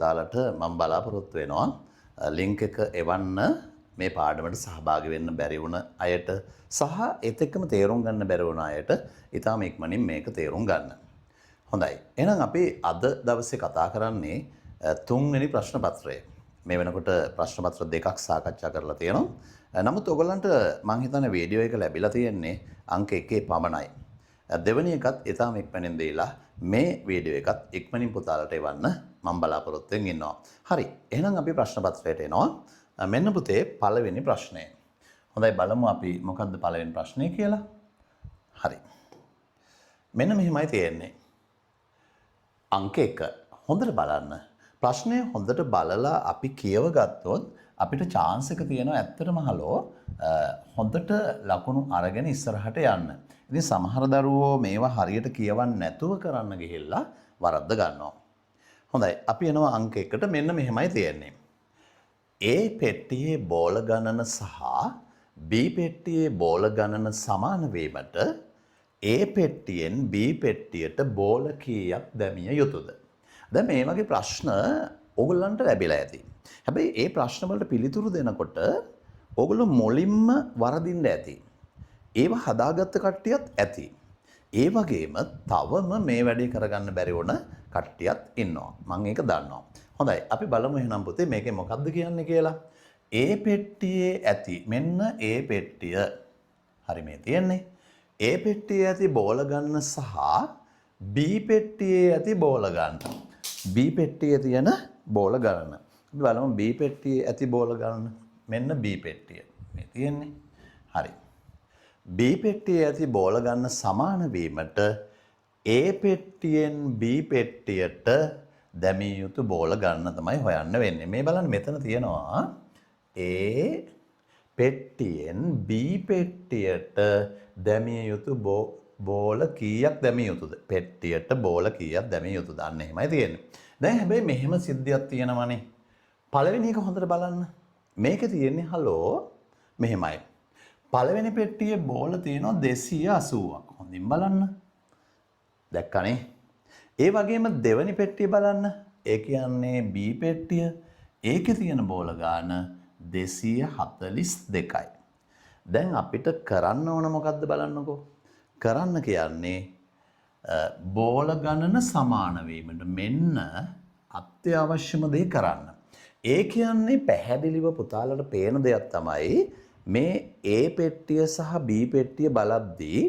තාලට මම බලාපොරොත්තු වෙනවා ලින්ක් එක එවන්න මේ පාඩමට සහභාගී වෙන්න බැරි වුණ අයට සහ ඒත් එක්කම තේරුම් ගන්න බැරි වුණ අයට ඊටාම ඉක්මනින් මේක තේරුම් ගන්න. හොඳයි. එහෙනම් අපි අද දවසේ කතා කරන්නේ තුන්වෙනි ප්‍රශ්න පත්‍රය. මේ වෙනකොට ප්‍රශ්න පත්‍ර දෙකක් සාකච්ඡා කරලා තියෙනවා. නමුත් ඔයගලන්ට මම හිතන්නේ වීඩියෝ එක ලැබිලා තියෙන්නේ අංක 1 පමණයි. දෙවෙනි එකත් ඊටාම ඉක්මනින් දීලා මේ වීඩියෝ එකත් ඉක්මනින් පුතාලට එවන්න මම බලාපොරොත්තු වෙමින් ඉන්නවා. හරි. එහෙනම් අපි ප්‍රශ්න පත්‍රයට එනවා. මෙන්න පුතේ පළවෙනි ප්‍රශ්නය. හොඳයි බලමු අපි මොකක්ද පළවෙනි ප්‍රශ්නේ කියලා. හරි. මෙන්න මෙහෙමයි තියෙන්නේ. අංක 1. හොඳට බලන්න. ප්‍රශ්නය හොඳට බලලා අපි කියව ගත්තොත් අපිට chance එක තියෙනවා ඇත්තටම හොඳට ලකුණු අරගෙන ඉස්සරහට යන්න. ඉතින් සමහර දරුවෝ මේවා හරියට කියවන්නේ නැතුව කරන්න ගිහිල්ලා වරද්ද ගන්නවා. හොඳයි අපි එනවා අංක 1ට මෙන්න මෙහෙමයි තියෙන්නේ. A පෙට්ටියේ බෝල ගණන සහ B පෙට්ටියේ බෝල ගණන සමාන වීමට A පෙට්ටියෙන් B පෙට්ටියට බෝල කීයක් දැමිය යුතුද? දැන් මේ වගේ ප්‍රශ්න ඕගොල්ලන්ට ලැබිලා ඇති. හැබැයි මේ ප්‍රශ්න වලට පිළිතුරු දෙනකොට ඕගොල්ලෝ මුලින්ම වරදින්න ඇති. ඒව හදාගත්ත කට්ටියත් ඇති. ඒ වගේම තවම මේ වැඩේ කරගන්න බැරි වුණ කට්ටියත් ඉන්නවා. මම ඒක දන්නවා. හොඳයි අපි බලමු එහෙනම් පුතේ මේකේ මොකද්ද කියන්නේ කියලා. A පෙට්ටියේ ඇති මෙන්න A පෙට්ටිය. හරි මේ තියෙන්නේ. A පෙට්ටියේ ඇති බෝල ගන්න සහ B පෙට්ටියේ ඇති බෝල ගන්න. B පෙට්ටියේ තියෙන බෝල ගන්න. අපි බලමු B පෙට්ටියේ ඇති බෝල ගන්න. මෙන්න B පෙට්ටිය. මේ තියෙන්නේ. හරි. B පෙට්ටියේ ඇති බෝල ගන්න සමාන වීමට A පෙට්ටියෙන් B පෙට්ටියට දැමිය යුතු බෝල ගන්න තමයි හොයන්න වෙන්නේ. මේ බලන්න මෙතන තියෙනවා A පෙට්ටියෙන් B පෙට්ටියට දැමිය යුතු බෝල කීයක් දැමිය යුතුද? පෙට්ටියට බෝල කීයක් දැමිය යුතුද? අන්න එහෙමයි තියෙන්නේ. දැන් හැබැයි මෙහෙම සිද්ධියක් තියෙනවනේ. පළවෙනි එක හොඳට බලන්න. මේකේ තියෙන්නේ මෙහෙමයි. පළවෙනි පෙට්ටියේ බෝල තියෙනවා 280ක්. හොඳින් බලන්න. දැක්කනේ? ඒ වගේම දෙවෙනි පෙට්ටිය බලන්න. ඒ කියන්නේ B පෙට්ටිය. ඒකේ තියෙන බෝල ගාන 242යි. දැන් අපිට කරන්න ඕන මොකද්ද බලන්නකෝ. කරන්න කියන්නේ බෝල ගණන සමාන වීමට මෙන්න අත්‍යවශ්‍යම දේ කරන්න. ඒ කියන්නේ පැහැදිලිව පුතාලට පේන දෙයක් තමයි මේ A පෙට්ටිය සහ B පෙට්ටිය බලද්දී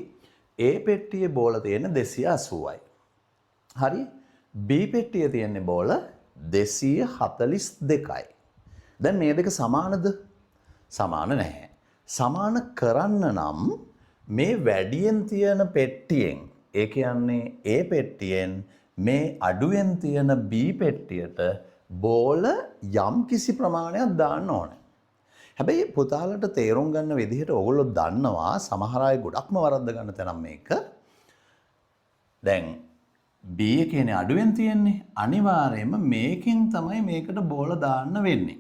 A පෙට්ටියේ බෝල තියෙන 280යි. හරි? B පෙට්ටියේ තියෙන බෝල 242යි. දැන් මේ දෙක සමානද? සමාන නැහැ. සමාන කරන්න නම් මේ වැඩියෙන් තියෙන පෙට්ටියෙන් ඒ කියන්නේ A පෙට්ටියෙන් මේ අඩුවෙන් තියෙන B පෙට්ටියට බෝල යම් කිසි ප්‍රමාණයක් දාන්න ඕනේ. හැබැයි පුතාලට තේරුම් ගන්න විදිහට ඕගොල්ලෝ දන්නවා සමහර අය ගොඩක්ම වරද්ද ගන්න තැන මේක. දැන් B එකේනේ අඩුවෙන් තියෙන්නේ. අනිවාර්යයෙන්ම මේකෙන් තමයි මේකට බෝල දාන්න වෙන්නේ.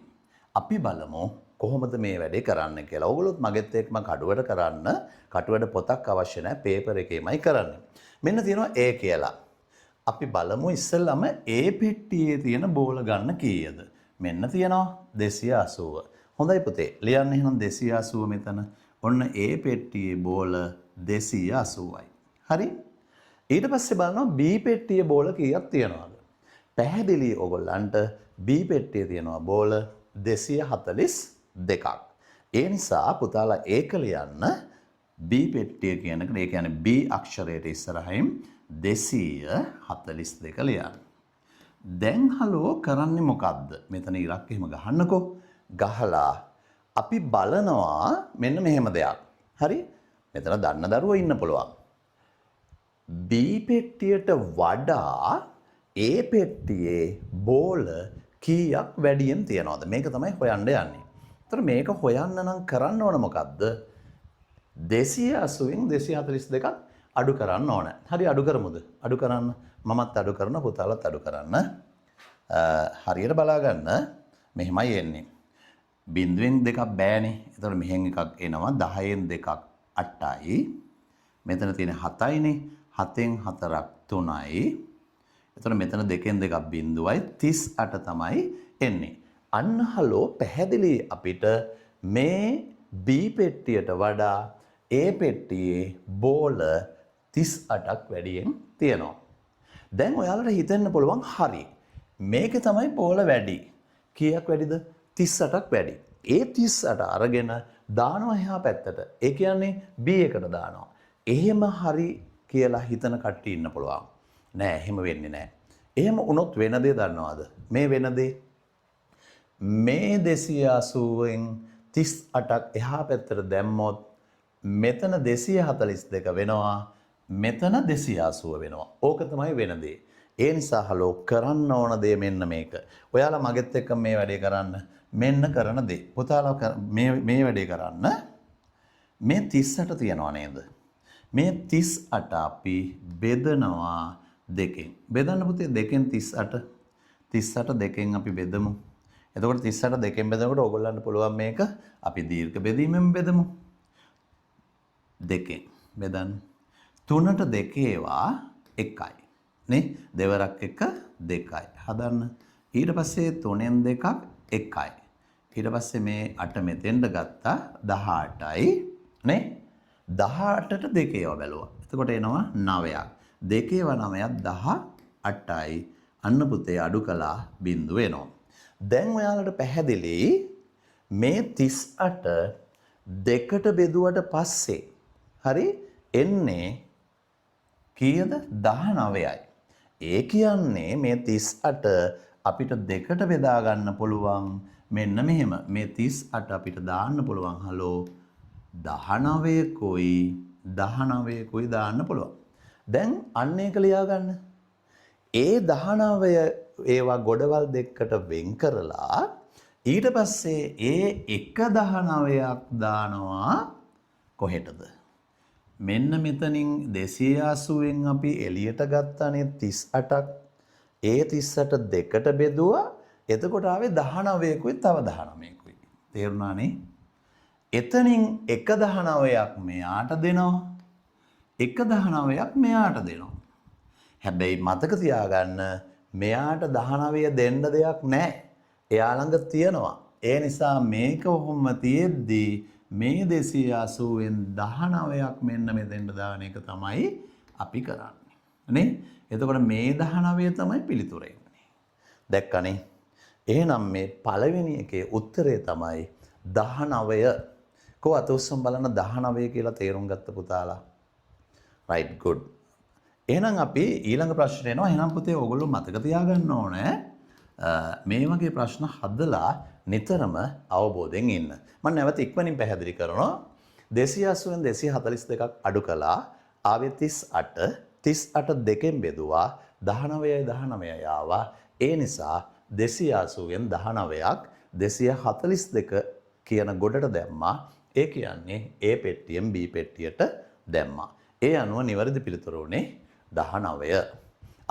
අපි බලමු කොහොමද මේ වැඩේ කරන්න කියලා. ඕගොල්ලොත් මගෙත් එක්කම කටුවැඩ කරන්න. කටුවැඩ පොතක් අවශ්‍ය නැහැ. පේපර් එකේමයි කරන්නේ. මෙන්න තියෙනවා A කියලා. අපි බලමු ඉස්සෙල්ලාම A පෙට්ටියේ තියෙන බෝල ගන්න කීයද? මෙන්න තියෙනවා 280. හොඳයි පුතේ. ලියන්න එහෙනම් 280 මෙතන. ඔන්න A පෙට්ටියේ බෝල 280යි. හරි? ඊට පස්සේ බලනවා B පෙට්ටියේ බෝල කීයක් තියනවද? පැහැදිලි ඕගොල්ලන්ට B පෙට්ටියේ තියෙනවා බෝල 242ක්. ඒ නිසා පුතාලා ඒක ලියන්න B පෙට්ටිය කියන එක. ඒ කියන්නේ B අක්ෂරයට ඉස්සරහින් 242 ලියන්න. දැන් කරන්නේ මොකද්ද? මෙතන ඉරක් එහෙම ගහන්නකෝ. ගහලා අපි බලනවා මෙන්න මෙහෙම දෙයක්. හරි? මෙතන දන්න දරුවෝ ඉන්න පුළුවන්. B පෙට්ටියට වඩා A පෙට්ටියේ බෝල කීයක් වැඩියෙන් තියනවද? මේක තමයි හොයන්න යන්නේ. ඒතර මේක හොයන්න නම් කරන්න ඕන මොකද්ද? 280න් 242ක් අඩු කරන්න ඕන. හරි අඩු කරමුද? අඩු කරන්න. මමත් අඩු කරනවා පුතාලත් අඩු කරන්න. හරියට බලා ගන්න. මෙහෙමයි එන්නේ. බිඳුවෙන් දෙකක් බෑනේ. එතකොට මෙහෙන් එකක් එනවා 10න් දෙකක් 8යි. මෙතන තියෙන 7යිනේ. 7න් 4ක් 3යි. එතකොට මෙතන දෙකෙන් දෙකක් බිඳුවයි 38 තමයි එන්නේ. අන්න හලෝ පැහැදිලි අපිට මේ B පෙට්ටියට වඩා A පෙට්ටියේ බෝල 38ක් වැඩියෙන් තියෙනවා. දැන් ඔයාලට හිතෙන්න පුළුවන් හරි. මේකේ තමයි බෝල වැඩි. කීයක් වැඩිද? 38ක් වැඩි. ඒ 38 අරගෙන දානවා එහා පැත්තට. ඒ කියන්නේ B එකට දානවා. එහෙම හරි කියලා හිතන කට්ටිය ඉන්න පුළුවන්. නෑ එහෙම වෙන්නේ නෑ. එහෙම වුණොත් වෙන දේ දන්නවද? මේ වෙන දේ මේ 280න් 38ක් එහා පැත්තට දැම්මොත් මෙතන 242 වෙනවා. මෙතන 280 වෙනවා. ඕක තමයි වෙන දේ. ඒ නිසා හලෝ කරන්න ඕන දේ මෙන්න මේක. ඔයාලා මගෙත් එක්ක මේ වැඩේ කරන්න. මෙන්න කරන දේ. පුතාලා මේ වැඩේ කරන්න. මේ 38 තියනවා නේද? මේ 38 අපි බෙදනවා දෙකෙන්. බෙදන්න පුතේ දෙකෙන් 38. 38 දෙකෙන් අපි බෙදමු. එතකොට 38 දෙකෙන් බෙදනකොට ඕගොල්ලන්ට පුළුවන් මේක අපි දීර්ඝ බෙදීමෙන් බෙදමු. දෙකෙන් බෙදන්න. 3ට 2 ඒවා 1යි. නේ? දෙවරක් 1 2යි. හදන්න. ඊට පස්සේ 3ෙන් 2ක් 1යි. ඊට පස්සේ මේ 8 මෙතෙන්ට ගත්තා 18යි. නේ? 18ට 2 ඒවා බැලුවා. එතකොට එනවා 9ක්. 2 ඒවා 9ක් 18යි. අන්න පුතේ අඩු කළා බිඳුව එනවා. දැන් ඔයාලට පැහැදිලි මේ 38 දෙකට බෙදුවට පස්සේ හරි එන්නේ කීයද 19යි. ඒ කියන්නේ මේ 38 අපිට දෙකට බෙදා ගන්න පුළුවන් මෙන්න මෙහෙම. මේ 38 අපිට දාන්න පුළුවන් හලෝ 19කුයි 19කුයි දාන්න පුළුවන්. දැන් අන්න ඒක ලියා ගන්න. ඒ 19 ඒවා ගොඩවල් දෙකකට වෙන් කරලා ඊට පස්සේ ඒ 119ක් දානවා කොහෙටද? මෙන්න මෙතනින් 280න් අපි එළියට ගත්තානේ 38ක්. ඒ 38 දෙකට බෙදුවා. එතකොට ආවේ 19කුයි තව 19කුයි. තේරුණානේ? එතනින් 119ක් මෙයාට දෙනවා. 119ක් මෙයාට දෙනවා. හැබැයි මතක තියාගන්න මෙයාට 19 දෙන්න දෙයක් නැහැ. එයා ළඟ තියනවා. ඒ නිසා මේක ඔහොම තියෙද්දි මේ 280න් 19ක් මෙන්න මෙතෙන්ට දාන එක තමයි අපි කරන්නේ. නේ? එතකොට මේ 19 තමයි පිළිතුර එන්නේ. දැක්කනේ? එහෙනම් මේ පළවෙනි එකේ උත්තරය තමයි 19. කො අත උස්සන් බලන්න 19 කියලා තේරුම් ගත්ත පුතාලා. right good. එහෙනම් අපි ඊළඟ ප්‍රශ්නේ එනවා. එහෙනම් පුතේ ඕගොල්ලෝ මතක තියාගන්න ඕනේ මේ වගේ ප්‍රශ්න හදලා නිතරම අවබෝධයෙන් ඉන්න. මම නැවත ඉක්මනින් පැහැදිලි කරනවා. 280න් 242ක් අඩු කළා. ආවේ 38. 38 දෙකෙන් බෙදුවා 19යි 19යි ආවා. ඒ නිසා 280න් 19ක් 242 කියන ගොඩට දැම්මා. ඒ කියන්නේ A පෙට්ටියෙන් B පෙට්ටියට දැම්මා. ඒ අනුව නිවැරදි පිළිතුර උනේ 19.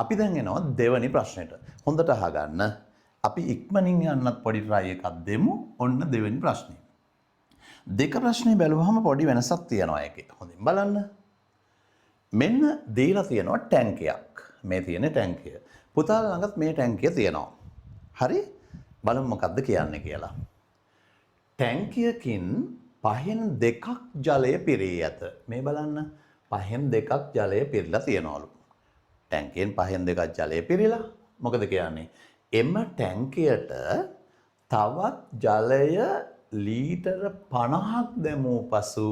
අපි දැන් එනවා දෙවැනි ප්‍රශ්නෙට. හොඳට අහගන්න. අපි ඉක්මනින් යන්නත් පොඩි try එකක් දෙමු. ඔන්න දෙවෙනි ප්‍රශ්නේ. දෙක ප්‍රශ්නේ බැලුවහම පොඩි වෙනසක් තියෙනවා ඒකේ. හොඳින් බලන්න. මෙන්න දීලා තියෙනවා ටැංකියක්. මේ තියෙන ටැංකිය. පුතාලා ළඟත් මේ ටැංකිය තියෙනවා. හරි? බලමු මොකද්ද කියන්නේ කියලා. ටැංකියකින් පහෙන් දෙකක් ජලය පිරී ඇත. මේ බලන්න. පහෙන් දෙකක් ජලය පිරලා තියනවලු. ටැංකියෙන් පහෙන් දෙකක් ජලය පිරিলা. මොකද කියන්නේ? එම ටැංකියට තවත් ජලය ලීටර 50ක් දැමූ පසු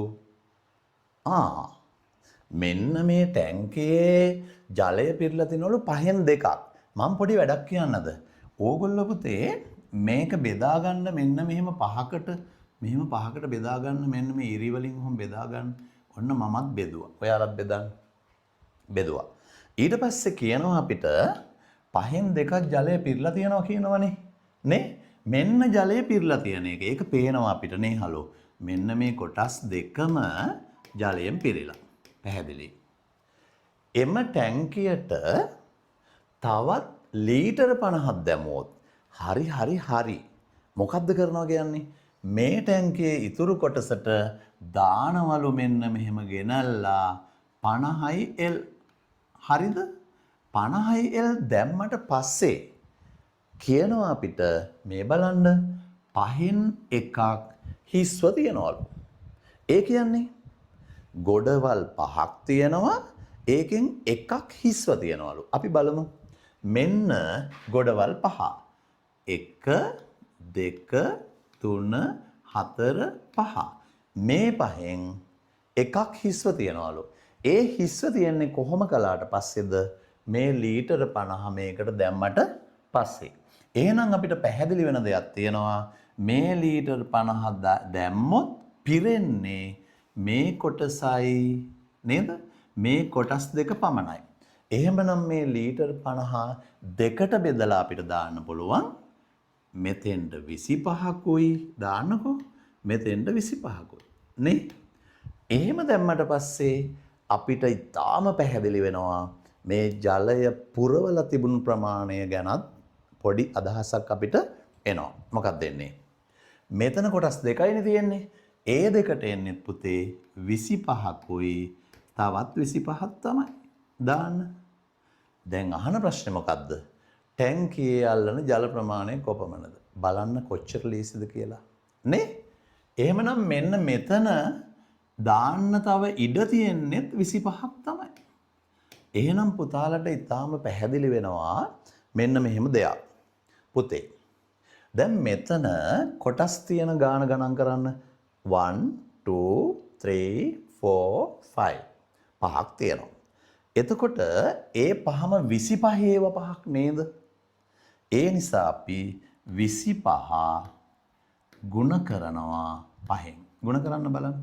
මෙන්න මේ ටැංකියේ ජලය පිරලා තිනවලු පහෙන් දෙකක්. මම පොඩි වැඩක් කියන්නද? ඕගොල්ලෝ පුතේ මේක බෙදා ගන්න මෙන්න මෙහෙම පහකට බෙදා ගන්න මෙන්න මේ ඉරි වලින් කොහොම බෙදා ගන්න. ඔන්න මමත් බෙදුවා. ඔයාලත් බෙදන්න. බෙදුවා. ඊට පස්සේ කියනවා අපිට පහෙන් දෙකක් ජලය පිරලා තියෙනවා කියනවනේ. නේ? මෙන්න ජලය පිරලා තියෙන එක. ඒක පේනවා අපිට නේ හලෝ. මෙන්න මේ කොටස් දෙකම ජලයෙන් පිරিলা. පැහැදිලි. එම ටැංකියට තවත් ලීටර 50ක් දැමුවොත් හරි. මොකද්ද කරනවා කියන්නේ? මේ ටැංකියේ ඉතුරු කොටසට දානවලු මෙන්න මෙහෙම ගෙනල්ලා 50යි L. හරිද? 50L දැම්මට පස්සේ කියනවා අපිට මේ බලන්න 5න් එකක් හිස්ව තියනවලු. ඒ කියන්නේ ගොඩවල් 5ක් තියෙනවා ඒකෙන් එකක් හිස්ව තියනවලු. අපි බලමු. මෙන්න ගොඩවල් 5. 1 2 3 4 5. මේ 5න් එකක් හිස්ව තියනවලු. ඒ හිස්ව තියන්නේ කොහොම කළාට පස්සේද මේ ලීටර 50 මේකට දැම්මට පස්සේ. එහෙනම් අපිට පැහැදිලි වෙන දෙයක් තියෙනවා මේ ලීටර් 50 දැම්මොත් පිරෙන්නේ මේ කොටසයි නේද? මේ කොටස් දෙක පමණයි. එහෙමනම් මේ ලීටර් 50 දෙකට බෙදලා අපිට දාන්න පුළුවන්. මෙතෙන්ට 25කුයි දාන්නකෝ. මෙතෙන්ට 25කුයි. නේ? එහෙම දැම්මට පස්සේ අපිට ඊටාම පැහැදිලි වෙනවා මේ ජලය පුරවලා තිබුණු ප්‍රමාණය ගැනත් පොඩි අදහසක් අපිට එනවා. මොකක්ද එන්නේ? මෙතන කොටස් දෙකයිනේ තියෙන්නේ. ඒ දෙකට එන්නේ පුතේ 25කුයි තවත් 25ක් තමයි දාන්න. දැන් අහන ප්‍රශ්නේ මොකද්ද? ටැංකියේ අල්ලන ජල ප්‍රමාණය කොපමණද? බලන්න කොච්චර ලීසිද කියලා. නේ? එහෙමනම් මෙන්න මෙතන දාන්න තව ඉඩ තියෙන්නේත් 25ක් තමයි. එහෙනම් පුතාලට ඊටාම පැහැදිලි වෙනවා මෙන්න මෙහෙම දෙයක්. පුතේ. දැන් මෙතන කොටස් තියෙන ගාන ගණන් කරන්න 1 2 3 4 5. පහක් තියෙනවා. එතකොට ඒ පහම 25 ඒව පහක් නේද? ඒ නිසා අපි 25 ගුණ කරනවා 5න්. ගුණ කරන්න බලන්න.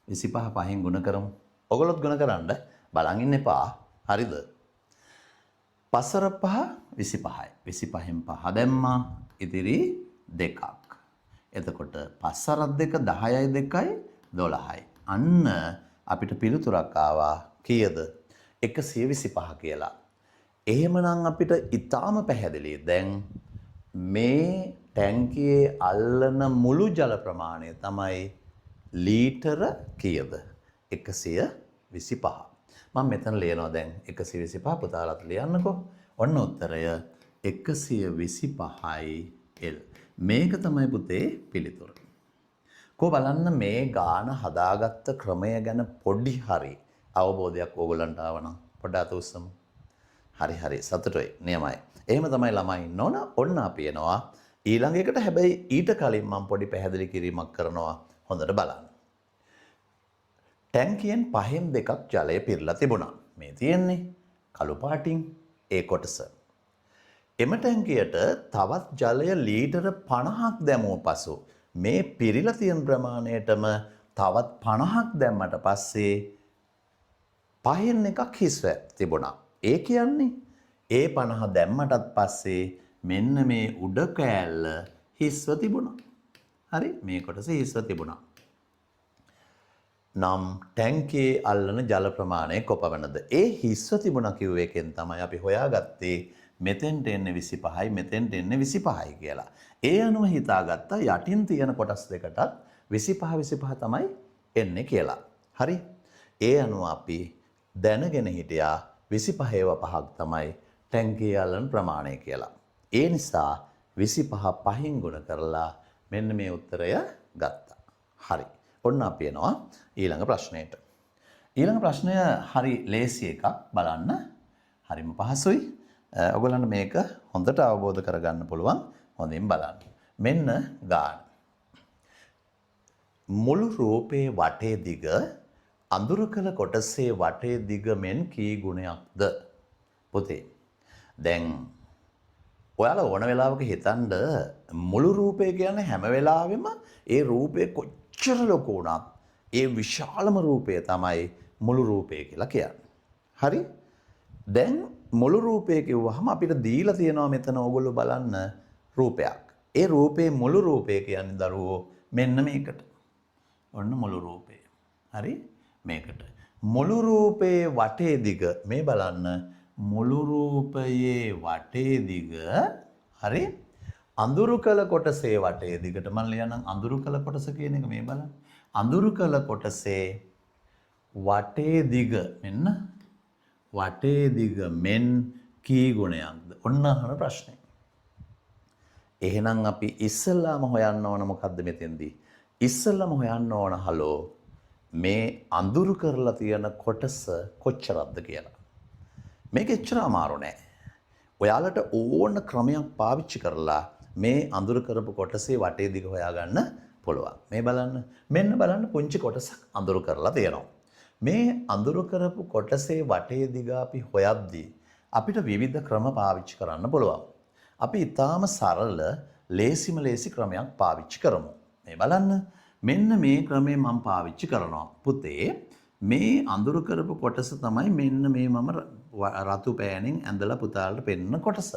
25 5න් ගුණ කරමු. ඔයගොල්ලොත් ගුණ කරන්න බලන් ඉන්න එපා. හරිද? පසර 5 25යි. 25න් 5 දැම්මා. ඉතිරි 2ක්. එතකොට පසර 2 10යි 2යි 12යි. අන්න අපිට පිළිතුරක් ආවා කීයද? 125 කියලා. එහෙමනම් අපිට ඊටාම පැහැදිලි. දැන් මේ ටැංකියේ අල්ලන මුළු ජල ප්‍රමාණය තමයි ලීටර කීයද? 125. මම මෙතන ලියනවා දැන් 125 පුතාලත් ලියන්නකෝ. ඔන්න උත්තරය 125යි L. මේක තමයි පුතේ පිළිතුර. කො බලන්න මේ ගාන හදාගත්ත ක්‍රමය ගැන පොඩි හරි අවබෝධයක් ඕගොල්ලන්ට ආවනම් පොඩ්ඩක් අත උස්සමු. හරි සතුටුයි නියමයි. එහෙම තමයි ළමයි ඉන්න ඕන. ඔන්න අපි එනවා ඊළඟ එකට. හැබැයි ඊට කලින් මම පොඩි පැහැදිලි කිරීමක් කරනවා. හොඳට බලන්න. ටැංකියෙන් 5න් 2ක් ජලය පිරලා තිබුණා. මේ තියෙන්නේ කළු පාටින් ඒ කොටස. එම ටැංකියට තවත් ජලය ලීටර 50ක් දැමුව පසු මේ පිරීලා තියෙන ප්‍රමාණයටම තවත් 50ක් දැම්මට පස්සේ 5න් එකක් හිස්ව තිබුණා. ඒ කියන්නේ ඒ 50 දැම්මටත් පස්සේ මෙන්න මේ උඩ කෑල්ල හිස්ව තිබුණා. හරි? මේ කොටස හිස්ව තිබුණා. නම් ටැංකියේ අල්ලන ජල ප්‍රමාණය කොපමණද? ඒ හිස්ව තිබුණා කිව්ව එකෙන් තමයි අපි හොයාගත්තේ මෙතෙන්ට එන්නේ 25යි මෙතෙන්ට එන්නේ 25යි කියලා. ඒ අනුව හිතාගත්තා යටින් තියෙන කොටස් දෙකටත් 25 තමයි එන්නේ කියලා. හරි? ඒ අනුව අපි දැනගෙන හිටියා 25ව පහක් තමයි ටැංකියේ අල්ලන ප්‍රමාණය කියලා. ඒ නිසා 25 5න් ගුණ කරලා මෙන්න මේ උත්තරය ගත්තා. හරි. ඔන්න අපි එනවා ඊළඟ ප්‍රශ්නයට. ඊළඟ ප්‍රශ්නය හරි ලේසි එකක් බලන්න. හරිම පහසුයි. ඔයගොල්ලන්ට මේක හොඳට අවබෝධ කරගන්න පුළුවන්. හොඳින් බලන්න. මෙන්න ගාන. මුළු රූපේ වටේ දිග අඳුර කළ කොටසේ වටේ දිග මෙන් කී ගුණයක්ද? පුතේ. දැන් ඔයාලා ඕන වෙලාවක හිතන්න මුළු රූපය කියන්නේ හැම වෙලාවෙම ඒ රූපේ කොච්චර ලොකු වුණත් ඒ විශාලම රූපය තමයි මුළු රූපය කියලා කියන්නේ. හරි? දැන් මුළු රූපය කිව්වහම අපිට දීලා තියෙනවා මෙතන ඕගොල්ලෝ බලන්න රූපයක්. ඒ රූපේ මුළු රූපය කියන්නේ දරුවෝ මෙන්න මේකට. ඔන්න මුළු රූපය. හරි? මේකට. මුළු රූපේ වටේ දිග මේ බලන්න මුළු රූපයේ වටේ දිග හරි අඳුරු කළ කොටසේ වටේ දිගට මම ලියනම් අඳුරු කළ කොටස කියන එක මේ බලන්න. අඳුරු කළ කොටසේ වටේ දිග මෙන්න වටේ දිග මෙන් කී ගුණයක්ද? ඔන්න අහන ප්‍රශ්නේ. එහෙනම් අපි ඉස්සෙල්ලාම හොයන්න ඕන මොකද්ද මෙතෙන්දී? ඉස්සෙල්ලාම හොයන්න ඕන හලෝ මේ අඳුරු කරලා තියෙන කොටස කොච්චරක්ද කියලා. මේක එච්චර අමාරු නෑ. ඔයාලට ඕන ක්‍රමයක් පාවිච්චි කරලා මේ අඳුරු කරපු කොටසේ වටේ දිග හොයාගන්න පුළුවන්. මේ බලන්න. මෙන්න බලන්න පුංචි කොටසක් අඳුරු කරලා තියෙනවා. මේ අඳුරු කරපු කොටසේ වටේ දිග අපි හොයද්දී අපිට විවිධ ක්‍රම පාවිච්චි කරන්න පුළුවන්. අපි ඊටාම සරල ලේසිම ලේසි ක්‍රමයක් පාවිච්චි කරමු. මේ බලන්න. මෙන්න මේ ක්‍රමය මම පාවිච්චි කරනවා. පුතේ මේ අඳුරු කරපු කොටස තමයි මෙන්න මේ මම රතු පෑනෙන් ඇඳලා පුතාලට පෙන්නන කොටස.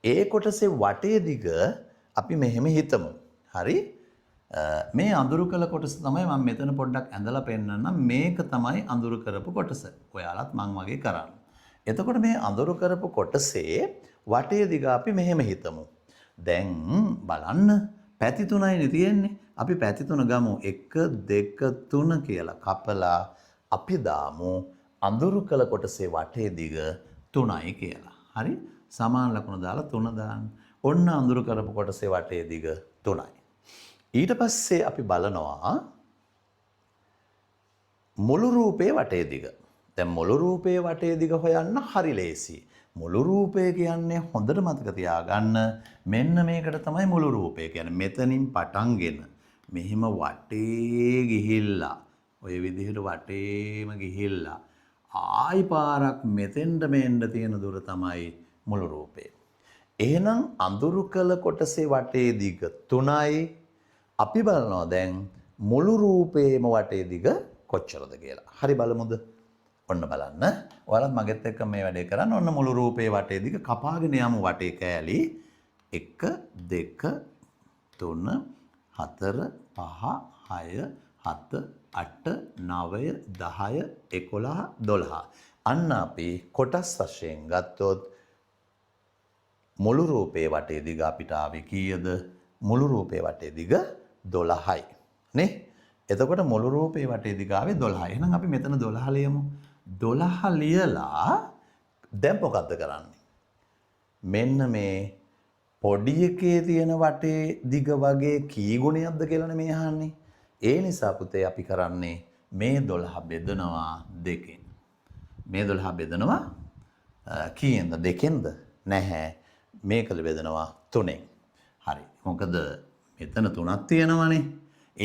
ඒ කොටසේ වටේ දිග අපි මෙහෙම හිතමු. හරි? මේ අඳුරු කළ කොටස තමයි මම මෙතන පොඩ්ඩක් ඇඳලා පෙන්නන්නම්. මේක තමයි අඳුරු කරපු කොටස. ඔයාලත් මං වගේ කරන්න. එතකොට මේ අඳුරු කරපු කොටසේ වටේ දිග අපි මෙහෙම හිතමු. දැන් බලන්න පැති තුනයිනේ තියෙන්නේ. අපි පැති තුන ගමු. 1 2 3 කියලා කපලා අපි දාමු අඳුරු කළ කොටසේ වටේ දිග 3යි කියලා. හරි? සමාන ලකුණු දාලා 3 දාන්න. ඔන්න අඳුරු කරපු කොටසේ වටේ දිග 3යි. ඊට පස්සේ අපි බලනවා මුළු රූපේ වටේ දිග. දැන් මුළු රූපේ වටේ දිග හොයන්න හරි ලේසි. මුළු රූපය කියන්නේ හොඳට මතක තියාගන්න මෙන්න මේකට තමයි මුළු රූපය කියන්නේ. මෙතනින් පටන්ගෙන මෙහිම වටේ ගිහිල්ලා ඔය විදිහට වටේම ගිහිල්ලා ආයි පාරක් මෙතෙන්ට මෙන්න තියෙන දුර තමයි මුළු රූපය. එහෙනම් අඳුරු කළ කොටසේ වටේ දිග 3යි. අපි බලනවා දැන් මුළු රූපේම වටේ දිග කොච්චරද කියලා. හරි බලමුද? ඔන්න බලන්න. ඔයාලත් මගෙත් එක්ක මේ වැඩේ කරන්න. ඔන්න මුළු රූපේ වටේ දිග කපාගෙන යමු වටේ කෑලි 1 2 3 4 5 6 7 8 9 10 11 12. අන්න අපි කොටස් වශයෙන් ගත්තොත් මුළු රූපේ වටේ දිග අපිට ආවේ කීයද? මුළු රූපේ වටේ දිග 12යි. නේ? එතකොට මුළු රූපේ වටේ දිග ආවේ 12යි. එහෙනම් අපි මෙතන 12 ලියමු. 12 ලියලා දැන් මොකද්ද කරන්නේ? මෙන්න මේ පොඩි එකේ තියෙන වටේ දිග වගේ කී ගුණයක්ද කියලානේ මේ අහන්නේ. ඒ නිසා පුතේ අපි කරන්නේ මේ 12 බෙදනවා දෙකෙන්. මේ 12 බෙදනවා කීයෙන්ද? දෙකෙන්ද? නැහැ. මේකල බෙදනවා 3ෙන්. හරි. මොකද මෙතන 3ක් තියෙනවානේ.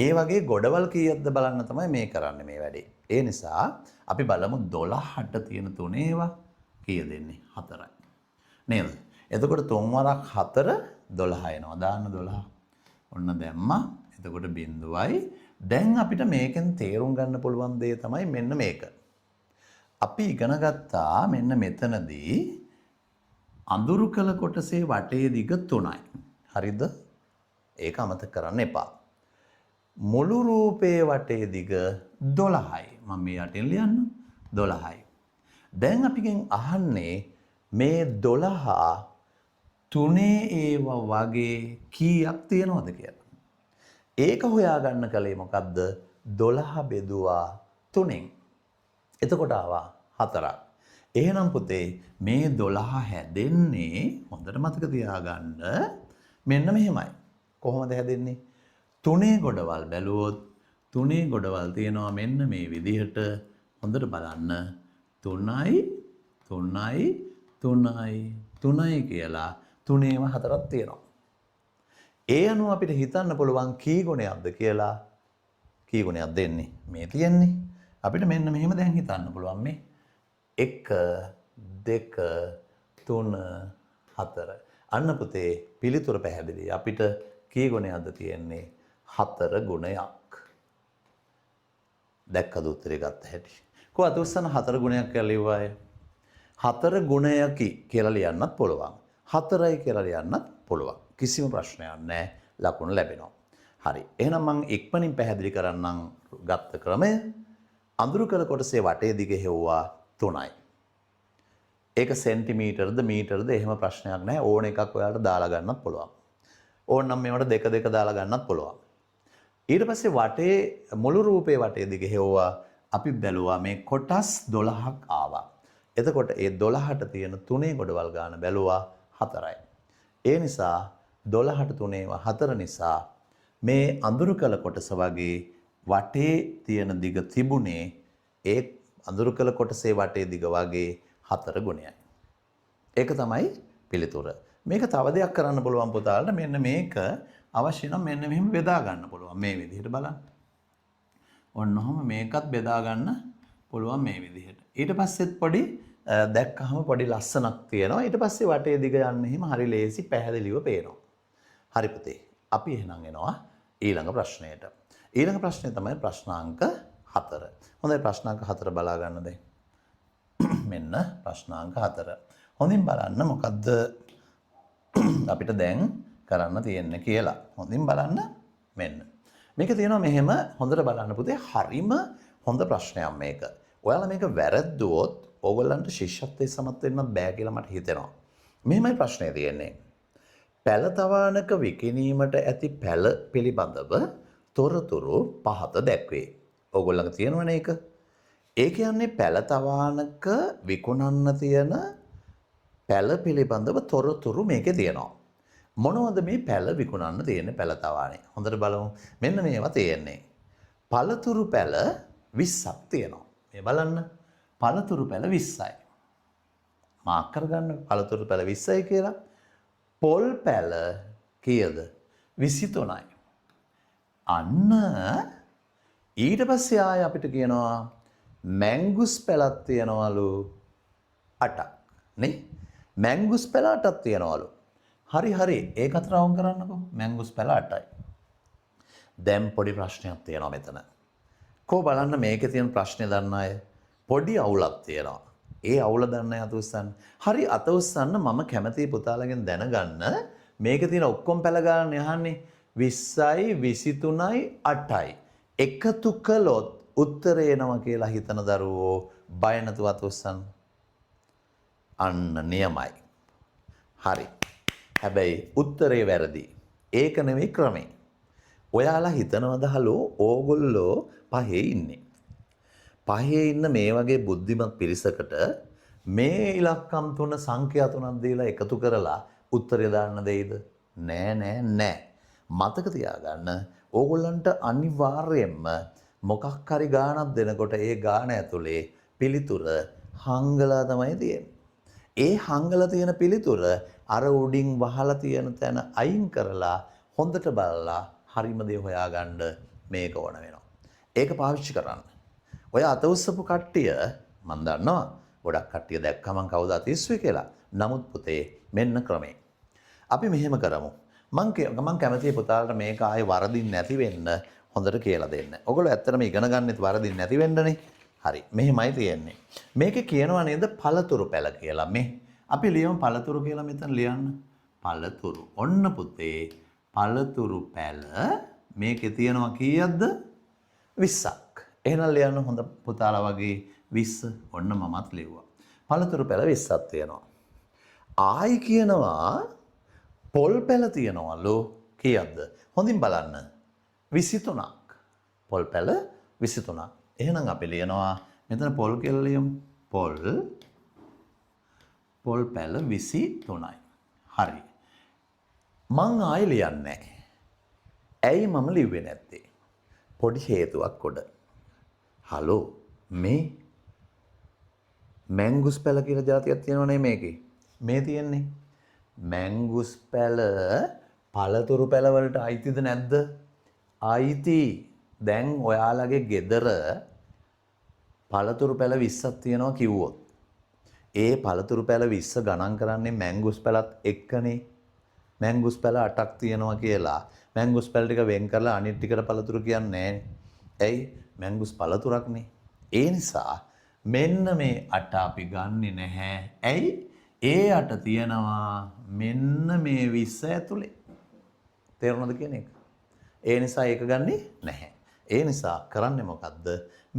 ඒ වගේ ගොඩවල් කීයක්ද බලන්න තමයි මේ කරන්නේ මේ වැඩේ. ඒ නිසා අපි බලමු 12ට තියෙන 3 ඒවා කීයද එන්නේ? 4යි. නේද? එතකොට 3 වරක් 4 12 එනවා. දාන්න 12. ඔන්න දැම්මා. එතකොට බිඳුවයි. දැන් අපිට මේකෙන් තේරුම් ගන්න පුළුවන් දේ තමයි මෙන්න මේක. අපි ඉගෙන ගත්තා මෙන්න මෙතනදී අඳුරු කළ කොටසේ වටේ දිග 3යි. හරිද? ඒක අමතක කරන්න එපා. මුළු රූපේ වටේ දිග 12යි. මම මේ යටින් ලියන්න 12යි. දැන් අපිගෙන් අහන්නේ මේ 12 තුනේ ඒවා වගේ කීයක් තියෙනවද කියලා. ඒක හොයාගන්න කලේ මොකද්ද? 12 බෙදුවා 3ෙන්. එතකොට ආවා 4ක්. එහෙනම් පුතේ මේ 12 හැදෙන්නේ හොඳට මතක තියාගන්න මෙන්න මෙහෙමයි. කොහොමද හැදෙන්නේ? 3 ගොඩවල් බැලුවොත් 3 ගොඩවල් තියෙනවා මෙන්න මේ විදිහට. හොඳට බලන්න 3යි 3යි 3යි 3යි කියලා 3ේම 4ක් තියෙනවා. ඒ අනුව අපිට හිතන්න පුළුවන් කී ගුණයක්ද කියලා. කී ගුණයක් දෙන්නේ? මේ තියෙන්නේ. අපිට මෙන්න මෙහෙම දැන් හිතන්න පුළුවන් මේ 1 2 3 4. අන්න පුතේ පිළිතුර පැහැදිලි. අපිට කී ගුණයක්ද තියෙන්නේ? 4 ගුණයක්. දැක්කද උත්තරේ ගත්ත හැටි? කො අත උස්සන 4 ගුණයක් කියලා ලිව්වාය. 4 ගුණයකි කියලා ලියන්නත් පුළුවන්. 4යි කියලා ලියන්නත් පුළුවන්. කිසිම ප්‍රශ්නයක් නැහැ. ලකුණු ලැබෙනවා. හරි. එහෙනම් මම ඉක්මනින් පැහැදිලි කරන්නම් ගත්ත ක්‍රමය. අඳුරු කළ කොටසේ වටේ දිග හෙව්වා 3යි. ඒක සෙන්ටිමීටර්ද මීටර්ද එහෙම ප්‍රශ්නයක් නැහැ. ඕන එකක් ඔයාලට දාලා ගන්නත් පුළුවන්. ඕනනම් මේවට 2 2 දාලා ගන්නත් පුළුවන්. ඊට පස්සේ වටේ මුළු රූපේ වටේ දිග හෙව්වා අපි බැලුවා මේ කොටස් 12ක් ආවා. එතකොට ඒ 12ට තියෙන 3 ගොඩවල් ගාන බැලුවා 4යි. ඒ නිසා 12ට 3 4 නිසා මේ අඳුරු කළ කොටස වගේ වටේ තියෙන දිග තිබුණේ ඒ අඳුරු කළ කොටසේ වටේ දිග වගේ 4 ගුණයයි. ඒක තමයි පිළිතුර. මේක තව දෙයක් කරන්න පුළුවන් පුතාලට මෙන්න මේක අවශ්‍ය නම් මෙන්න මෙහෙම බෙදා ගන්න පුළුවන් මේ විදිහට බලන්න. ඔන්න ඔහම මේකත් බෙදා ගන්න පුළුවන් මේ විදිහට. ඊට පස්සෙත් පොඩි දැක්කහම පොඩි ලස්සනක් තියෙනවා. ඊට පස්සේ වටේ දිග යන්න එහෙම හරි ලේසි පැහැදිලිව පේනවා. හරි පුතේ. අපි එහෙනම් එනවා ඊළඟ ප්‍රශ්නයට. ඊළඟ ප්‍රශ්නේ තමයි ප්‍රශ්නාංක 4. හොඳයි ප්‍රශ්නාංක 4 බලා ගන්න දැන්. මෙන්න ප්‍රශ්නාංක 4. හොඳින් බලන්න මොකද්ද අපිට දැන් කරන්න තියෙන්නේ කියලා. හොඳින් බලන්න මෙන්න. මේක තියෙනවා මෙහෙම හොඳට බලන්න පුතේ හරිම හොඳ ප්‍රශ්නයක් මේක. ඔයාලා මේක වැරද්දුවොත් ඕගොල්ලන්ට ශිෂ්‍යත්වයේ සමත් වෙන්න බෑ කියලා මට හිතෙනවා. මෙහෙමයි ප්‍රශ්නේ තියෙන්නේ. පැල තවානක විකිණීමට ඇති පැල පිළිබඳව තොරතුරු පහත දැක්වේ. ඕගොල්ලන්ට තියෙනවනේ ඒක. ඒ කියන්නේ පැල තවානක විකුණන්න තියෙන පැල පිළිබඳව තොරතුරු මේකේ තියෙනවා. මොනවද මේ පැල විකුණන්න තියෙන්නේ පැල තවානේ? හොඳට බලමු. මෙන්න මේවා තියෙන්නේ. පළතුරු පැල 20ක් තියෙනවා. මේ බලන්න. පළතුරු පැල 20යි. මාක් කරගන්න පළතුරු පැල 20යි කියලා. පොල් පැල කීයද? 23යි. අන්න ඊට පස්සේ ආය අපිට කියනවා මැංගුස් පැලක් තියනවලු 8ක් නේ? මැංගුස් පැල 8ක් තියනවලු. හරි හරි ඒක අතර අවුම් කරන්නකෝ. මැංගුස් පැල 8යි. දැන් පොඩි ප්‍රශ්නයක් තියෙනවා මෙතන. කෝ බලන්න මේකේ තියෙන ප්‍රශ්නේ දන්න අය පොඩි අවුලක් තියෙනවා. ඒ අවුල දන්න අය අත උස්සන්න. හරි අත උස්සන්න මම කැමතියි පුතාලගෙන් දැනගන්න මේකේ තියෙන ඔක්කොම පැල ගන්න යහන්නේ 20යි 23යි 8යි. එකතු කළොත් උත්තරේ එනවා කියලා හිතන දරුවෝ බය නැතුව අත උස්සන්න. අන්න නියමයි. හරි. හැබැයි උත්තරේ වැරදි. ඒක නෙවෙයි ක්‍රමේ. ඔයාලා හිතනවද හලෝ ඕගොල්ලෝ පහේ ඉන්නේ. පහේ ඉන්න මේ වගේ බුද්ධිමත් පිරිසකට මේ ඉලක්කම් තුන සංඛ්‍යා තුනක් දීලා එකතු කරලා උත්තරය දාන්න දෙයිද? නෑ නෑ නෑ. මතක තියාගන්න ඕගොල්ලන්ට අනිවාර්යයෙන්ම මොකක් හරි ගාණක් දෙනකොට ඒ ගාණ ඇතුලේ පිළිතුර හංගලා තමයි තියෙන්නේ. ඒ හංගලා තියෙන පිළිතුර අර උඩින් වහලා තියෙන තැන අයින් කරලා හොඳට බලලා හරිම දේ හොයාගන්න මේක ඕන වෙනවා. ඒක පාවිච්චි කරන්න. ඔය අත උස්සපු කට්ටිය මම දන්නවා ගොඩක් කට්ටිය දැක්කම කවුද අත ඉස්සුවේ කියලා. නමුත් පුතේ මෙන්න ක්‍රමේ. අපි මෙහෙම කරමු. මං කැමතියි පුතාලට මේක ආයේ වරදින් නැති වෙන්න හොඳට කියලා දෙන්න. ඔයගොල්ලෝ ඇත්තටම ඉගෙන ගන්නෙත් වරදින් නැති වෙන්නනේ. හරි. මෙහෙමයි තියෙන්නේ. මේකේ කියනවා නේද පළතුරු පැල කියලා. මේ අපි ලියමු පළතුරු කියලා මෙතන ලියන්න. පළතුරු. ඔන්න පුතේ පළතුරු පැල මේකේ තියෙනවා කීයක්ද? 20ක්. එහෙනම් ලියන්න හොඳ පුතාලා වගේ 20. ඔන්න මමත් ලිව්වා. පළතුරු පැල 20ක් තියෙනවා. ආයි කියනවා පොල් පැල තියනවලු කීයක්ද? හොඳින් බලන්න. 23ක්. පොල් පැල 23ක්. එහෙනම් අපි ලියනවා මෙතන පොල් කියලා ලියමු. පොල් පැල 23යි. හරි. මං ආයෙ ලියන්නේ නැහැ. ඇයි මම ලිව්වේ නැත්තේ? පොඩි හේතුවක් උඩ. හලෝ මේ මැංගුස් පැල කියලා જાතියක් තියෙනවනේ මේකේ. මේ තියෙන්නේ මැංගුස් පැල පළතුරු පැල වලට අයිතිද නැද්ද? අයිති. දැන් ඔයාලගේ ගෙදර පළතුරු පැල 20ක් තියෙනවා කිව්වොත් ඒ පළතුරු පැල 20 ගණන් කරන්නේ මැංගුස් පැලත් එක්කනේ. මැංගුස් පැල 8ක් තියෙනවා කියලා මැංගුස් පැල ටික වෙන් කරලා අනිත් ටිකට පළතුරු කියන්නේ නැහැ. ඇයි? මැංගුස් පළතුරක්නේ. ඒ නිසා මෙන්න මේ 8 අපි ගන්නෙ නැහැ. ඇයි? ඒ 8 තියෙනවා මෙන්න මේ 20 ඇතුලේ. තේරුණාද කියන එක? ඒ නිසා ඒක ගන්නෙ නැහැ. ඒ නිසා කරන්නේ මොකද්ද?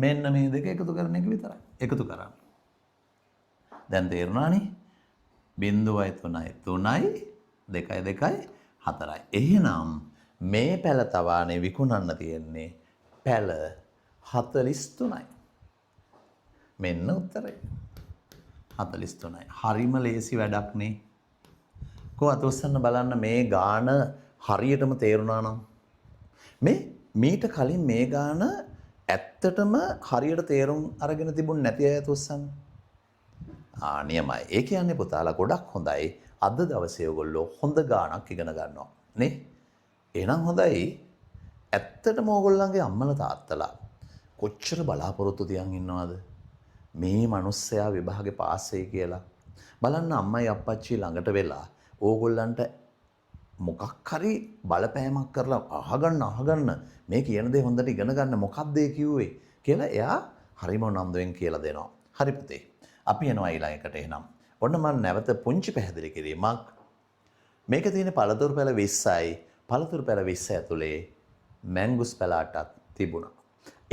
මෙන්න මේ දෙක එකතු කරන එක විතරයි. එකතු කරන්න. දැන් තේරුණානේ? 0.3යි 3යි 2යි 2යි 4යි. එහෙනම් මේ පැල තවානේ විකුණන්න තියෙන්නේ පැල 43යි. මෙන්න උත්තරේ. 43යි. හරිම ලේසි වැඩක් නේ. කො අතොස්සන්න බලන්න මේ ගාන හරියටම තේරුණා නම් මේ මීට කලින් මේ ගාන ඇත්තටම හරියට තේරුම් අරගෙන තිබුණ නැති අය අතොස්සන්න. නියමයි. ඒ කියන්නේ පුතාලා ගොඩක් හොඳයි. අද දවසේ ඔයගොල්ලෝ හොඳ ගාණක් ඉගෙන ගන්නවා. නේ? එහෙනම් හොඳයි. ඇත්තටම ඕගොල්ලන්ගේ අම්මලා තාත්තලා කොච්චර බලාපොරොත්තු තියන් ඉන්නවද? මේ මිනිස්සයා විභාගේ පාස් වෙයි කියලා. බලන්න අම්මයි අප්පච්චි ළඟට වෙලා ඕගොල්ලන්ට මොකක් හරි බලපෑමක් කරලා අහගන්න මේ කියන දේ හොඳට ඉගෙන ගන්න මොකක්ද ඒ කිව්වේ කියලා එයා හරිම උනන්දුවෙන් කියලා දෙනවා. හරි පුතේ. අපි යනවා ඊළඟට එහෙනම්. ඔන්න මම නැවත පුංචි පැහැදිලි කිරීමක්. මේක තියෙන පළතුරු පැල 20යි. පළතුරු පැල 20 ඇතුලේ මැංගුස් පැල 8ක් තිබුණා.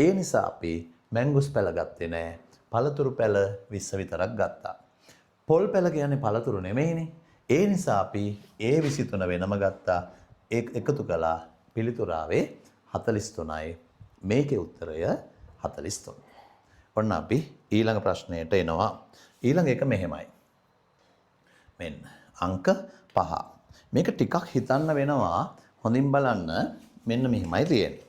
ඒ නිසා අපි මැංගුස් පැල ගත්තේ නෑ. පළතුරු පැල 20 විතරක් ගත්තා. පොල් පැල කියන්නේ පළතුරු නෙමෙයිනේ. ඒ නිසා අපි ඒ 23 වෙනම ගත්තා. එකතු කළා පිළිතුරාවේ 43යි. මේකේ උත්තරය 43. ඔන්න අපි ඊළඟ ප්‍රශ්නයට එනවා. ඊළඟ එක මෙහෙමයි. මෙන්න අංක 5. මේක ටිකක් හිතන්න වෙනවා. හොඳින් බලන්න මෙන්න මෙහෙමයි තියෙන්නේ.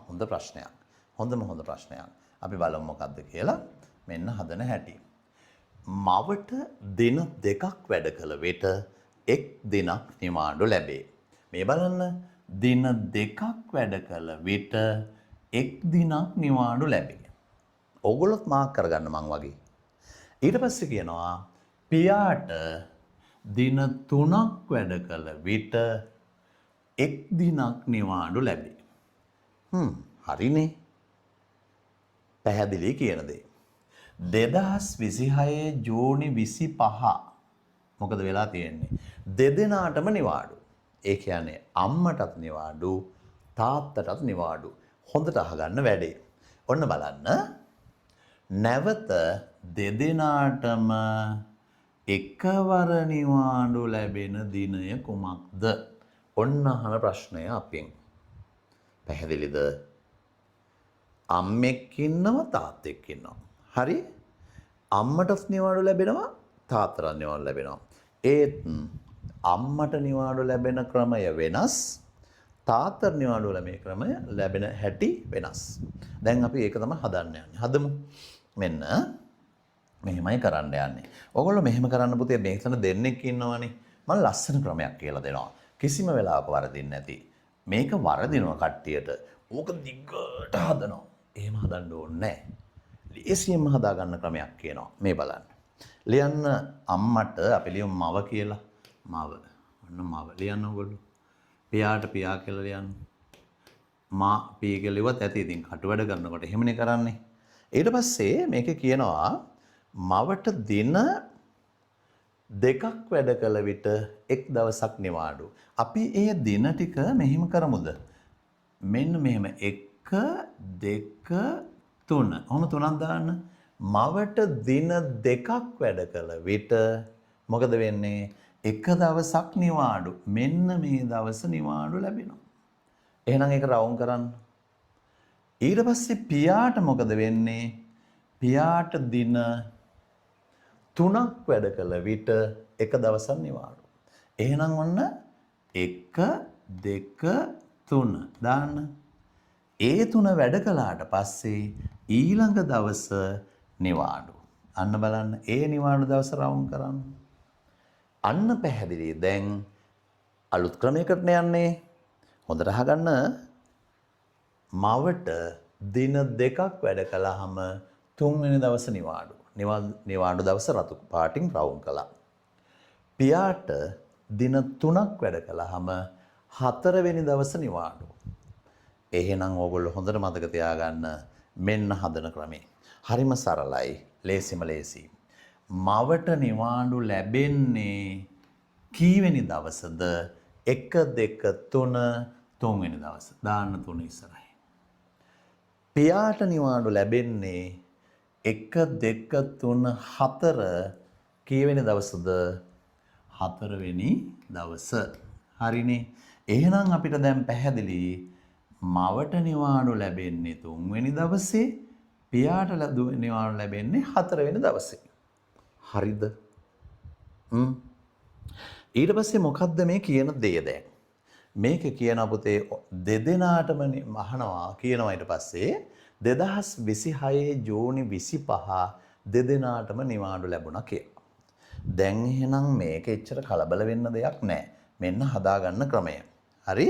හොඳ ප්‍රශ්නයක්. හොඳ ප්‍රශ්නයක්. අපි බලමු මොකද්ද කියලා. මෙන්න හදන හැටි. මවට දින දෙකක් වැඩ කළ විට එක් දිනක් නිවාඩු ලැබේ. මේ බලන්න දින දෙකක් වැඩ කළ විට එක් දිනක් නිවාඩු ලැබේ. ඕගොල්ලොත් මාක් කරගන්න මං වගේ. ඊට පස්සේ කියනවා පියාට දින 3ක් වැඩ කළ විට එක් දිනක් නිවාඩු ලැබේ. හරිනේ. පැහැදිලි කියන දේ. 2026 ජූනි 25 මොකද වෙලා තියෙන්නේ? දෙදෙනාටම නිවාඩු. ඒ කියන්නේ අම්මටත් නිවාඩු, තාත්තටත් නිවාඩු. හොඳට අහගන්න වැඩේ. ඔන්න බලන්න. නැවත දෙදෙනාටම එකවර නිවාඩු ලැබෙන දිනය කුමක්ද? ඔන්න අහන ප්‍රශ්නය අපෙන්. පැහැදිලිද? අම්මෙක් ඉන්නවා තාත්තෙක් ඉන්නවා. හරි? අම්මටත් නිවාඩු ලැබෙනවා තාත්තටත් නිවාඩු ලැබෙනවා. ඒත් අම්මට නිවාඩු ලැබෙන ක්‍රමය වෙනස්. තාත්තට නිවාඩු ලැබෙන හැටි වෙනස්. දැන් අපි ඒක තමයි හදන්න යන්නේ. හදමු. මෙන්න මෙහෙමයි කරන්න යන්නේ. ඔයගොල්ලෝ මෙහෙම කරන්න පුතේ මේකන දෙන්නෙක් ඉන්නවනේ. මම ලස්සන ක්‍රමයක් කියලා දෙනවා. කිසිම වෙලාවක වරදින්නේ නැති. මේක වරදිනවා කට්ටියට. ඕක දිගට හදනවා. එහෙම හදන්න ඕනේ නැහැ. ලේසියෙන්ම හදා ගන්න ක්‍රමයක් කියනවා. මේ බලන්න. ලියන්න අම්මට අපි ලියමු මව කියලා. මව. ඔන්න මව. ලියන්න ඕගොල්ලෝ. පියාට පියා කියලා ලියන්න. මා පී කියලා ලිව්වත් ඇති. ඉතින් කටු වැඩ කරනකොට එහෙමනේ කරන්නේ. ඊට පස්සේ මේකේ කියනවා මවට දින දෙකක් වැඩ කළ විට එක් දවසක් නිවාඩු. අපි ඒ දින ටික මෙහිම කරමුද? මෙන්න මෙහෙම 1 2 3. ඔහොම තුනක් දාන්න. මවට දින දෙකක් වැඩ කළ විට මොකද වෙන්නේ? එක දවසක් නිවාඩු. මෙන්න මේ දවස නිවාඩු ලැබෙනවා. එහෙනම් ඒක රවුම් කරන්න. ඊට පස්සේ පියාට මොකද වෙන්නේ? පියාට දින 3ක් වැඩ කළ විට එක දවසක් නිවාඩු. එහෙනම් ඔන්න 1 2 3 දාන්න. ඒ 3 වැඩ කළාට පස්සේ ඊළඟ දවස නිවාඩු. අන්න බලන්න ඒ නිවාඩු දවස රවුම් කරන්න. අන්න පැහැදිලි. දැන් අලුත් ක්‍රමයකට යන්නේ. හොඳට අහගන්න. මවට දින දෙකක් වැඩ කළාම 3 වෙනි දවස නිවාඩු. නිවාඩු දවස රතු පාටින් රවුම් කළා. පියාට දින 3ක් වැඩ කළාම 4 වෙනි දවස නිවාඩු. එහෙනම් ඕගොල්ලෝ හොඳට මතක තියාගන්න මෙන්න හදන ක්‍රමේ. හරිම සරලයි, ලේසිම ලේසි. මවට නිවාඩු ලැබෙන්නේ කීවෙනි දවසද? 1 2 3 3 වෙනි දවස. දාන්න 3 ඉස්සරහින්. පියාට නිවාඩු ලැබෙන්නේ 1 2 3 4 කීවෙනි දවසද? 4 වෙනි දවස. හරිනේ. එහෙනම් අපිට දැන් පැහැදිලි මවට නිවාඩු ලැබෙන්නේ 3 වෙනි දවසේ, පියාට නිවාඩු ලැබෙන්නේ 4 වෙනි දවසේ. හරිද? ඊට පස්සේ මොකද්ද මේ කියන දේ දැන්? මේක කියන පුතේ දෙදෙනාටම අහනවා කියනවා ඊට පස්සේ 2026 ජූනි 25 දෙදෙනාටම නිවාඩු ලැබුණා කියලා. දැන් එහෙනම් මේක එච්චර කලබල වෙන්න දෙයක් නැහැ. මෙන්න හදාගන්න ක්‍රමය. හරි?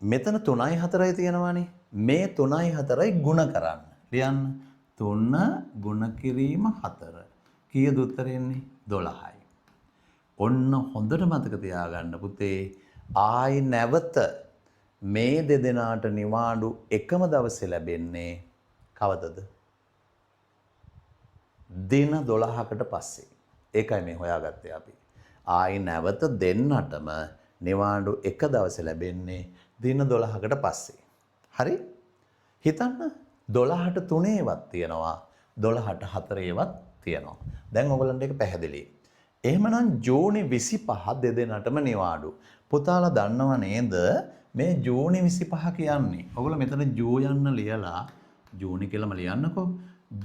මෙතන 3යි 4යි තියෙනවානේ. මේ 3යි 4යි ගුණ කරන්න. ලියන්න. 3 ගුණ කිරීම 4. කීයද උත්තරේ එන්නේ? 12යි. ඔන්න හොඳට මතක තියාගන්න පුතේ. ආයි නැවත මේ දෙදෙනාට නිවාඩු එකම දවසේ ලැබෙන්නේ කවදද? දින 12කට පස්සේ. ඒකයි මේ හොයාගත්තේ අපි. ආයි නැවත දෙන්නටම නිවාඩු එක දවසේ ලැබෙන්නේ දින 12කට පස්සේ. හරි? හිතන්න 12ට 3ේවත් තියෙනවා 12ට 4ේවත් තියෙනවා. දැන් ඔයගලන්ට ඒක පැහැදිලි. එහෙමනම් ජූනි 25 දෙදෙනාටම නිවාඩු. පුතාලා දන්නව නේද මේ ජූනි 25 කියන්නේ? ඔයගොල්ලෝ මෙතන ජූ යන්න ලියලා ජූනි කියලාම ලියන්නකෝ.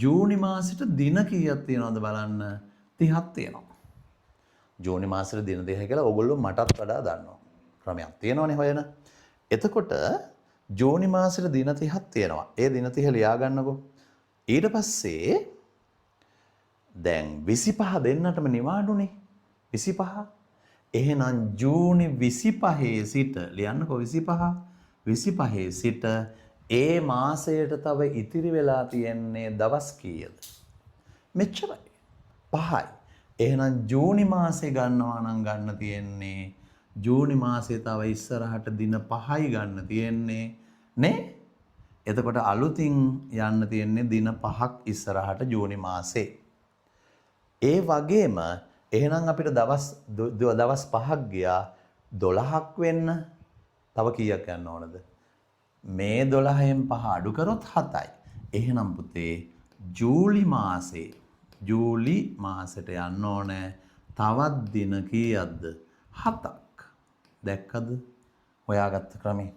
ජූනි මාසෙට දින කීයක් තියෙනවද බලන්න? 30ක් තියෙනවා. ජූනි මාසෙට දින 30 කියලා ඔයගොල්ලෝ මටත් වඩා දන්නවා. ක්‍රමයක් තියෙනවනේ හොයන. එතකොට ජූනි මාසෙට දින 30ක් තියෙනවා. ඒ දින 30 ලියා ගන්නකෝ. ඊට පස්සේ දැන් 25 දෙන්නටම නිවාඩුනේ. 25. එහෙනම් ජූනි 25 සිට ලියන්නකෝ 25 සිට ඒ මාසයට තව ඉතිරි වෙලා තියෙන්නේ දවස් කීයද? මෙච්චරයි. 5යි. එහෙනම් ජූනි මාසේ ගන්නවා නම් ගන්න තියෙන්නේ ජූනි මාසේ තව ඉස්සරහට දින 5යි ගන්න තියෙන්නේ නේ? එතකොට අලුතින් යන්න තියෙන්නේ දින 5ක් ඉස්සරහට ජූනි මාසේ. ඒ වගේම එහෙනම් අපිට දවස් 5ක් ගියා 12ක් වෙන්න තව කීයක් යන්න ඕනද? මේ 12න් 5 අඩු කරොත් 7යි. එහෙනම් පුතේ ජූලි මාසෙට යන්න ඕනේ තවත් දින කීයක්ද? 7ක්. දැක්කද? හොයාගත්ත ක්‍රමේ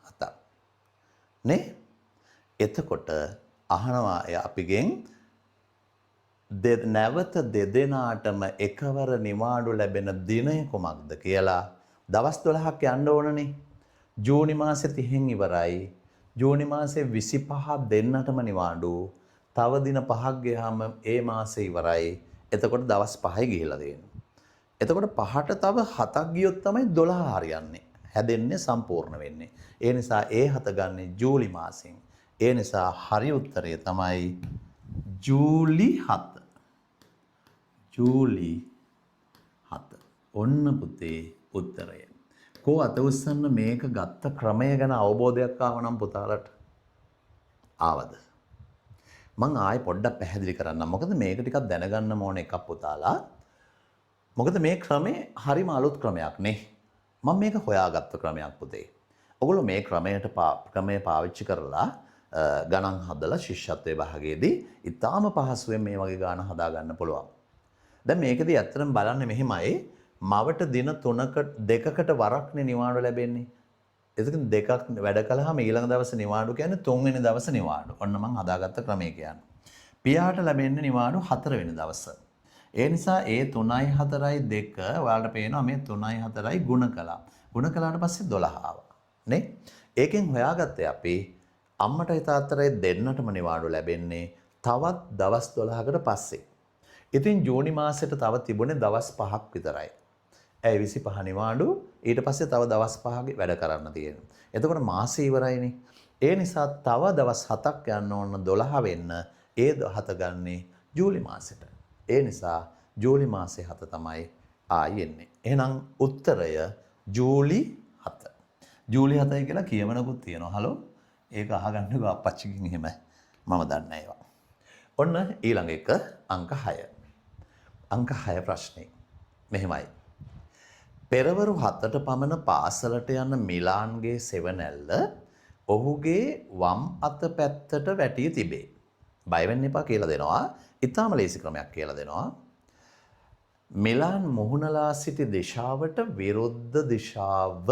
7ක්. නේ? එතකොට අහනවා අපිගෙන් නැවත දෙදෙනාටම එකවර නිවාඩු ලැබෙන දිනය කොමක්ද කියලා. දවස් 12ක් යන්න ඕනනේ. ජූනි මාසේ 30න් ඉවරයි. ජූනි මාසේ 25 දෙන්නටම නිවාඩු. තව දින 5ක් ගියාම ඒ මාසේ ඉවරයි. එතකොට දවස් 5යි ගිහිලා තියෙනවා. එතකොට 5ට තව 7ක් ගියොත් තමයි 12 හරියන්නේ. හැදෙන්නේ සම්පූර්ණ වෙන්නේ. ඒ නිසා ඒ 7 ගන්නේ ජූලි මාසෙන්. ඒ නිසා හරි උත්තරය තමයි ජූලි 7. ජූලි 7. ඔන්න පුතේ උත්තරය. කෝ අත උස්සන්න මේක ගත්ත ක්‍රමය ගැන අවබෝධයක් ආවනම් පුතාලට ආවද? මං ආයෙ පොඩ්ඩක් පැහැදිලි කරන්නම්. මොකද මේක ටිකක් දැනගන්න ඕන එකක් පුතාලා. මොකද මේ ක්‍රමේ හරිම අලුත් ක්‍රමයක් නේ. මම මේක හොයාගත්ත ක්‍රමයක් පුතේ. ඔයගොල්ලෝ මේ ක්‍රමය පාවිච්චි කරලා ගණන් හදලා ශිෂ්‍යත්වයේ භාගයේදී ඊටාම පහසුවෙන් මේ වගේ ගාන හදා ගන්න පුළුවන්. දැන් මේකදී ඇත්තටම බලන්නේ මෙහිමයි. මවට දින 2කට වරක්නේ නිවාඩු ලැබෙන්නේ. එතකොට දෙකක් වැඩ කළාම ඊළඟ දවසේ නිවාඩු කියන්නේ 3 වෙනි දවසේ නිවාඩු. ඔන්න මම හදාගත්ත ක්‍රමය කියන්නේ. පියාට ලැබෙන්නේ නිවාඩු 4 වෙනි දවසේ. ඒ නිසා ඒ 3යි 4යි 2 ඔයාලට පේනවා මේ 3යි 4යි ගුණ කළා. ගුණ කළාට පස්සේ 12 ආවා. නේ? ඒකෙන් හොයාගත්තේ අපි අම්මටයි තාත්තටයි දෙන්නටම නිවාඩු ලැබෙන්නේ තවත් දවස් 12කට පස්සේ. ඉතින් ජූනි මාසෙට තව තිබුණේ දවස් 5ක් විතරයි. ඒ 25 නිවාඩු ඊට පස්සේ තව දවස් 5ක වැඩ කරන්න තියෙනවා. එතකොට මාසෙ ඉවරයිනේ. ඒ නිසා තව දවස් 7ක් යන්න ඕන 12 වෙන්න ඒ 7 ගන්නේ ජූලි මාසෙට. ඒ නිසා ජූලි මාසේ 7 තමයි ආයි එන්නේ. එහෙනම් උත්තරය ජූලි 7. ජූලි 7යි කියලා කියවනකුත් තියෙනවා. හලෝ. ඒක අහගන්නකෝ අපච්චිකින් එහෙම. මම දන්නේ ඒවා. ඔන්න ඊළඟ එක අංක 6. අංක 6 ප්‍රශ්නේ. මෙහෙමයි. පෙරවරු 7ට පමණ පාසලට යන මිලාන්ගේ සෙවණැල්ල ඔහුගේ වම් අත පැත්තට වැටී තිබේ. බය වෙන්න එපා කියලා දෙනවා. ඊටාම ලේසි ක්‍රමයක් කියලා දෙනවා. මිලාන් මුහුණලා සිටි දිශාවට විරුද්ධ දිශාව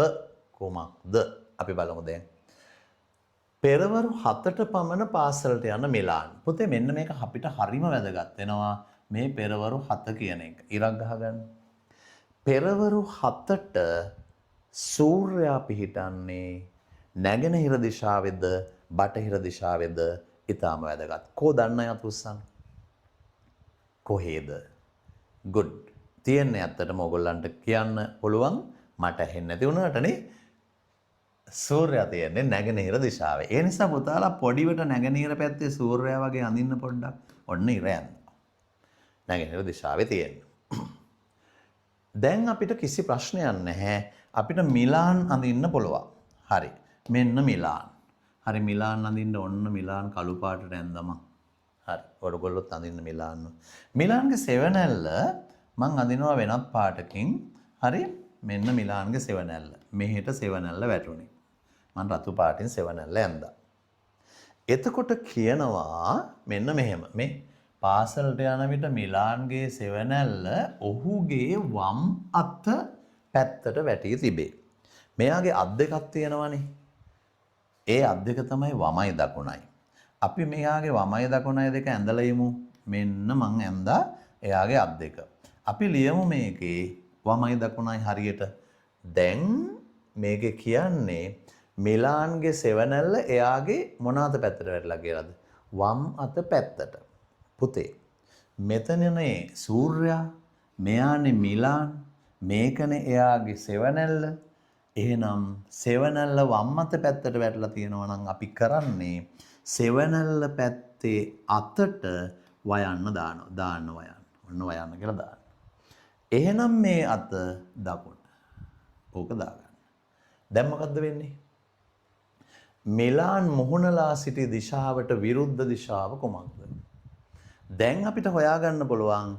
කොමක්ද? අපි බලමු දැන්. පෙරවරු 7ට පමණ පාසලට යන මිලාන්. පුතේ මෙන්න මේක අපිට හරිම වැදගත් වෙනවා මේ පෙරවරු 7 කියන එක. ඉරක් ගහගන්න. පෙරවරු 7ට සූර්යයා පිහිටන්නේ නැගෙනහිර දිශාවේද බටහිර දිශාවේද ඊටම වැදගත්. කෝ දන්න අය අතුස්සන්. කොහේද? good. තියන්නේ ඇත්තටම ඕගොල්ලන්ට කියන්න පුළුවන් මට ඇහෙන්නේ නැති වුණාටනේ. සූර්යයා තියන්නේ නැගෙනහිර දිශාවේ. ඒ නිසා පුතාලා පොඩිවට නැගෙනහිර පැත්තේ සූර්යයා වගේ අඳින්න පොඩ්ඩක්. ඔන්න ඉර යනවා. නැගෙනහිර දිශාවේ තියෙන්නේ. දැන් අපිට කිසි ප්‍රශ්නයක් නැහැ. අපිට මිලාන් අඳින්න පුළුවන්. හරි. මෙන්න මිලාන්. හරි මිලාන් අඳින්න ඔන්න මිලාන් කළු පාටට ඇඳම. හරි. ඔයගොල්ලොත් අඳින්න මිලාන්. මිලාන්ගේ සෙවණැල්ල මං අඳිනවා වෙනත් පාටකින්. හරි. මෙන්න මිලාන්ගේ සෙවණැල්ල. මෙහෙට සෙවණැල්ල වැටුනේ. මං රතු පාටින් සෙවණැල්ල ඇඳා. එතකොට කියනවා මෙන්න මෙහෙම. මේ පාසලට යන විට මිලාන්ගේ සෙවණැල්ල ඔහුගේ වම් අත පැත්තට වැටී තිබේ. මෙයාගේ අත් දෙකක් තියෙනවනේ. ඒ අත් දෙක තමයි වමයි දකුණයි. අපි මෙයාගේ වමයි දකුණයි දෙක ඇඳලා යමු. මෙන්න මං ඇඳා එයාගේ අත් දෙක. අපි ලියමු මේකේ වමයි දකුණයි හරියට. දැන් මේකේ කියන්නේ මිලාන්ගේ සෙවණැල්ල එයාගේ මොන අත පැත්තට වැටලා කියලාද? වම් අත පැත්තට. පුතේ මෙතනනේ සූර්යයා, මෙයානේ මිලාන්, මේකනේ එයාගේ සෙවණැල්ල. එහෙනම් සෙවණැල්ල වම් අත පැත්තට වැටලා තියෙනවා නම් අපි කරන්නේ සෙවණැල්ල පැත්තේ අතට වයන්න දානවා. දාන්න වයන්න. ඔන්න වයන්න කියලා දාන්න. එහෙනම් මේ අත දකුණ. ඕක දාගන්න. දැන් මොකද්ද වෙන්නේ? මිලාන් මුහුණලා සිටි දිශාවට විරුද්ධ දිශාව කොමක්ද? දැන් අපිට හොයාගන්න පුළුවන්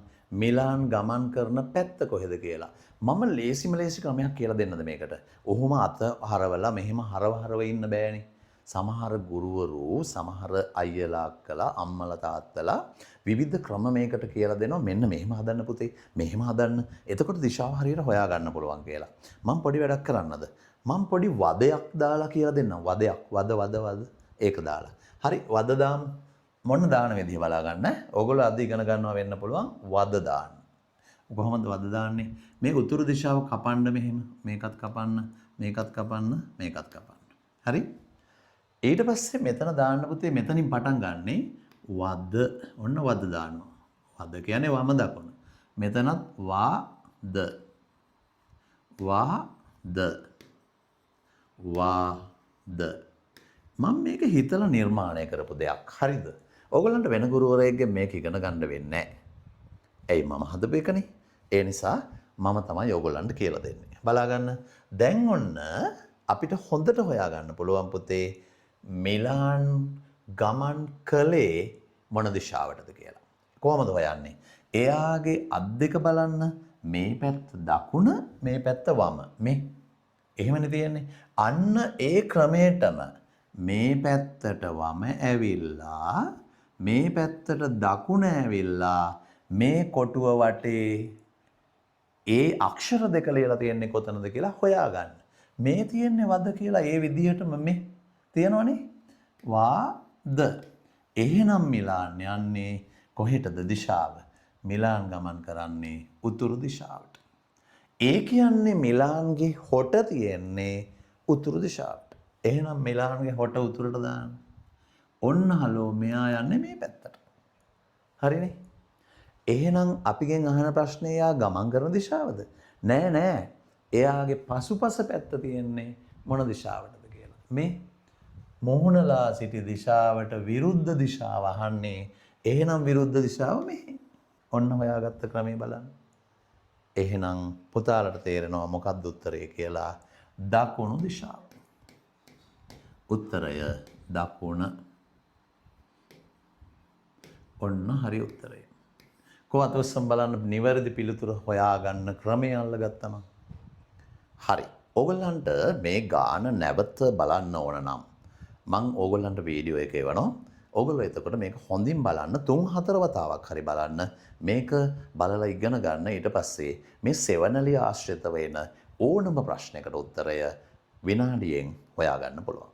මිලාන් ගමන් කරන පැත්ත කොහෙද කියලා. මම ලේසිම ලේසි ක්‍රමයක් කියලා දෙන්නද මේකට? ඔහොම අත හරවලා මෙහෙම හරව ඉන්න බෑනේ. සමහර ගුරුවරු, සමහර අයියලා අක්කලා, අම්මලා තාත්තලා විවිධ ක්‍රම මේකට කියලා දෙනවා. මෙන්න මෙහෙම හදන්න පුතේ, මෙහෙම හදන්න. එතකොට දිශාව හරියට හොයාගන්න පුළුවන් කියලා. මම පොඩි වැඩක් කරන්නද? මම පොඩි වදයක් දාලා කියලා දෙන්නම්. වදයක්, වද ඒක දාලා. හරි, වද දාමු. මොන දාන විදිහ බලා ගන්න. ඕගොල්ලෝ අද ඉගෙන ගන්නවා වෙන්න පුළුවන් වද දාන්න. කොහොමද වද දාන්නේ? මේ උතුරු දිශාව කපන්න මෙහෙම. මේකත් කපන්න, මේකත් කපන්න, මේකත් කපන්න. හරි? ඊට පස්සේ මෙතන දාන්න පුතේ මෙතනින් පටන් ගන්නෙ වද. ඔන්න වද දානවා. වද කියන්නේ වම දකුණ. මෙතනත් වාද. වාද. වාද. මම මේක හිතලා නිර්මාණය කරපු දෙයක්. හරිද? ඕගොල්ලන්ට වෙන ගුරුවරයෙක්ගෙන් මේක ඉගෙන ගන්න වෙන්නේ නැහැ. ඇයි මම හදපු එකනේ. ඒ නිසා මම තමයි ඕගොල්ලන්ට කියලා දෙන්නේ. බලා ගන්න. දැන් ඔන්න අපිට හොඳට හොයා ගන්න පුළුවන් පුතේ මිලාන් ගමන් කළේ මොන දිශාවටද කියලා. කොහොමද හොයන්නේ? එයාගේ අත් දෙක බලන්න. මේ පැත්ත දකුණ, මේ පැත්ත වම. මේ එහෙමනේ තියෙන්නේ. අන්න ඒ ක්‍රමයටම මේ පැත්තට වම ඇවිල්ලා මේ පැත්තට දකුණ ඇවිල්ලා මේ කොටුව වටේ ඒ අක්ෂර දෙක ලියලා තියෙන්නේ කොතනද කියලා හොයාගන්න. මේ තියෙන්නේ වද කියලා ඒ විදිහටම මේ තියෙනවනේ වාද. එහෙනම් මිලාන් යන්නේ කොහෙටද දිශාව? මිලාන් ගමන් කරන්නේ උතුරු දිශාවට. ඒ කියන්නේ මිලාන්ගේ හොට තියෙන්නේ උතුරු දිශාවට. එහෙනම් මිලාන්ගේ හොට උතුරට දාන්න. ඔන්න හලෝ මෙයා යන්නේ මේ පැත්තට. හරිනේ? එහෙනම් අපිගෙන් අහන ප්‍රශ්නේ යා ගමන් කරන දිශාවද? නෑ. එයාගේ පසුපස පැත්ත තියෙන්නේ මොන දිශාවටද කියලා. මේ මොහුනලා සිටි දිශාවට විරුද්ධ දිශාව අහන්නේ. එහෙනම් විරුද්ධ දිශාව මෙහි. ඔන්න හොයාගත්ත ක්‍රමේ බලන්න. එහෙනම් පුතාලට තේරෙනවා මොකක්ද උත්තරය කියලා. දකුණු දිශාව. උත්තරය දකුණ. ඔන්න හරි උත්තරය. කොහොමද ඔස්සම් බලන්න නිවැරදි පිළිතුර හොයාගන්න ක්‍රමය අල්ලගත්තම. හරි. ඕගොල්ලන්ට මේ ගාන නැවත බලන්න ඕන නම් මං ඕගොල්ලන්ට වීඩියෝ එක එවනවා. ඕගොල්ලෝ එතකොට මේක හොඳින් බලන්න 3-4 වතාවක් හරි බලන්න. මේක බලලා ඉගෙන ගන්න. ඊට පස්සේ මේ සෙවණලිය ආශ්‍රිත වෙන ඕනම ප්‍රශ්නයකට උත්තරය විනාඩියෙන් හොයාගන්න පුළුවන්.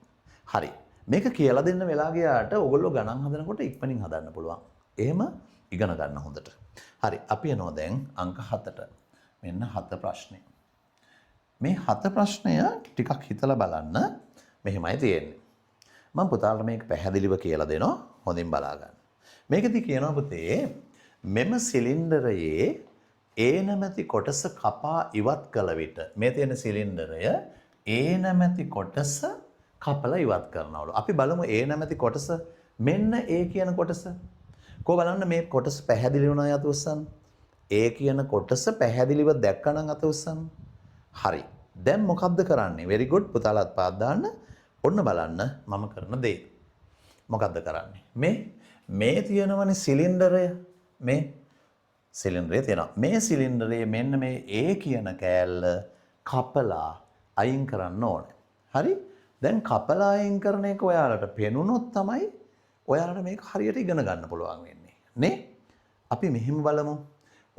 හරි. මේක කියලා දෙන්න වෙලා ගියාට ඔයගොල්ලෝ ගණන් හදනකොට ඉක්මනින් හදන්න පුළුවන්. එහෙම ඉගෙන ගන්න හොඳට. හරි අපි යනවා දැන් අංක 7ට. මෙන්න 7 ප්‍රශ්නේ. මේ 7 ප්‍රශ්නය ටිකක් හිතලා බලන්න මෙහෙමයි තියෙන්නේ. මම පුතාලට මේක පැහැදිලිව කියලා දෙනවා. හොඳින් බලා ගන්න. මේකදී කියනවා පුතේ මෙම සිලින්ඩරයේ A නැමැති කොටස කපා ඉවත් කළ විට මේ තියෙන සිලින්ඩරය A නැමැති කොටස කපලා ඉවත් කරනවලු. අපි බලමු A නැමැති කොටස මෙන්න A කියන කොටස. කො බලන්න මේ කොටස පැහැදිලි වුණා අත උස්සන්න. A කියන කොටස පැහැදිලිව දැක්කනම් අත උස්සන්න. හරි. දැන් මොකද්ද කරන්නේ? very good පුතාලාත් පාත් දාන්න. ඔන්න බලන්න මම කරන දේ. මොකද්ද කරන්නේ? මේ තියෙනවනේ සිලින්ඩරය. මේ සිලින්ඩරය තියෙනවා. මේ සිලින්ඩරයේ මෙන්න මේ A කියන කෑල්ල කපලා අයින් කරන්න ඕනේ. හරි? දැන් කපලා අයින් කරන එක ඔයාලට පෙනුනොත් තමයි ඔයාලට මේක හරියට ඉගෙන ගන්න පුළුවන් වෙන්නේ. නේ? අපි මෙහෙම බලමු.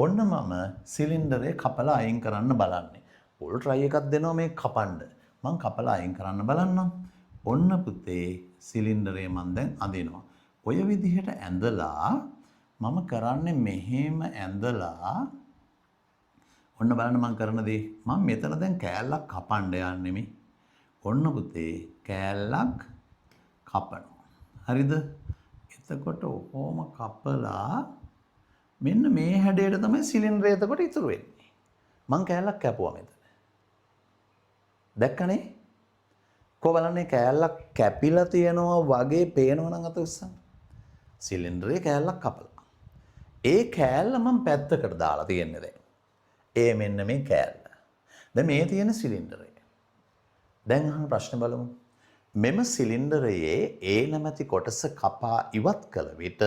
ඔන්න මම සිලින්ඩරේ කපලා අයින් කරන්න බලන්නේ. පොල් try එකක් දෙනවා මේ කපන්න. මං කපලා අයින් කරන්න බලන්නම්. ඔන්න පුතේ සිලින්ඩරේ මං දැන් අඳිනවා. ඔය විදිහට ඇඳලා මම කරන්නේ මෙහෙම ඇඳලා ඔන්න බලන්න මං කරන දේ. මම මෙතන දැන් කෑල්ලක් කපන්න යන්නේ මේ. ඔන්න පුතේ කෑල්ලක් කපනවා. හරිද? එතකොට ඔහොම කපලා මෙන්න මේ හැඩයට තමයි සිලින්ඩරය එතකොට ඉතුරු වෙන්නේ. මං කෑල්ලක් කැපුවා මෙතන. දැක්කනේ? කො බලන්නේ කෑල්ලක් කැපිලා තියෙනවා වගේ පේනවා නම් අත උස්සන්න. සිලින්ඩරේ කෑල්ලක් කපලා. ඒ කෑල්ල මම පැත්තකට දාලා තියන්නේ දැන්. ඒ මෙන්න මේ කෑල්ල. දැන් මේ තියෙන සිලින්ඩරය. දැන් අහන ප්‍රශ්න බලමු. මෙම සිලින්ඩරයේ A නැමැති කොටස කපා ඉවත් කළ විට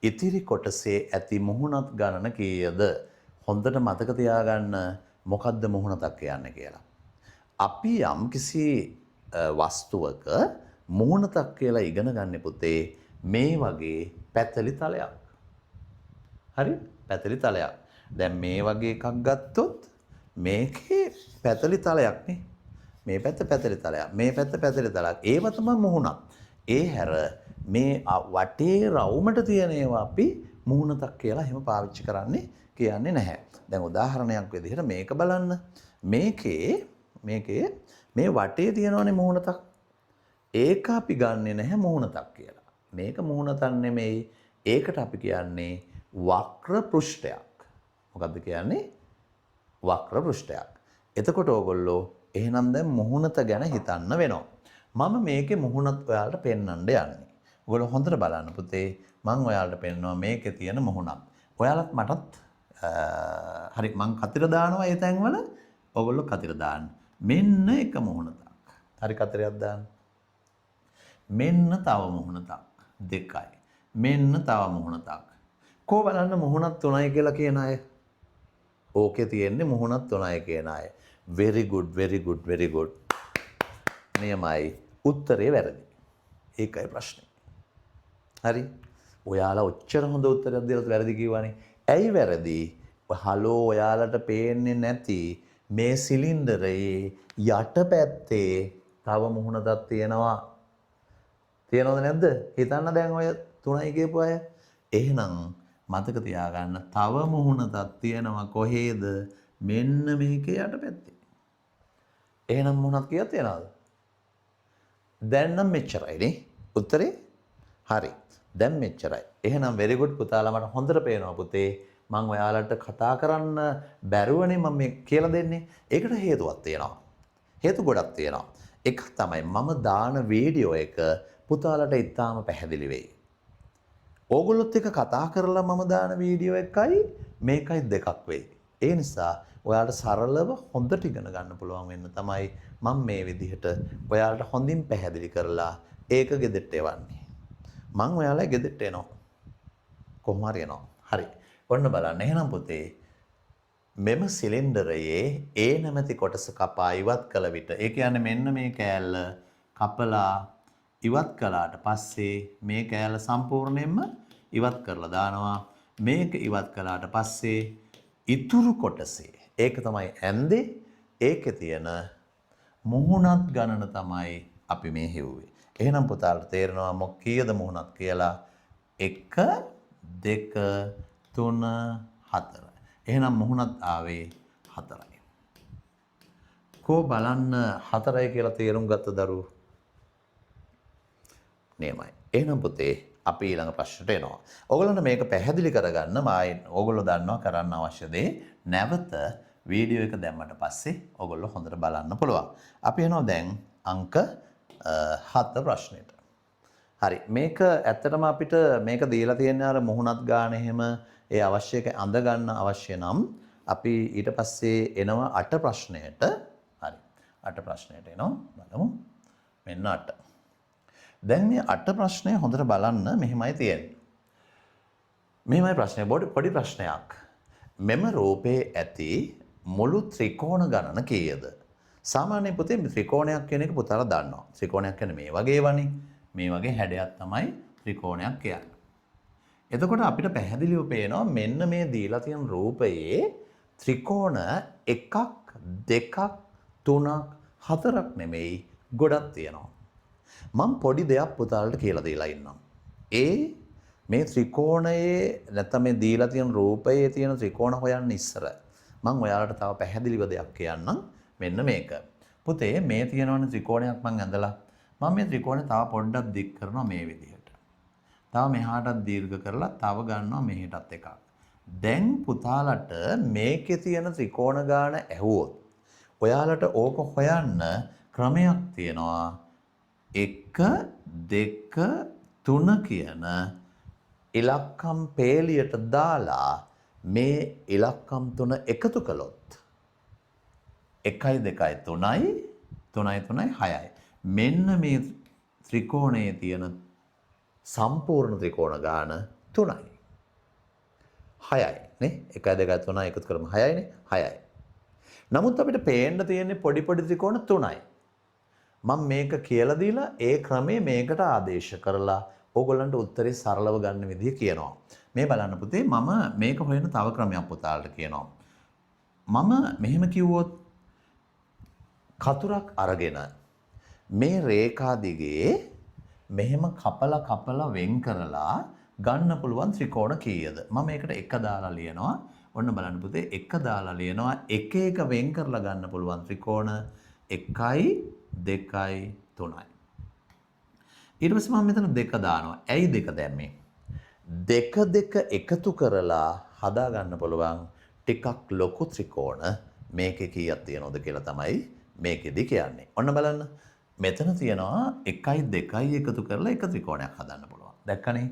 ඉතිරි කොටසේ ඇති මුහුණත් ගණන කීයද? හොඳට මතක තියාගන්න මොකද්ද මුහුණතක් කියන්නේ කියලා. අපි යම්කිසි වස්තුවක මුහුණතක් කියලා ඉගෙන ගන්න පුතේ මේ වගේ පැතලි තලයක්. හරි? පැතලි තලයක්. දැන් මේ වගේ එකක් ගත්තොත් මේකේ පැතලි තලයක් නේ. මේ පැත්ත පැතලි තලයක්. මේ පැත්ත පැතලි තලයක්. ඒව තමයි මුහුණක්. ඒ හැර මේ වටේ රවුමට තියෙන ඒවා අපි මුහුණතක් කියලා එහෙම පාවිච්චි කරන්නේ කියන්නේ නැහැ. දැන් උදාහරණයක් විදිහට මේක බලන්න. මේකේ මේ වටේ තියෙනවනේ මුහුණතක්. ඒක අපි ගන්නෙ නැහැ මුහුණතක් කියලා. මේක මුහුණතක් නෙමෙයි. ඒකට අපි කියන්නේ වක්‍ර පෘෂ්ඨයක්. මොකද්ද කියන්නේ? වක්‍ර පෘෂ්ඨයක්. එතකොට ඕගොල්ලෝ එහෙනම් දැන් මුහුණත ගැන හිතන්න වෙනවා. මම මේකේ මුහුණත් ඔයාලට පෙන්වන්න යන්නේ. ඔයගොල්ලෝ හොඳට බලන්න පුතේ. මම ඔයාලට පෙන්වනවා මේකේ තියෙන මුහුණක්. ඔයාලත් මටත් හරි මං කතර දානවා ඒ තැන්වල. ඔයගොල්ලෝ කතර දාන්න. මෙන්න එක මුහුණතක්. හරි කතරයක් දාන්න. මෙන්න තව මුහුණතක්. දෙකයි. මෙන්න තව මුහුණතක්. කො බලන්න මුහුණත් 3යි කියලා කියන අය. ඕකේ තියෙන්නේ මුහුණත් 3යි කියන අය. very good very good very good. නියමයි. උත්තරේ වැරදි. ඒකයි ප්‍රශ්නේ. හරි. ඔයාලා ඔච්චර හොඳ උත්තරයක් දෙලත් වැරදි කිව්වනේ. ඇයි වැරදි? හලෝ ඔයාලට පේන්නේ නැති මේ සිලින්ඩරයේ යටපැත්තේ තව මුහුණක් තියෙනවා. තියෙනවද නැද්ද? හිතන්න දැන් ඔය 3යි කියපු අය. එහෙනම් මතක තියාගන්න තව මුහුණක් තියෙනවා කොහේද? මෙන්න මේකේ යටපැත්තේ. එහෙනම් මුහුණක් කීයක් තියනවද? දැන් නම් මෙච්චරයි නේ. උත්තරේ? හරි. දැන් මෙච්චරයි. එහෙනම් very good පුතාලා මට හොඳට පේනවා පුතේ. මම ඔයාලට කතා කරන්න බැරුවනේ මම මේ කියලා දෙන්නේ. ඒකට හේතුවක් තියෙනවා. හේතු ගොඩක් තියෙනවා. එකක් තමයි මම දාන වීඩියෝ එක පුතාලට ඉතාම පැහැදිලි වෙයි. ඕගොල්ලොත් එක්ක කතා කරලා මම දාන වීඩියෝ එකයි මේකයි දෙකක් වෙයි. ඒ නිසා ඔයාලට සරලව හොඳට ඉගෙන ගන්න පුළුවන් වෙන්න තමයි මම මේ විදිහට ඔයාලට හොඳින් පැහැදිලි කරලා ඒක ගෙදරට එවන්නේ. මම ඔයාලා ගෙදරට එනවා. කොහොම හරි එනවා. හරි. ඔන්න බලන්න එහෙනම් පුතේ මෙම සිලින්ඩරයේ A නැමැති කොටස කපා ඉවත් කළ විට ඒ කියන්නේ මෙන්න මේ කෑල්ල කපලා ඉවත් කළාට පස්සේ මේ කෑල්ල සම්පූර්ණයෙන්ම ඉවත් කරලා දානවා. මේක ඉවත් කළාට පස්සේ ඉතුරු කොටසේ ඒක තමයි ඇන්දේ ඒකේ තියෙන මුහුණත් ගණන තමයි අපි මේ හෙව්වේ. එහෙනම් පුතාලට තේරෙනවා මොක කීයද මුහුණක් කියලා? 1 2 3 4. එහෙනම් මුහුණත් ආවේ 4යි. කෝ බලන්න 4යි කියලා තේරුම් ගත්ත දරුවෝ. නියමයි. එහෙනම් පුතේ අපි ඊළඟ ප්‍රශ්නට එනවා. ඕගොල්ලන්ට මේක පැහැදිලි කරගන්න ඕගොල්ලෝ දන්නවා කරන්න අවශ්‍ය දේ නැවත වීඩියෝ එක දැම්මට පස්සේ ඕගොල්ලෝ හොඳට බලන්න පුළුවන්. අපි එනවා දැන් අංක 7 ප්‍රශ්නෙට. හරි මේක ඇත්තටම අපිට මේක දීලා තියෙන අර මුහුණත් ගන්න එහෙම ඒ අවශ්‍ය එක අඳ ගන්න අවශ්‍ය නම් අපි ඊට පස්සේ එනවා 8 ප්‍රශ්නයට. හරි 8 ප්‍රශ්නයට එනවා බලමු. මෙන්න 8. දැන් මේ 8 ප්‍රශ්නය හොඳට බලන්න මෙහෙමයි තියෙන්නේ. මෙහෙමයි ප්‍රශ්නය පොඩි ප්‍රශ්නයක්. මෙම රූපේ ඇති මුළු ත්‍රිකෝණ ගණන කීයද? සාමාන්‍ය පුතේ ත්‍රිකෝණයක් කියන එක පුතාලා දන්නවා. ත්‍රිකෝණයක් කියන්නේ මේ වගේ වනේ. මේ වගේ හැඩයක් තමයි ත්‍රිකෝණයක් කියන්නේ. එතකොට අපිට පැහැදිලිව පේනවා මෙන්න මේ දීලා තියෙන රූපයේ ත්‍රිකෝණ 1ක් 2ක් 3ක් 4ක් නෙමෙයි ගොඩක් තියෙනවා. මම පොඩි දෙයක් පුතාලට කියලා දීලා ඉන්නම්. මේ ත්‍රිකෝණයේ නැත්නම් මේ දීලා තියෙන රූපයේ තියෙන ත්‍රිකෝණ හොයන්න ඉස්සර මම ඔයාලට තව පැහැදිලිව දෙයක් කියන්නම්. මෙන්න මේක. පුතේ මේ තියෙනවනේ ත්‍රිකෝණයක් මම ඇඳලා. මම මේ ත්‍රිකෝණය තව පොඩ්ඩක් දික් කරනවා මේ විදිහට. තව මෙහාටත් දීර්ඝ කරලා තව ගන්නවා මෙහෙටත් එකක්. දැන් පුතාලට මේකේ තියෙන ත්‍රිකෝණ ගාන ඇහුවොත් ඔයාලට ඕක හොයන්න ක්‍රමයක් තියෙනවා. 1 2 3 කියන ඉලක්කම් පේලියට දාලා මේ ඉලක්කම් තුන එකතු කළොත් 1 2 3යි 3 3යි 6යි. මෙන්න මේ ත්‍රිකෝණයේ තියෙන සම්පූර්ණ ත්‍රිකෝණ ගාන 3යි. 6යි නේ 1 2 3 එකතු කරමු 6යි නේ 6යි. නමුත් අපිට පේන්න තියෙන්නේ පොඩි පොඩි ත්‍රිකෝණ 3යි. මම මේක කියලා දීලා ඒ ක්‍රමයේ මේකට ආදේශ කරලා ඕගොල්ලන්ට උත්තරේ සරලව ගන්න විදිය කියනවා. මේ බලන්න පුතේ මම මේක හොයන තව ක්‍රමයක් පුතාලට කියනවා. මම මෙහෙම කිව්වොත් කතුරක් අරගෙන මේ රේඛා දිගේ මෙහෙම කපලා වෙන් කරලා ගන්න පුළුවන් ත්‍රිකෝණ කීයද? මම මේකට 1 දාලා ලියනවා. ඔන්න බලන්න පුතේ 1 දාලා ලියනවා. එක එක වෙන් කරලා ගන්න පුළුවන් ත්‍රිකෝණ 1යි 2යි 3යි. ඊට පස්සේ මම මෙතන 2 දානවා. ඇයි 2 දැම්මේ? 2 2 එකතු කරලා හදා ගන්න පුළුවන් ටිකක් ලොකු ත්‍රිකෝණ මේකේ කීයක් තියෙනවද කියලා තමයි මේකෙදි කියන්නේ. ඔන්න බලන්න. මෙතන තියෙනවා 1යි 2යි එකතු කරලා එක ත්‍රිකෝණයක් හදන්න පුළුවන්. දැක්කනේ?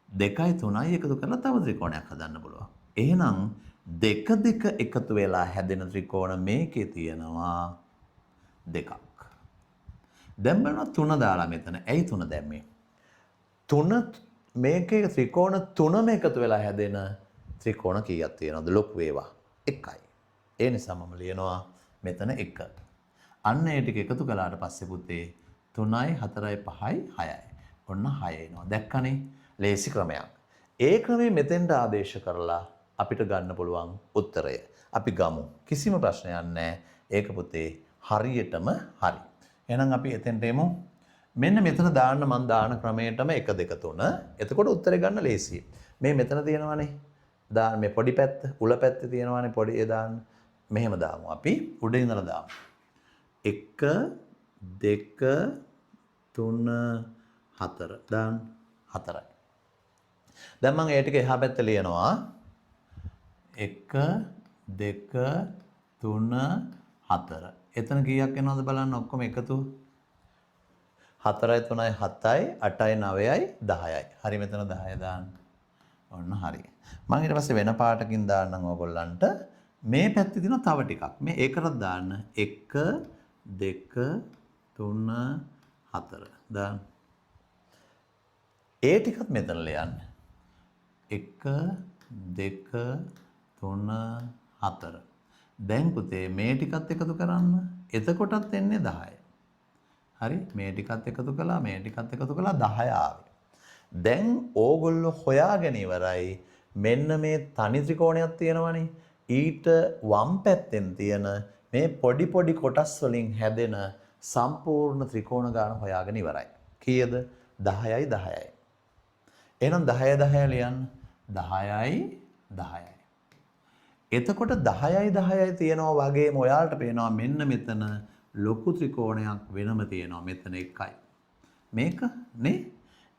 2යි 3යි එකතු කරලා තව ත්‍රිකෝණයක් හදන්න පුළුවන්. එහෙනම් 2 2 එකතු වෙලා හැදෙන ත්‍රිකෝණ මේකේ තියෙනවා 2ක්. දැන් බලන්න 3 දාලා මෙතන. ඇයි 3 දැම්මේ? 3 මේකේ ත්‍රිකෝණ 3ම එකතු වෙලා හැදෙන ත්‍රිකෝණ කීයක් තියෙනවද? ලොකු ඒවා 1යි. ඒ නිසා මම ලියනවා මෙතන 1. අන්න ඒ ටික එකතු කළාට පස්සේ පුතේ 3යි 4යි 5යි 6යි. ඔන්න 6 එනවා. දැක්කනේ? ලේසි ක්‍රමයක්. ඒ ක්‍රමයේ මෙතෙන්ට ආදේශ කරලා අපිට ගන්න පුළුවන් උත්තරය. අපි ගමු. කිසිම ප්‍රශ්නයක් නැහැ. ඒක පුතේ හරියටම හරි. එහෙනම් අපි එතෙන්ට එමු. මෙන්න මෙතන දාන්න මම දාන ක්‍රමයටම 1 2 3. එතකොට උත්තරේ ගන්න ලේසියි. මේ මෙතන තියෙනවානේ. දාන්න මේ පොඩි පැත්ත, උල පැත්තේ තියෙනවානේ පොඩි ඒ දාන්න. මෙහෙම දාමු. අපි උඩ ඉඳලා දාමු. 1 2 3 4 දාන්න 4යි. දැන් මම ඒ ටික එහා පැත්තේ ලියනවා. 1 2 3 4. එතන කීයක් එනවද බලන්න ඔක්කොම එකතු 4යි 3යි 7යි 8යි 9යි 10යි. හරි මෙතන 10 දාන්න. ඔන්න හරි. මම ඊට පස්සේ වෙන පාටකින් දාන්නම් ඕගොල්ලන්ට. මේ පැත්තේ තියෙන තව ටිකක්. මේ ඒකටත් දාන්න. 1 2 3 4 දාන්න. ඒ ටිකත් මෙතන ලියන්න. 1 2 3 4. දැන් පුතේ මේ ටිකත් එකතු කරන්න. එතකොටත් එන්නේ 10. හරි මේ ටිකත් එකතු කළා මේ ටිකත් එකතු කළා 10 ආවේ. දැන් ඕගොල්ලෝ හොයාගෙන ඉවරයි. මෙන්න මේ තනි ත්‍රිකෝණයක් තියෙනවනේ. ඊට වම් පැත්තෙන් තියෙන මේ පොඩි පොඩි කොටස් වලින් හැදෙන සම්පූර්ණ ත්‍රිකෝණ ගාන හොයාගෙන ඉවරයි. කීයද? 10යි 10යි. එහෙනම් 10 10 ලියන්න. 10යි 10යි. එතකොට 10යි 10යි තියෙනවා වගේම ඔයාලට පේනවා මෙන්න මෙතන ලොකු ත්‍රිකෝණයක් වෙනම තියෙනවා. මෙතන එකයි. මේක නේ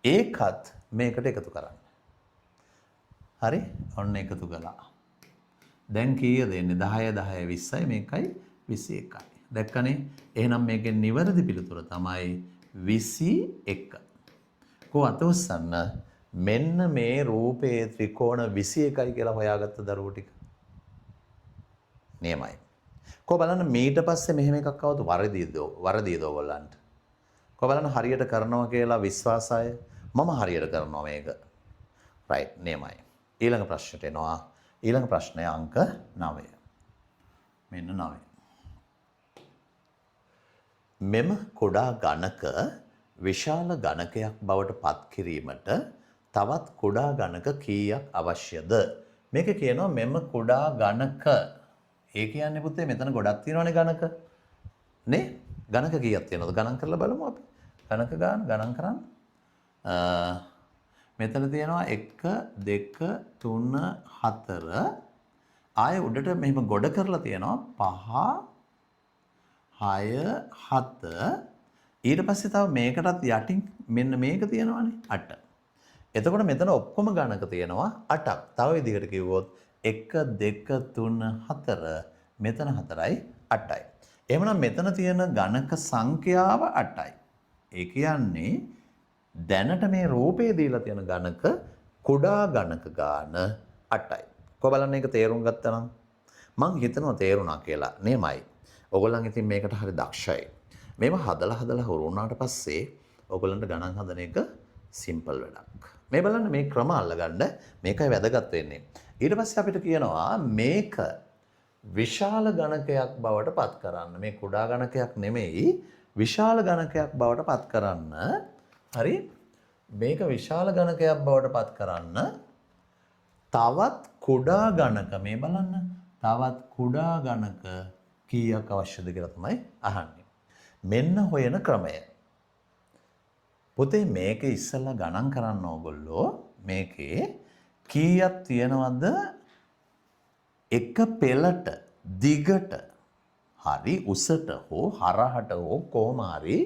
ඒකත් මේකට එකතු කරන්න. හරි? ඔන්න එකතු කළා. දැන් කීයද එන්නේ? 10 10 20යි මේකයි 21යි. දැක්කනේ? එහෙනම් මේකේ නිවැරදි පිළිතුර තමයි 21. කො අත උස්සන්න මෙන්න මේ රූපයේ ත්‍රිකෝණ 21යි කියලා හොයාගත්ත දරුවෝ ටික. නියමයි. කො බලන්න මීට පස්සේ මෙහෙම එකක් આવුත් වරදීද ඔයගොල්ලන්ට? කො බලන්න හරියට කරනවා කියලා විශ්වාසය මම හරියට කරනවා මේක. රයිට් නියමයි. ඊළඟ ප්‍රශ්නට එනවා. ඊළඟ ප්‍රශ්නය අංක 9. මෙන්න 9. මෙම කුඩා ගණක විශාල ගණකයක් බවට පත් කිරීමට තවත් කුඩා ගණක කීයක් අවශ්‍යද? මේක කියනවා මෙම කුඩා ගණක. ඒ කියන්නේ පුතේ මෙතන ගොඩක් තියෙනවනේ ගණක. නේ? ගණක කීයක් තියෙනවද? ගණන් කරලා බලමු අපි. ගණක ගණන් කරන්න. මෙතන තියෙනවා 1 2 3 4. ආයෙ උඩට මෙහෙම ගොඩ කරලා තියෙනවා 5 6 7. ඊට පස්සේ තව මේකටත් යටින් මෙන්න මේක තියෙනවානේ 8. එතකොට මෙතන ඔක්කොම ගණක තියෙනවා 8ක්. තව විදිහකට කිව්වොත් 1 2 3 4 මෙතන 4යි 8යි. එහෙනම් මෙතන තියෙන ගණක සංඛ්‍යාව 8යි. ඒ කියන්නේ දැනට මේ රූපේ දීලා තියෙන ගණක කුඩා ගණක ගාන 8යි. කො බලන්න ඒක තේරුම් ගත්තා නම් මං හිතනවා තේරුණා කියලා. නෙමයි. ඔයගොල්ලන් ඉතින් මේකට හරි දක්ෂයි. මේව හදලා හුරු වුණාට පස්සේ ඔයගොල්ලන්ට ගණන් හදන එක සිම්පල් වැඩක්. මේ බලන්න මේ ක්‍රම අල්ලගන්න මේකයි වැදගත් වෙන්නේ. ඊට පස්සේ අපිට කියනවා මේක විශාල ගණකයක් බවට පත් කරන්න. මේ කුඩා ගණකයක් නෙමෙයි විශාල ගණකයක් බවට පත් කරන්න. හරි? මේක විශාල ගණකයක් බවට පත් කරන්න තවත් කුඩා ගණක මේ බලන්න. තවත් කුඩා ගණක කීයක් අවශ්‍යද කියලා තමයි අහන්නේ. මෙන්න හොයන ක්‍රමය. පුතේ මේක ඉස්සෙල්ලා ගණන් කරන්න ඕගොල්ලෝ මේකේ කීයක් තියනවද එක පෙළට දිගට හරි උසට හෝ හරහට හෝ කොහොම හරි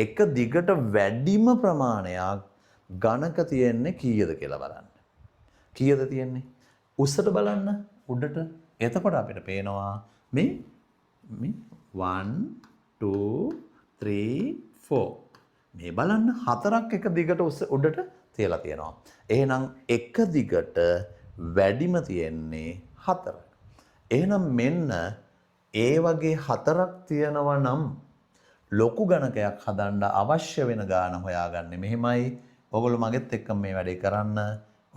එක දිගට වැඩිම ප්‍රමාණයක් ගණක තියෙන්නේ කීයද කියලා බලන්න. කීයද තියෙන්නේ? උසට බලන්න උඩට. එතකොට අපිට පේනවා මේ 1 2 3 4 මේ බලන්න හතරක් එක දිගට උඩට තියලා තියෙනවා. එහෙනම් එක දිගට වැඩිම තියෙන්නේ 4. එහෙනම් මෙන්න ඒ වගේ 4ක් තියෙනවා නම් ලොකු ගණකයක් හදන්න අවශ්‍ය වෙන ගාන හොයාගන්නේ මෙහෙමයි. ඔයගොල්ලෝ මගෙත් එක්ක මේ වැඩේ කරන්න.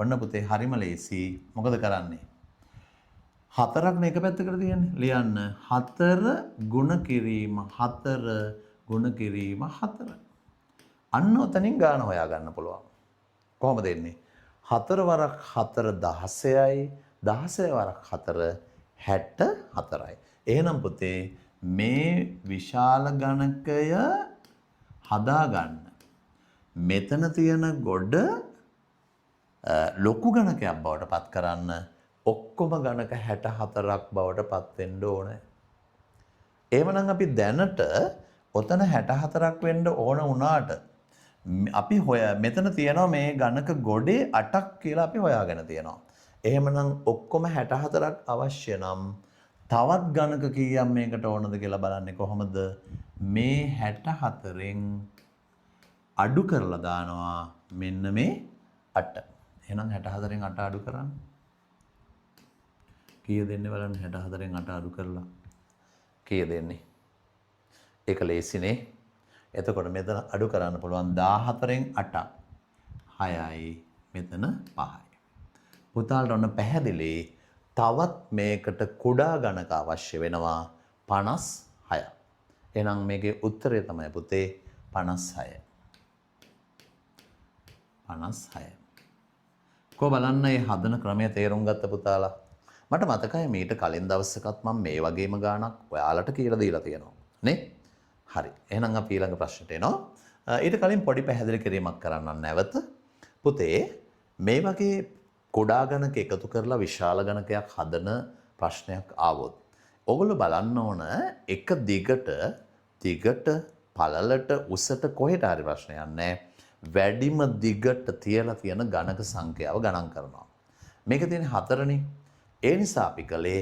ඔන්න පුතේ හරිම ලේසි. මොකද කරන්නේ? 4ක් නේ එක පැත්තකට තියෙන්නේ. ලියන්න 4 ගුණ කිරීම 4 ගුණ කිරීම 4. අන්න ඔතනින් ගාන හොයාගන්න පුළුවන්. කොහොමද එන්නේ? 4 වරක් 4 16යි 16 වරක් 4 64යි. එහෙනම් පුතේ මේ විශාල ගණකය හදාගන්න මෙතන තියෙන ගොඩ ලොකු ගණකයක් බවට පත් කරන්න ඔක්කොම ගණක 64ක් බවට පත් වෙන්න ඕනේ. එහෙමනම් අපි දැනට ඔතන 64ක් වෙන්න ඕන වුණාට අපි මෙතන තියෙනවා මේ ගණක ගොඩේ 8ක් කියලා අපි හොයාගෙන තියෙනවා. එහෙමනම් ඔක්කොම 64ක් අවශ්‍ය නම් තවත් ගණක කීයක් මේකට ඕනද කියලා බලන්නේ කොහොමද? මේ 64න් අඩු කරලා දානවා මෙන්න මේ 8. එහෙනම් 64න් 8 අඩු කරන්න. කීය දෙන්නේ බලන්න 64න් 8 අඩු කරලා. කීය දෙන්නේ? ඒක ලේසිනේ. එතකොට මෙතන අඩු කරන්න පුළුවන් 14න් 8 6යි මෙතන 5යි. පුතාලට ඔන්න පැහැදිලි. තවත් මේකට කුඩා ගණක අවශ්‍ය වෙනවා 56. එහෙනම් මේකේ උත්තරය තමයි පුතේ 56. 56. කො බලන්න මේ හදන ක්‍රමය තේරුම් ගත්ත පුතාලා. මට මතකයි මීට කලින් දවසකත් මම මේ වගේම ගාණක් ඔයාලට කියලා දීලා තියෙනවා. නේ? හරි. එහෙනම් අපි ඊළඟ ප්‍රශ්නට එනවා. ඊට කලින් පොඩි පැහැදිලි කිරීමක් කරන්න නැවත. පුතේ මේ වගේ කුඩා ගණක එකතු කරලා විශාල ගණකයක් හදන ප්‍රශ්නයක් ආවොත් ඔගොල්ලෝ බලන්න ඕන එක දිගට පළලට උසට කොහෙට හරි ප්‍රශ්නයක් නැහැ. වැඩිම දිගට තියලා තියෙන ගණක සංඛ්‍යාව ගණන් කරනවා. මේක තියෙන 4නේ. ඒ නිසා අපි කළේ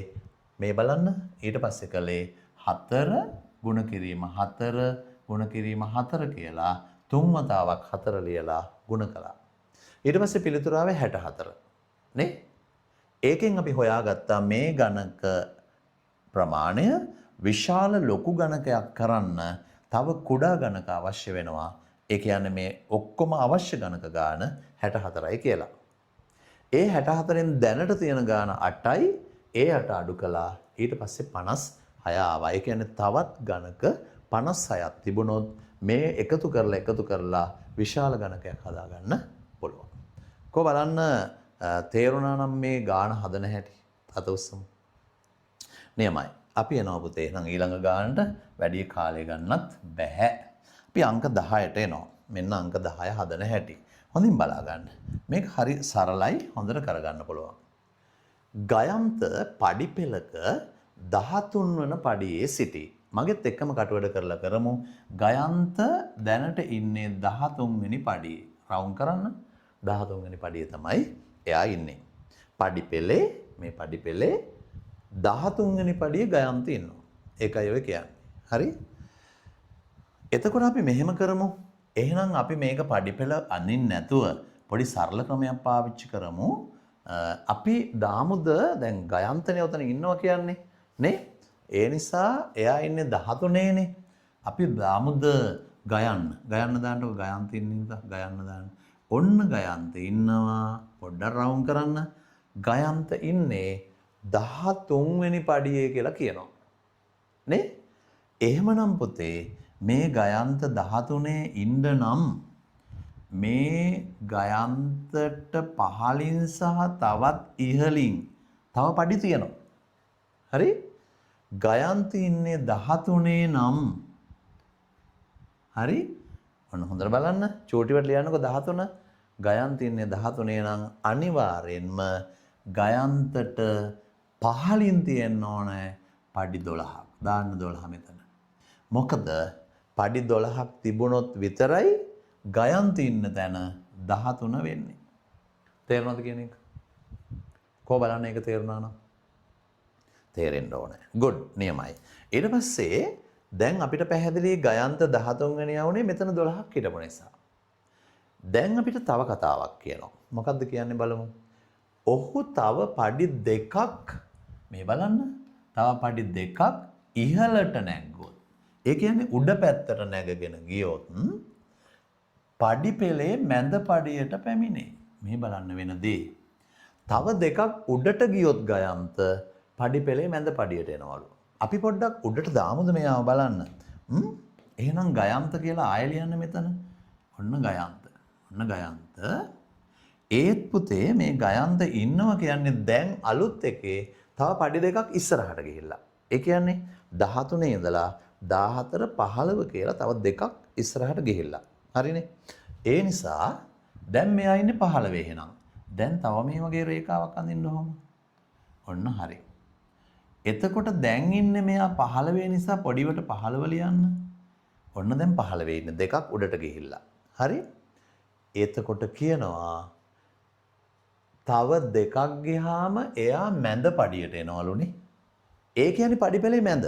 මේ බලන්න ඊට පස්සේ කළේ 4 ගුණ කිරීම 4 ගුණ කිරීම 4 කියලා තුන් වතාවක් 4 ලියලා ගුණ කළා. ඊට පස්සේ පිළිතුර ආවේ 64 නේ. ඒකෙන් අපි හොයාගත්තා මේ ගණක ප්‍රමාණය විශාල ලොකු ගණකයක් කරන්න තව කුඩා ගණක අවශ්‍ය වෙනවා. ඒ කියන්නේ මේ ඔක්කොම අවශ්‍ය ගණක ගාන 64යි කියලා. ඒ 64න් දැනට තියෙන ගාන 8යි. ඒ 8 අඩු කළා. ඊට පස්සේ 56 ආවා. ඒ කියන්නේ තවත් ගණක 56ක් තිබුණොත් මේ එකතු කරලා විශාල ගණකයක් හදාගන්න පුළුවන්. කො බලන්න තේරුණා නම් මේ ගාන හදන හැටි අත උස්සමු. නියමයි. අපි එනවා පුතේ. එහෙනම් ඊළඟ ගානට වැඩි කාලය ගන්නත් බෑ. අපි අංක 10ට එනවා. මෙන්න අංක 10 හදන හැටි. හොඳින් බලා ගන්න. මේක හරි සරලයි හොඳට කරගන්න පුළුවන්. ගයන්ත පඩිපෙළක 13 වන පඩියේ සිටි. මගෙත් එක්කම කටවඩ කරලා කරමු. ගයන්ත දැනට ඉන්නේ 13 වෙනි පඩියේ. රවුන්ඩ් කරන්න. 13 වෙනි පඩියේ තමයි එයා ඉන්නේ. පඩිපෙළේ මේ පඩිපෙළේ 13 වෙනි පඩියේ ගයන්ත ඉන්නවා. ඒකයි ඔය කියන්නේ. හරි? එතකොට අපි මෙහෙම කරමු. එහෙනම් අපි මේක පඩිපෙළ අඳින්න නැතුව පොඩි සරල ක්‍රමයක් පාවිච්චි කරමු. අපි දාමුද දැන් ගයන්තනේ උතන ඉන්නවා කියන්නේ නේ? ඒ නිසා එයා ඉන්නේ 13 නේ. අපි දාමුද ගයන්න දාන්නකො ගයන්ත ඉන්න ගයන්න දාන්න. ඔන්න ගයන්ත ඉන්නවා. පොඩ්ඩක් රවුන්ඩ් කරන්න. ගයන්ත ඉන්නේ 13 වෙනි පඩියේ කියලා කියනවා. නේ? එහෙමනම් පුතේ මේ ගයන්ත 13 ඉන්න නම් මේ ගයන්තට පහලින් සහ තවත් ඉහලින් තව පඩි තියෙනවා. හරි? ගයන්ත ඉන්නේ 13 නම් හරි? ඔන්න හොඳට බලන්න. චෝටිවට ලියන්නකෝ 13. ගයන්ත ඉන්නේ 13 නම් අනිවාර්යෙන්ම ගයන්තට පහලින් තියෙන්න ඕනේ පඩි 12ක්. දාන්න 12 මෙතන. මොකද පඩි 12ක් තිබුණොත් විතරයි ගයන්ත ඉන්න තැන 13 වෙන්නේ. තේරෙනවද කියන එක? කොහොම බලන්න ඒක තේරුණා නම්? තේරෙන්න ඕනේ. good නියමයි. ඊට පස්සේ දැන් අපිට පැහැදිලි ගයන්ත 13 වෙනි යවුනේ මෙතන 12ක් හිටපු නිසා. දැන් අපිට තව කතාවක් කියනවා. මොකද්ද කියන්නේ බලමු. ඔහු තව පඩි දෙකක් මේ බලන්න. තව පඩි දෙකක් ඉහළට නැග්ගොත්. ඒ කියන්නේ උඩ පැත්තට නැගගෙන ගියොත් පඩි පෙළේ මැද පඩියට පැමිණේ. මේ බලන්න වෙන දේ. තව දෙකක් උඩට ගියොත් ගයන්ත පඩි පෙළේ මැද පඩියට එනවලු. අපි පොඩ්ඩක් උඩට දාමුද මෙයාව බලන්න. එහෙනම් ගයන්ත කියලා ආයෙ ලියන්න මෙතන. ඔන්න ගයන්ත. ඔන්න ගයන්ත. ඒත් පුතේ මේ ගයන්ත ඉන්නවා කියන්නේ දැන් අලුත් එකේ තව පඩි දෙකක් ඉස්සරහට ගිහිල්ලා. ඒ කියන්නේ 13 ඉඳලා 14 15 කියලා තව දෙකක් ඉස්සරහට ගිහිල්ලා. හරිනේ? ඒ නිසා දැන් මෙයා ඉන්නේ 15 එහෙනම්. දැන් තව මේ වගේ රේඛාවක් අඳින්න ඕම. ඔන්න හරි. එතකොට දැන් ඉන්නේ මෙයා 15 නිසා පොඩිවට 15 ලියන්න. ඔන්න දැන් 15 ඉන්නේ දෙකක් උඩට ගිහිල්ලා. හරි? එතකොට කියනවා තව දෙකක් ගියාම එයා මැද පඩියට එනවලුනේ. ඒ කියන්නේ පඩිපෙළේ මැද.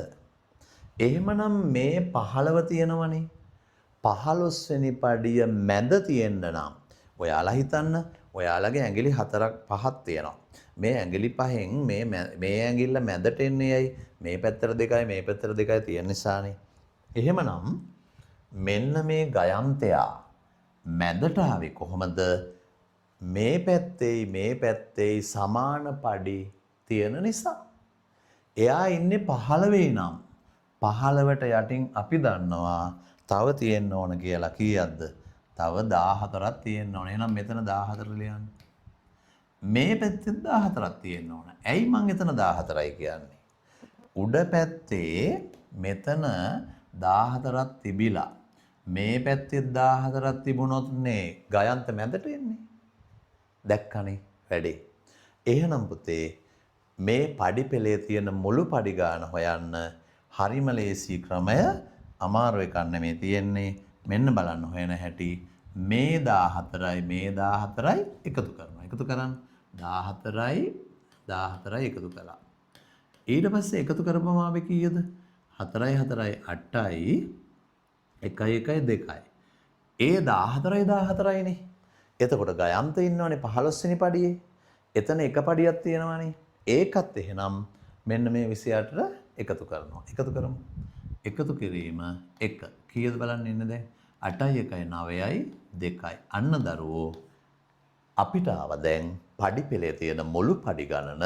එහෙමනම් මේ 15 තියෙනවනේ. 15 වෙනි පඩිය මැද තියෙන්න නම් ඔයාලා හිතන්න ඔයාලගේ ඇඟිලි 4ක් 5ක් තියෙනවා. මේ ඇඟිලි පහෙන් මේ ඇඟිල්ල මැදට එන්නේ ඇයි? මේ පැත්තට දෙකයි මේ පැත්තට දෙකයි තියෙන නිසානේ. එහෙමනම් මෙන්න මේ ගයන්තයා මැදට ආවේ කොහොමද? මේ පැත්තේ සමාන පඩි තියෙන නිසා. එයා ඉන්නේ 15 නම් 15ට යටින් අපි දන්නවා තව තියෙන්න ඕන කියලා කීයක්ද? තව 14ක් තියෙන්න ඕන. එහෙනම් මෙතන 14 ලියන්න. මේ පැත්තේ 14ක් තියෙන්න ඕන. ඇයි මං එතන 14යි කියන්නේ? උඩ පැත්තේ මෙතන 14ක් තිබිලා මේ පැත්තේ 14ක් තිබුණොත්නේ ගයන්ත මැදට එන්නේ. දැක්කනේ වැඩේ. එහෙනම් පුතේ මේ පඩි පෙළේ තියෙන මුළු පඩි ගාන හොයන්න හරිම ලේසි ක්‍රමය අමාරු එකක් නෙමෙයි තියෙන්නේ. මෙන්න බලන්න හොයන හැටි මේ 14යි මේ 14යි එකතු කරනවා. එකතු කරන්න 14යි 14යි එකතු කළා. ඊට පස්සේ එකතු කරපුවම ආවේ කීයද? 4යි 4යි 8යි 1යි 1යි 2යි. ඒ 14යි 14යිනේ. එතකොට ගයන්ත ඉන්නවනේ 15 වෙනි පඩියේ. එතන එක පඩියක් තියෙනවානේ. ඒකත් එහෙනම් මෙන්න මේ 28ට එකතු කරනවා. එකතු කරමු. එකතු කිරීම 1. කීයද බලන්න ඉන්න දැන්? 8යි 1යි 9යි 2යි. අන්න දරුවෝ අපිට ආව දැන් පඩි පෙළේ තියෙන මුළු පඩි ගණන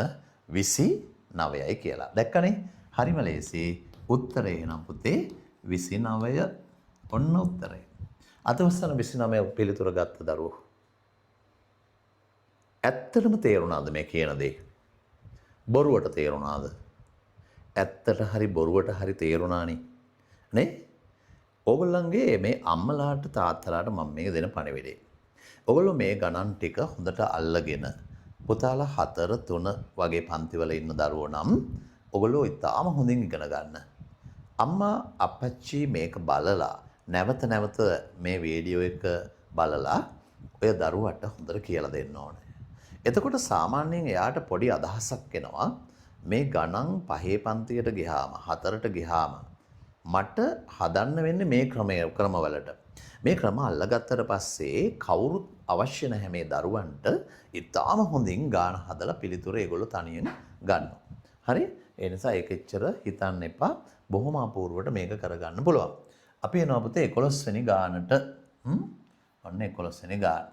29යි කියලා. දැක්කනේ? හරිම ලේසි. උත්තරය එහෙනම් පුතේ 29 ඔන්න උත්තරය. අතවස්සන 29 පිළිතුර ගත්ත දරුවෝ. ඇත්තටම තේරුණාද මේ කියන දේ? බොරුවට තේරුණාද? ඇත්තට හරි බොරුවට හරි තේරුණානේ. නේ? ඕගොල්ලන්ගේ මේ අම්මලාට තාත්තලාට මම මේක දෙන පණිවිඩේ. ඔගොල්ලෝ මේ ගණන් ටික හොඳට අල්ලගෙන පුතාලා 4 3 වගේ පන්තිවල ඉන්න දරුවෝ නම් ඔගොල්ලෝ ඉතාලම හොඳින් ඉගෙන ගන්න. අම්මා අප්පච්චි මේක බලලා නැවත නැවත මේ වීඩියෝ එක බලලා ඔය දරුවට හොඳට කියලා දෙන්න ඕනේ. එතකොට සාමාන්‍යයෙන් එයාට පොඩි අදහසක් එනවා මේ ගණන් 5 පන්තියට ගියාම 4ට ගියාම මට හදන්න වෙන්නේ මේ ක්‍රමවලට. මේ ක්‍රම අල්ලගත්තට පස්සේ කවුරුත් අවශ්‍ය නැහැ මේ දරුවන්ට ඉතාම හොඳින් ගාන හදලා පිළිතුර ඒගොල්ලෝ තනියෙන් ගන්නවා. හරි? ඒ නිසා ඒක එච්චර හිතන්න එපා. බොහොම අපූර්වට මේක කරගන්න පුළුවන්. අපි එනවා පුතේ 11 වෙනි ගානට. ඔන්න 11 වෙනි ගාන.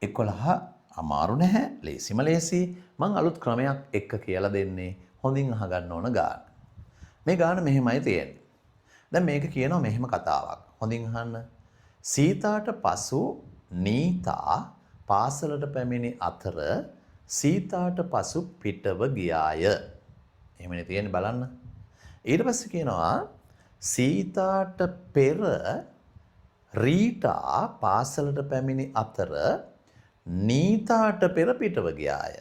11 අමාරු නැහැ. ලේසිම ලේසි. මං අලුත් ක්‍රමයක් එක්ක කියලා දෙන්නේ. හොඳින් අහගන්න ඕන ගාන. මේ ගාන මෙහෙමයි තියෙන්නේ. දැන් මේක කියනවා මෙහෙම කතාවක්. හොඳින් අහන්න. සීතාට පසු නීතා පාසලට පැමිණි අතර සීතාට පසු පිටව ගියාය. එහෙමනේ තියෙන්නේ බලන්න. ඊට පස්සේ කියනවා සීතාට පෙර රීටා පාසලට පැමිණි අතර නීතාට පෙර පිටව ගියාය.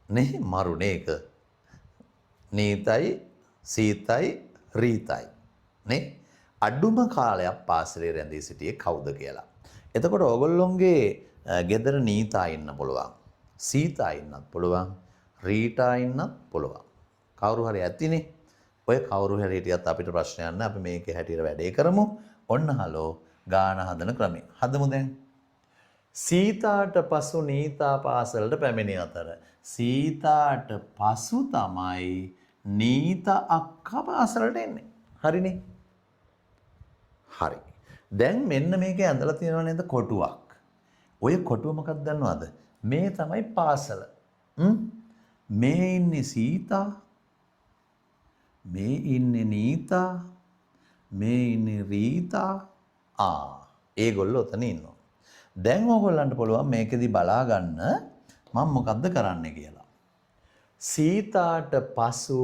නේ මරුනේ එක. නීතයි සීතයි රීතයි. නේ අඩුම කාලයක් පාසලේ රැඳී සිටියේ කවුද කියලා. එතකොට ඕගොල්ලොන්ගේ ගෙදර නීතා ඉන්න පුළුවන්. සීතා ඉන්නත් පුළුවන්. රීටා ඉන්නත් පුළුවන්. කවුරු හරි ඇතිනේ. ඔය කවුරු හරි හිටියත් අපිට ප්‍රශ්නයක් නැහැ. අපි මේකේ හැටියට වැඩේ කරමු. ඔන්න හලෝ ගාන හදන ක්‍රමය. හදමු දැන්. සීතාට පසු නීතා පාසලට පැමිණි අතර සීතාට පසු තමයි නීතා අක්කා පාසලට එන්නේ. හරිනේ? හරි. දැන් මෙන්න මේකේ ඇඳලා තියෙනව නේද කොටුවක්. ඔය කොටුව මොකක්ද දන්නවද? මේ තමයි පාසල. මේ ඉන්නේ සීතා. මේ ඉන්නේ නීතා. මේ ඉන්නේ රීතා. ඒගොල්ලෝ ඔතන ඉන්නවා. දැන් ඕගොල්ලන්ට පුළුවන් මේකෙදි බලා ගන්න මම මොකද්ද කරන්නේ කියලා. සීතාට පසු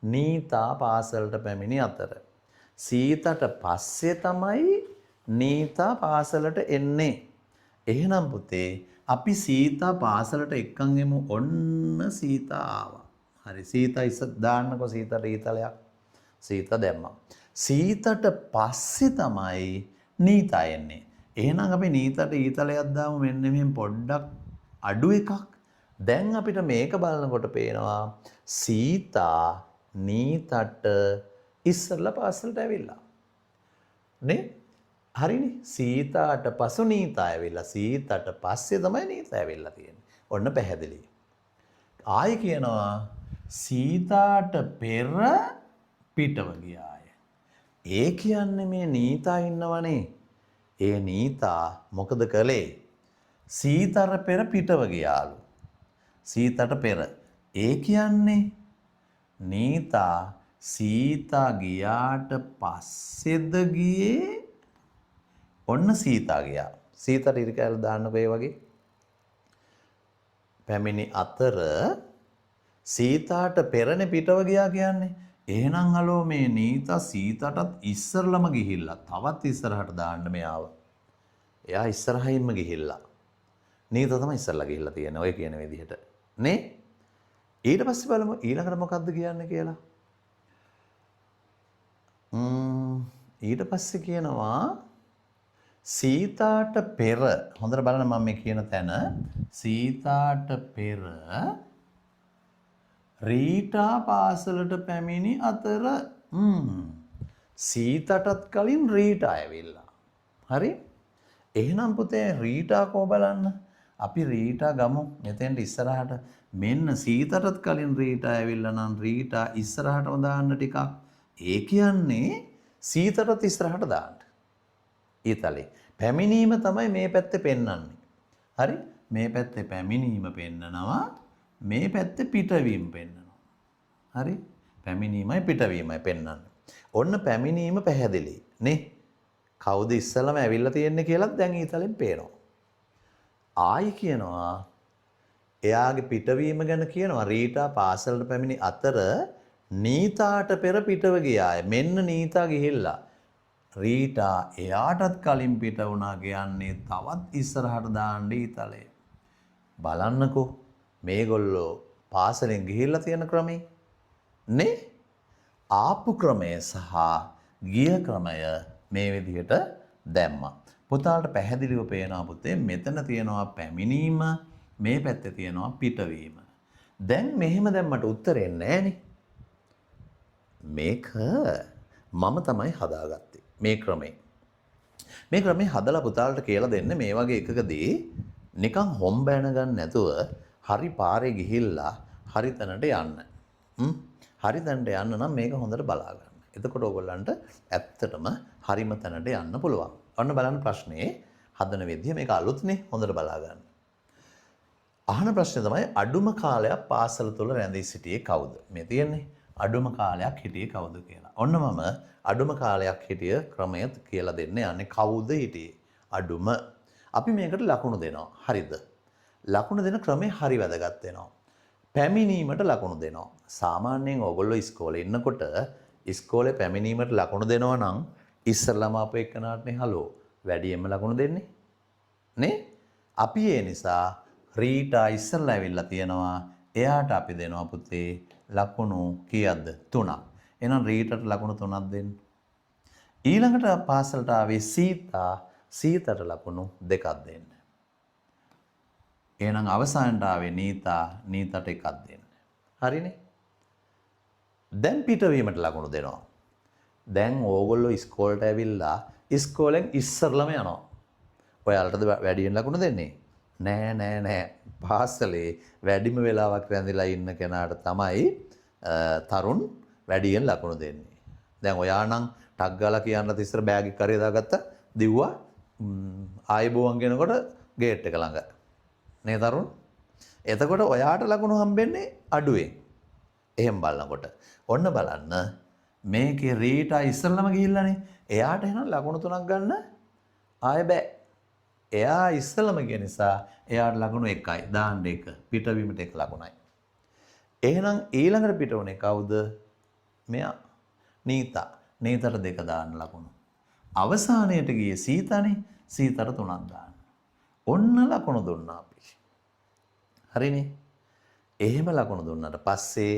නීතා පාසලට පැමිණි අතර සීතට පස්සේ තමයි නීතා පාසලට එන්නේ. එහෙනම් පුතේ අපි සීතා පාසලට එක්කන් එමු. ඔන්න සීතා ආවා. හරි සීතා ඉස්ස දාන්නකො සීතට ඊතලයක්. සීතා දැම්මා. සීතට පස්සේ තමයි නීතා එන්නේ. එහෙනම් අපි නීතට ඊතලයක් දාමු මෙන්න මෙහෙම පොඩ්ඩක් අඩු එකක්. දැන් අපිට මේක බලනකොට පේනවා සීතා නීතට ඉස්සරලා පාසලට ඇවිල්ලා. නේ? හරිනේ. සීතාට පසු නීතා ඇවිල්ලා. සීතට පස්සේ තමයි නීතා ඇවිල්ලා තියෙන්නේ. ඔන්න පැහැදිලි. ආයි කියනවා සීතාට පෙර පිටව ගියාය. ඒ කියන්නේ මේ නීතා ඉන්නවනේ. ඒ නීතා මොකද කළේ? සීතට පෙර පිටව ගියාලු. සීතට පෙර. ඒ කියන්නේ නීතා සීතා ගියාට පස්සෙද ගියේ? ඔන්න සීතා ගියා. සීතට ඉරි කැල දාන්නකෝ ඒ වගේ. පැමිණි අතර සීතාට පෙරනේ පිටව ගියා කියන්නේ. එහෙනම් හලෝ මේ නීතා සීතටත් ඉස්සරලම ගිහිල්ලා තවත් ඉස්සරහට දාන්න මෙයාව. එයා ඉස්සරහින්ම ගිහිල්ලා. නීතා තමයි ඉස්සරලා ගිහිල්ලා තියෙන්නේ ඔය කියන විදිහට. නේ? ඊට පස්සේ බලමු ඊළඟට මොකද්ද කියන්නේ කියලා. ඊට පස්සේ කියනවා සීතාට පෙර හොඳට බලන්න මම මේ කියන තැන සීතාට පෙර රීටා පාසලට පැමිණි අතර සීතටත් කලින් රීටා ඇවිල්ලා. හරි? එහෙනම් පුතේ රීටා කෝ බලන්න. අපි රීටා ගමු මෙතෙන්ට ඉස්සරහට. මෙන්න සීතටත් කලින් රීටා ඇවිල්ලා නම් රීටා ඉස්සරහටම දාන්න ටිකක්. ඒ කියන්නේ සීතටත් ඉස්සරහට දාන්න. ඊතලේ පැමිණීම තමයි මේ පැත්තේ පෙන්වන්නේ. හරි? මේ පැත්තේ පැමිණීම පෙන්නනවා. මේ පැත්තේ පිටවීම පෙන්නනවා. හරි? පැමිණීමයි පිටවීමයි පෙන්වන්නේ. ඔන්න පැමිණීම පැහැදිලි නේ? කවුද ඉස්සලම ඇවිල්ලා තියෙන්නේ කියලාත් දැන් ඊතලෙන් පේනවා. ආයි කියනවා එයාගේ පිටවීම ගැන කියනවා රීටා පාසලට පැමිණි අතර නීතාට පෙර පිටව ගියාය. මෙන්න නීතා ගිහිල්ලා රීටා එයාටත් කලින් පිට වුණා කියන්නේ තවත් ඉස්සරහට දාන්න ඊතලේ. බලන්නකෝ මේගොල්ලෝ පාසලෙන් ගිහිල්ලා තියෙන ක්‍රමේ නේ? ආපු ක්‍රමය සහ ගිය ක්‍රමය මේ විදිහට දැම්මා. පුතාලට පැහැදිලිව පේනවා පුතේ මෙතන තියෙනවා පැමිණීම මේ පැත්තේ තියෙනවා පිටවීම. දැන් මෙහෙම දැම්මට උත්තරේ නැහනේ. මේක මම තමයි හදාගත්තේ මේ ක්‍රමේ. මේ ක්‍රමේ හදලා පුතාලට කියලා දෙන්න මේ වගේ එකකදී නිකන් හොම්බෑන ගන්න නැතුව හරි පාරේ ගිහිල්ලා හරි තැනට යන්න. හරි තැනට යන්න නම් මේක හොඳට බලා ගන්න. එතකොට ඕගොල්ලන්ට ඇත්තටම හරිම තැනට යන්න පුළුවන්. ඔන්න බලන්න ප්‍රශ්නේ හදන විදිය මේක අලුත්නේ හොඳට බලා ගන්න. අහන ප්‍රශ්නේ තමයි අඩුම කාලයක් පාසල තුල රැඳී සිටියේ කවුද? මේ තියෙන්නේ අඩුම කාලයක් හිටියේ කවුද කියලා. ඔන්න මම අඩුම කාලයක් හිටිය ක්‍රමය කියලා දෙන්න යන්නේ කවුද හිටියේ? අඩුම. අපි මේකට ලකුණු දෙනවා. හරිද? ලකුණු දෙන ක්‍රමය හරි වැදගත් වෙනවා. පැමිණීමට ලකුණු දෙනවා. සාමාන්‍යයෙන් ඕගොල්ලෝ ඉස්කෝලේ ඉන්නකොට ඉස්කෝලේ පැමිණීමට ලකුණු දෙනවා නම් ඉස්සරළම අපේ එක්කනාටනේ හලෝ වැඩියෙන්ම ලකුණු දෙන්නේ. නේ? අපි ඒ නිසා රීටා ඉස්සරලා ඇවිල්ලා තියෙනවා. එයාට අපි දෙනවා පුතේ ලකුණු කීයක්ද? 3ක්. එහෙනම් රීටට ලකුණු 3ක් දෙන්න. ඊළඟට පාසලට ආවේ සීතට ලකුණු 2ක් දෙන්න. එහෙනම් අවසානට ආවේ නීතට 1ක් දෙන්න. හරිනේ? දැන් පිටවීමට ලකුණු දෙනවා. දැන් ඕගොල්ලෝ ඉස්කෝලේට ඇවිල්ලා ඉස්කෝලෙන් ඉස්සරළම යනවා. ඔයාලටද වැඩියෙන් ලකුණු දෙන්නේ? නෑ. පාසලේ වැඩිම වෙලාවක් රැඳිලා ඉන්න කෙනාට තමයි තරුණ වැඩියෙන් ලකුණු දෙන්නේ. දැන් ඔයා නම් ටක් ගාලා කියන්නත් ඉස්සර බෑග් එක කරේ දාගත්ත දිව්වා ආයිබෝවන් කියනකොට ගේට් එක ළඟ. නේ තරුණ? එතකොට ඔයාට ලකුණු හම්බෙන්නේ අඩුවෙන්. එහෙම බලනකොට ඔන්න බලන්න මේකේ රීටා ඉස්සරළම ගිහිල්ලානේ. එයාට එහෙනම් ලකුණු 3ක් ගන්න ආයෙ බෑ. එයා ඉස්සරළම ගිය නිසා එයාට ලකුණු 1යි. දාන්න 1. පිටවීමට 1 ලකුණයි. එහෙනම් ඊළඟට පිටවුනේ කවුද? මෙයා. නීතා. නීතට 2 දාන්න ලකුණු. අවසානයේට ගියේ සීතානේ. සීතට 3ක් දාන්න. ඔන්න ලකුණු දුන්නා අපි. හරිනේ? එහෙම ලකුණු දුන්නාට පස්සේ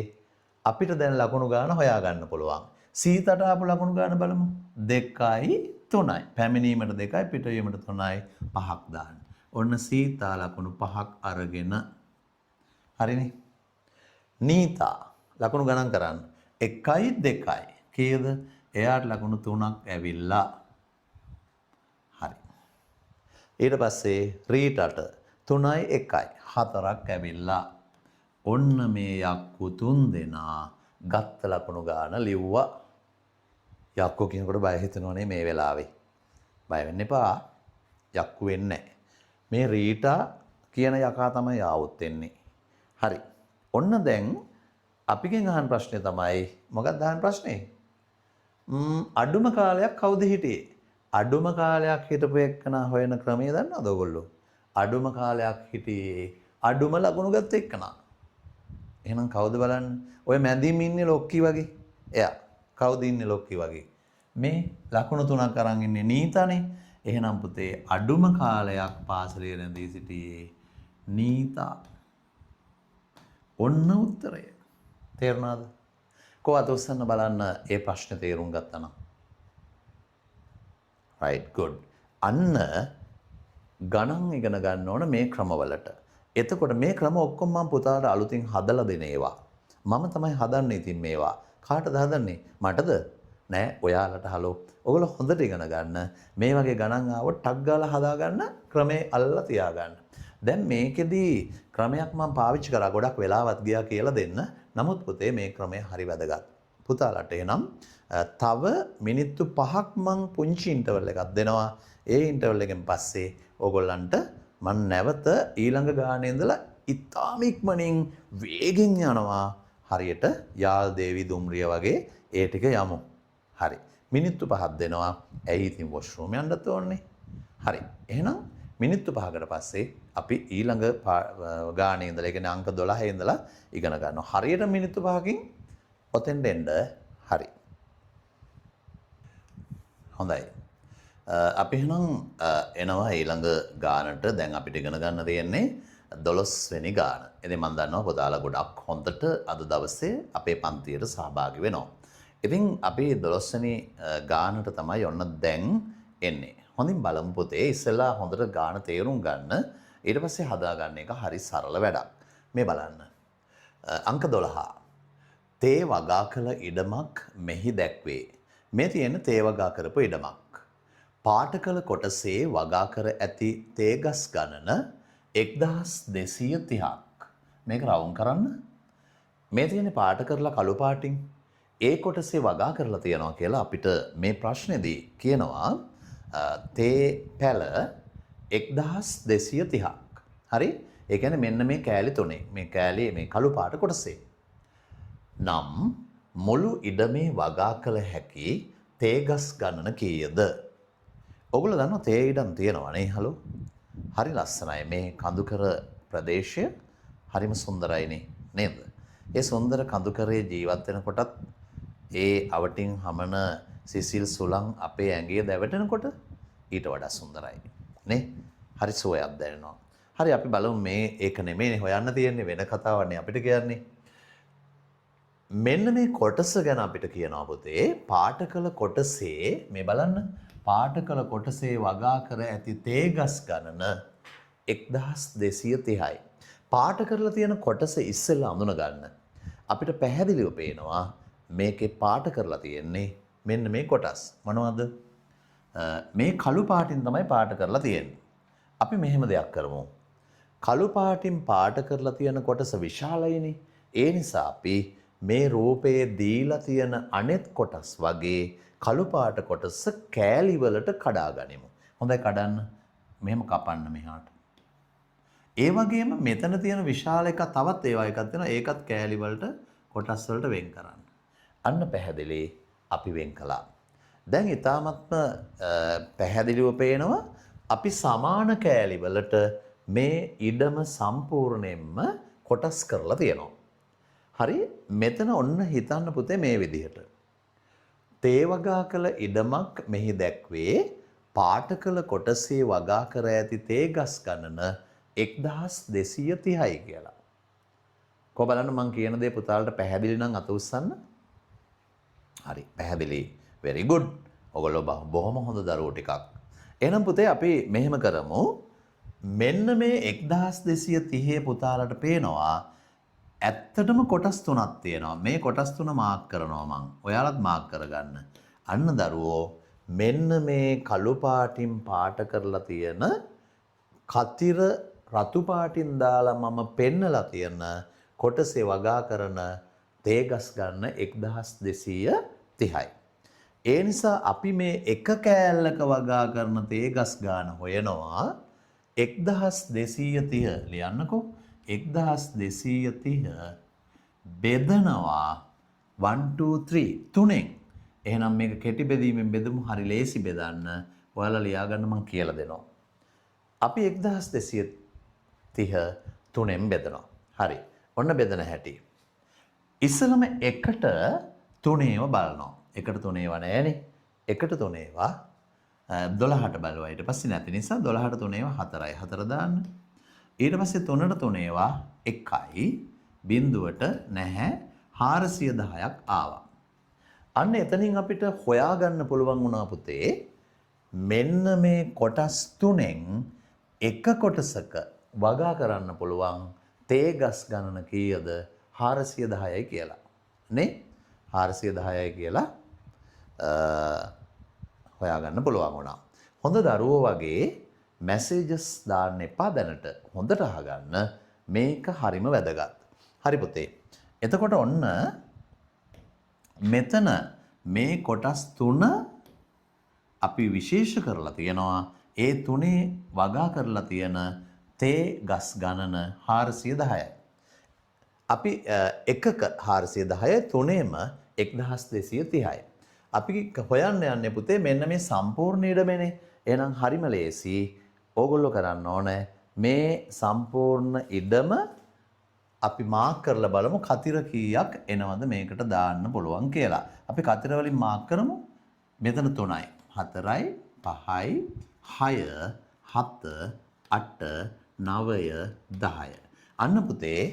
අපිට දැන් ලකුණු ගන්න හොයා ගන්න පුළුවන්. සීතට ආපු ලකුණු ගන්න බලමු. 2යි 3යි. පැමිණීමට 2යි පිටවීමට 3යි 5ක් දාන්න. ඔන්න සීතා ලකුණු 5ක් අරගෙන හරිනේ. නීතා ලකුණු ගණන් කරන්න. 1යි 2යි. කීයද? එයාට ලකුණු 3ක් ඇවිල්ලා. හරි. ඊට පස්සේ රීටට 3යි 1යි 4ක් ඇවිල්ලා. ඔන්න මේ යක්කු 3 දෙනා ගත්ත ලකුණු ගාන ලිව්වා. යක්කු කියනකොට බය හිතෙනවනේ මේ වෙලාවේ. බය වෙන්න එපා. යක්කු වෙන්නේ නැහැ. මේ රීටා කියන යකා තමයි ආවොත් එන්නේ. හරි. ඔන්න දැන් අපිගෙන් අහන ප්‍රශ්නේ තමයි මොකක්ද අහන ප්‍රශ්නේ? අඩුම කාලයක් කවුද හිටියේ? අඩුම කාලයක් හිටපු එක්කනා හොයන ක්‍රමය දන්නවද ඔයගොල්ලෝ? අඩුම කාලයක් හිටියේ අඩුම ලකුණු ගත්ත එක්කනා. එහෙනම් කවුද බලන්න? ඔය මැදින් ඉන්නේ ලොක්කි වගේ. එයා කවුද ඉන්නේ ලොක්කි වගේ? මේ ලකුණු 3ක් අරන් ඉන්නේ නීතානේ. එහෙනම් පුතේ අඩුම කාලයක් පාසලේ රැඳී සිටියේ නීතා. ඔන්න උත්තරය. තේරුණාද? කොහොමද උස්සන්න බලන්න ඒ ප්‍රශ්නේ තේරුම් ගත්තා නම්. right good. අන්න ගණන් ඉගෙන ගන්න ඕන මේ ක්‍රමවලට. එතකොට මේ ක්‍රම ඔක්කොම මම පුතාට අලුතින් හදලා දෙන ඒවා. මම තමයි හදන්නේ ඉතින් මේවා. කාටද හදන්නේ? මටද? නෑ ඔයාලට හලෝ. ඔයගොල්ලෝ හොඳට ඉගෙන ගන්න. මේ වගේ ගණන් ආවොත් ටක් ගාලා හදා ගන්න ක්‍රමේ අල්ලලා තියා ගන්න. දැන් මේකෙදි ක්‍රමයක් මම පාවිච්චි කරා ගොඩක් වෙලාවත් ගියා කියලා දෙන්න. නමුත් පුතේ මේ ක්‍රමය හරි වැදගත්. පුතාලට එනම් තව මිනිත්තු 5ක් මං පුංචි ඉන්ටර්වල් එකක් දෙනවා. ඒ ඉන්ටර්වල් එකෙන් පස්සේ ඕගොල්ලන්ට මම නැවත ඊළඟ ගානේ ඉඳලා ඉතාම ඉක්මනින් වේගෙන් යනවා. හරියට යාල් දේවි දුම්රිය වගේ ඒ ටික යමු. හරි. මිනිත්තු 5ක් දෙනවා. ඇයි ඉතින් වොෂ්රූම් යන්නත් ඕනේ. හරි. එහෙනම් මිනිත්තු 5කට පස්සේ අපි ඊළඟ ගානේ ඉඳලා ඒ කියන්නේ අංක 12 ඉඳලා ඉගෙන ගන්නවා. හරියට මිනිත්තු 5කින් ඔතෙන් දෙන්න. හරි. හොඳයි. අපි එහෙනම් එනවා ඊළඟ ගානට. දැන් අපිට ඉගෙන ගන්න තියෙන්නේ 12 වෙනි ගාන. ඉතින් මම දන්නවා පුතාලා ගොඩක් හොඳට අද දවසේ අපේ පන්තියට සහභාගී වෙනවා. ඉතින් අපි 12 වෙනි ගානට තමයි ඔන්න දැන් එන්නේ. හොඳින් බලමු පුතේ. ඉස්සෙල්ලා හොඳට ගාන තේරුම් ගන්න. ඊට පස්සේ හදා ගන්න එක හරි සරල වැඩක්. මේ බලන්න. අංක 12. තේ වගා කළ ඉඩමක් මෙහි දැක්වේ. මේ තියෙන තේ වගා කරපු ඉඩමක්. පාට කළ කොටසේ වගා කර ඇති තේ ගස් ගණන 1230ක්. මේක රවුම් කරන්න. මේ තියෙන පාට කරලා කළු පාටින් ඒ කොටසේ වගා කරලා තියනවා කියලා අපිට මේ ප්‍රශ්නේදී කියනවා තේ පැල 1230ක්. හරි? ඒ කියන්නේ මෙන්න මේ කෑලි තුනේ. මේ කෑලි මේ කළු පාට කොටසේ. නම් මුළු ඉඩමේ වගා කළ හැකි තේ ගස් ගණන කීයද? ඔගොල්ලෝ දන්නවා තේ ඉඩම් තියෙනවා නේ හලෝ. හරි ලස්සනයි මේ කඳුකර ප්‍රදේශය. හරිම සුන්දරයිනේ නේද? ඒ සුන්දර කඳුකරේ ජීවත් වෙනකොටත් ඒ අවටින් හමන සිසිල් සුළං අපේ ඇඟේ දැවටෙනකොට ඊට වඩා සුන්දරයි නේ? හරි සුවයක් දැනෙනවා. හරි අපි බලමු මේ ඒක නෙමෙයිනේ හොයන්න තියෙන්නේ වෙන කතාවක් නේ අපිට කියන්නේ. මෙන්න මේ කොටස ගැන අපිට කියනවා පුතේ පාට කළ කොටසේ මේ බලන්න පාට කළ කොටසේ වගා කර ඇති තේ ගස් ගණන 1230යි. පාට කරලා තියෙන කොටස ඉස්සෙල්ලා අඳුන ගන්න. අපිට පැහැදිලිව පේනවා මේකේ පාට කරලා තියෙන්නේ මෙන්න මේ කොටස්. මොනවද? මේ කළු පාටින් තමයි පාට කරලා තියෙන්නේ. අපි මෙහෙම දෙයක් කරමු. කළු පාටින් පාට කරලා තියෙන කොටස විශාලයිනේ. ඒ නිසා අපි මේ රූපයේ දීලා තියෙන අනෙත් කොටස් වගේ කළු පාට කොටස කෑලි වලට කඩා ගනිමු. හොඳයි කඩන්න. මෙහෙම කපන්න මෙහාට. ඒ වගේම මෙතන තියෙන විශාල එක තවත් ඒවා එකක් තියෙනවා. ඒකත් කෑලි වලට කොටස් වලට වෙන් කරන්න. අන්න පැහැදිලි අපි වෙන් කළා. දැන් ඊටාත්ම පැහැදිලිව පේනවා අපි සමාන කෑලි වලට මේ ඉඩම සම්පූර්ණයෙන්ම කොටස් කරලා තියෙනවා. හරි මෙතන ඔන්න හිතන්න පුතේ මේ විදිහට. තේ වගා කළ ඉඩමක් මෙහි දැක්වේ පාට කළ කොටසේ වගා කර ඇති තේ ගස් ගණන 1230යි කියලා. කො බලන්න මං කියන දේ පුතාලට පැහැදිලි නම් අත උස්සන්න. හරි පැහැදිලි. very good. ඔයගොල්ලෝ බොහොම හොඳ දරුවෝ ටිකක්. එහෙනම් පුතේ අපි මෙහෙම කරමු. මෙන්න මේ 1230 පුතාලට පේනවා ඇත්තටම කොටස් තුනක් තියෙනවා. මේ කොටස් තුන මාක් කරනවා මං. ඔයාලත් මාක් කරගන්න. අන්න දරුවෝ මෙන්න මේ කළු පාටින් පාට කරලා තියෙන කතිර රතු පාටින් දාලා මම පෙන්නලා තියෙන කොටසේ වගා කරන තේ ගස් ගන්න 1230යි. ඒ නිසා අපි මේ එක කෑල්ලක වගා කරන තේ ගස් ගන්න හොයනවා 1230 ලියන්නකෝ. 1230 බෙදනවා 1 2 3 තුනෙන්. එහෙනම් මේක කෙටි බෙදීමෙන් බෙදමු. හරි ලේසි බෙදන්න. ඔයාලා ලියා ගන්න මම කියලා දෙනවා. අපි 1230 තුනෙන් බෙදනවා. හරි. ඔන්න බෙදන හැටි. ඉස්සලම එකට තුනේව බලනවා. එකට තුනේව නෑනේ. එකට තුනේව 12ට බලුවා. ඊට පස්සේ නැති නිසා 12ට තුනේව 4යි. 4 දාන්න. ඊට පස්සේ 3ට තුනේව 1යි. බිඳුවට නැහැ 410ක් ආවා. අන්න එතනින් අපිට හොයාගන්න පුළුවන් වුණා පුතේ මෙන්න මේ කොටස් තුනෙන් එක කොටසක වගා කරන්න පුළුවන් තේ ගස් ගණන කීයද 410යි කියලා. නේ 410යි කියලා හොයාගන්න පුළුවන් වුණා. හොඳ දරුවෝ වගේ මැසේජස් දාන්න එපා දැනට. හොඳට අහගන්න මේක හරිම වැදගත්. හරි පුතේ. එතකොට ඔන්න මෙතන මේ කොටස් තුන අපි විශේෂ කරලා තියෙනවා. ඒ තුනේ වගා කරලා තියෙන තේ ගස් ගණන 410යි. අපි එකක 410යි තුනේම 1230යි. අපි හොයන්න යන්නේ පුතේ මෙන්න මේ සම්පූර්ණ ඉඩමනේ. එහෙනම් හරිම ලේසි. ඕගොල්ලෝ කරන්න ඕනේ මේ සම්පූර්ණ ඉඩම අපි මාක් කරලා බලමු කතිර කීයක් එනවද මේකට දාන්න පුළුවන් කියලා. අපි කතිර වලින් මාක් කරමු. මෙතන 3යි, 4යි, 5යි, 6, 7, 8, 9, 10. අන්න පුතේ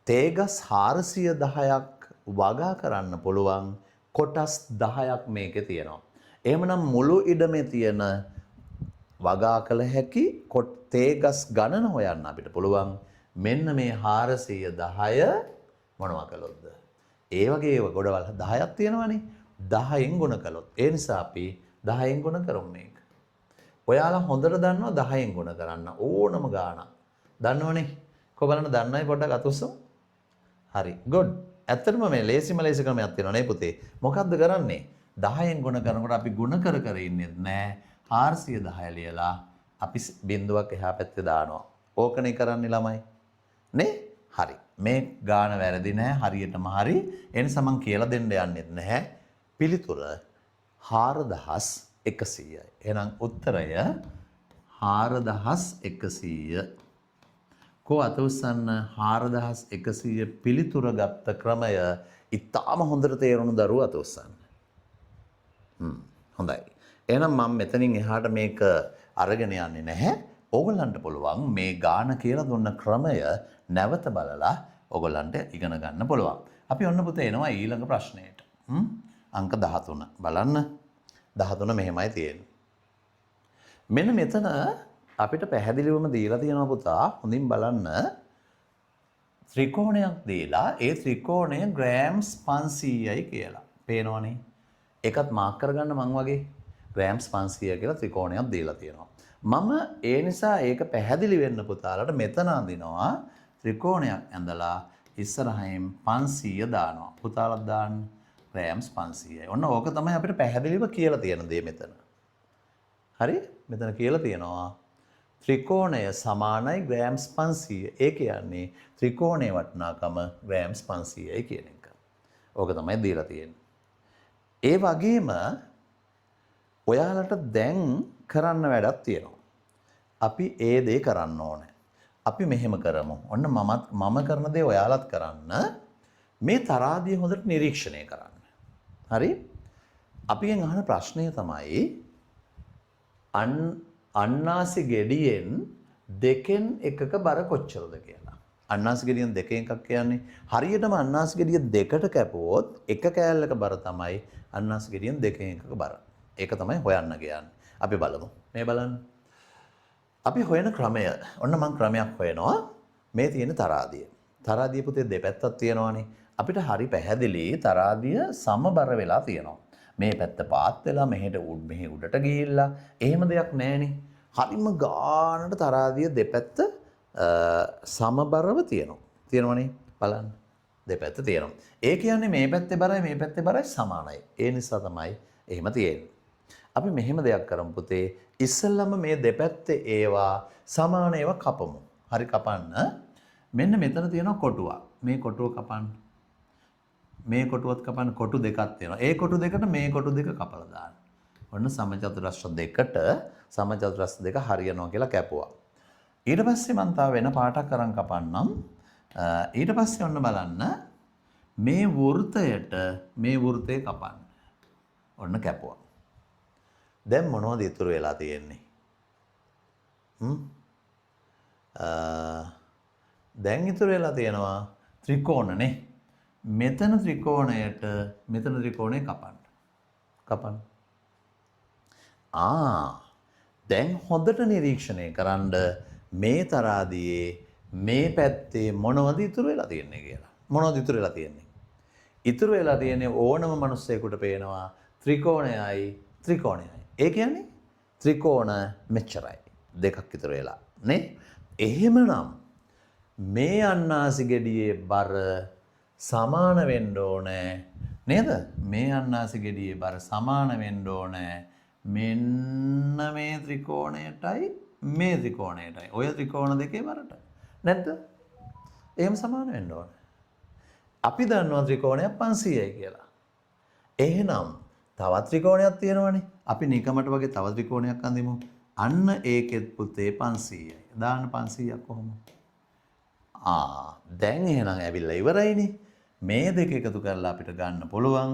තේගස් 410ක් වගා කරන්න පුළුවන් කොටස් 10ක් මේකේ තියෙනවා. එහෙමනම් මුළු ඉඩමේ තියෙන වගා කළ හැකි තේගස් ගණන හොයන්න අපිට පුළුවන්. මෙන්න මේ 410 මොනවා කළොත්ද? ඒ වගේ ගොඩවල් 10ක් තියෙනවනේ. 10න් ගුණ කළොත්. ඒ නිසා අපි 10න් ගුණ කරමු මේක. ඔයාලා හොඳට දන්නවා 10න් ගුණ කරන්න ඕනම ගාණක්. දන්නවනේ? කොහොමද දන්නයි පොඩ්ඩක් අතුස්සමු. හරි. good. ඇත්තටම මේ ලේසිම ලේසි ක්‍රමයක් තියෙනවා නේ පුතේ. මොකද්ද කරන්නේ? 10න් ගුණ කරනකොට අපි ගුණ කර කර ඉන්නේ නැහැ. 410 ලියලා අපි බිඳුවක් එහා පැත්තේ දානවා. ඕකනේ කරන්නේ ළමයි. නේ? හරි. මේ ගාන වැරදි නෑ. හරියටම හරි. ඒ නිසා මම කියලා දෙන්න යන්නෙත් නැහැ. පිළිතුර 4100යි. එහෙනම් උත්තරය 4100. කෝ අත උස්සන්න 4100 පිළිතුර ගත්ත ක්‍රමය ඉතාම හොඳට තේරුණු දරුවෝ අත උස්සන්න. හොඳයි. එහෙනම් මම මෙතනින් එහාට මේක අරගෙන යන්නේ නැහැ. ඕගොල්ලන්ට පුළුවන් මේ ගාන කියලා දුන්න ක්‍රමය නැවත බලලා ඕගොල්ලන්ට ඉගෙන ගන්න පුළුවන්. අපි ඔන්න පුතේ එනවා ඊළඟ ප්‍රශ්නයට. අංක 13 බලන්න. 13 මෙහෙමයි තියෙන්නේ. මෙන්න මෙතන අපිට පැහැදිලිවම දීලා තියෙනවා පුතා. හොඳින් බලන්න. ත්‍රිකෝණයක් දීලා ඒ ත්‍රිකෝණය ග්‍රෑම්ස් 500යි කියලා. පේනවනේ. ඒකත් මාක් කරගන්න මං වගේ. ග්‍රෑම්ස් 500 කියලා ත්‍රිකෝණයක් දීලා තියෙනවා. මම ඒ නිසා ඒක පැහැදිලි වෙන්න පුතාලට මෙතන අඳිනවා ත්‍රිකෝණයක් ඇඳලා ඉස්සරහින් 500 දානවා. පුතාලත් දාන්න ග්‍රෑම්ස් 500යි. ඔන්න ඕක තමයි අපිට පැහැදිලිව කියලා තියෙන දේ මෙතන. හරි? මෙතන කියලා තියෙනවා ත්‍රිකෝණය සමානයි ග්‍රෑම්ස් 500. ඒ කියන්නේ ත්‍රිකෝණයේ වටිනාකම ග්‍රෑම්ස් 500යි කියන එක. ඕක තමයි දීලා තියෙන්නේ. ඒ වගේම ඔයාලට දැන් කරන්න වැඩක් තියෙනවා. අපි ඒ දේ කරන්න ඕනේ. අපි මෙහෙම කරමු. ඔන්න මම කරන දේ ඔයාලත් කරන්න. මේ තරාදිය හොඳට නිරීක්ෂණය කරන්න. හරි? අපිගෙන් අහන ප්‍රශ්නය තමයි අන්නාසි ගෙඩියෙන් දෙකෙන් එකක බර කොච්චරද කියලා. අන්නාසි ගෙඩියෙන් දෙකෙන් එකක් කියන්නේ හරියටම අන්නාසි ගෙඩිය දෙකට කැපුවොත් එක කෑල්ලක බර තමයි අන්නාසි ගෙඩියෙන් දෙකෙන් එකක බර. ඒක තමයි හොයන්න කියන්නේ. අපි බලමු. මේ බලන්න. අපි හොයන ක්‍රමය. ඔන්න මම ක්‍රමයක් හොයනවා. මේ තියෙන තරාදිය. තරාදිය පුතේ දෙපැත්තක් තියෙනවානේ. අපිට හරි පැහැදිලි තරාදිය සමබර වෙලා තියෙනවා. මේ පැත්ත පාත් වෙලා මෙහෙට මෙහෙ උඩට ගිහිල්ලා එහෙම දෙයක් නැහැනේ. හරිම ගානට තරාදිය දෙපැත්ත සමබරව තියෙනවා. තියෙනවනේ බලන්න. දෙපැත්ත තියෙනවා. ඒ කියන්නේ මේ පැත්තේ බරයි මේ පැත්තේ බරයි සමානයි. ඒ නිසා තමයි එහෙම තියෙන්නේ. අපි මෙහෙම දෙයක් කරමු පුතේ. ඉස්සෙල්ලම මේ දෙපැත්තේ ඒවා සමාන ඒවා කපමු. හරි කපන්න. මෙන්න මෙතන තියෙනවා කොටුවක්. මේ කොටුව කපන්න. මේ කොටුවත් කපන්න කොටු දෙකක් තියෙනවා. ඒ කොටු දෙකට මේ කොටු දෙක කපලා දාන්න. ඔන්න සමචතුරස්‍ර දෙකට සමචතුරස්‍ර දෙක හරියනවා කියලා කැපුවා. ඊට පස්සේ මම තව වෙන පාටක් අරන් කපන්නම්. ඊට පස්සේ ඔන්න බලන්න මේ වෘතයට මේ වෘතේ කපන්න. ඔන්න කැපුවා. දැන් මොනවද ඉතුරු වෙලා තියෙන්නේ? දැන් ඉතුරු වෙලා තියෙනවා ත්‍රිකෝණනේ. මෙතන ත්‍රිකෝණයට මෙතන ත්‍රිකෝණය කපන්න. කපන්න. දැන් හොඳට නිරීක්ෂණය කරන්න මේ තරාදියේ මේ පැත්තේ මොනවද ඉතුරු වෙලා තියෙන්නේ කියලා. මොනවද ඉතුරු වෙලා තියෙන්නේ? ඉතුරු වෙලා තියෙන්නේ ඕනම මිනිස්සෙකුට පේනවා ත්‍රිකෝණයයි ත්‍රිකෝණයයි. ඒ කියන්නේ ත්‍රිකෝණ මෙච්චරයි. දෙකක් ඉතුරු වෙලා නේ? එහෙමනම් මේ අන්නාසි ගෙඩියේ බර සමාන වෙන්න ඕනේ නේද? මේ අන්නාසි ගෙඩියේ බර සමාන වෙන්න ඕනේ මෙන්න මේ ත්‍රිකෝණයටයි මේ ත්‍රිකෝණයටයි. ඔය ත්‍රිකෝණ දෙකේ බරට. නැද්ද? එහෙම සමාන වෙන්න ඕනේ. අපි දන්නවා ත්‍රිකෝණයක් 500යි කියලා. එහෙනම් තවත් ත්‍රිකෝණයක් තියෙනවනේ. අපි නිකමට වගේ තව ත්‍රිකෝණයක් අඳිමු. අන්න ඒකෙත් පුතේ 500යි. දාන්න 500ක් කොහොමද? දැන් එහෙනම් ඇවිල්ලා ඉවරයිනේ. මේ දෙක එකතු කරලා අපිට ගන්න පුළුවන්.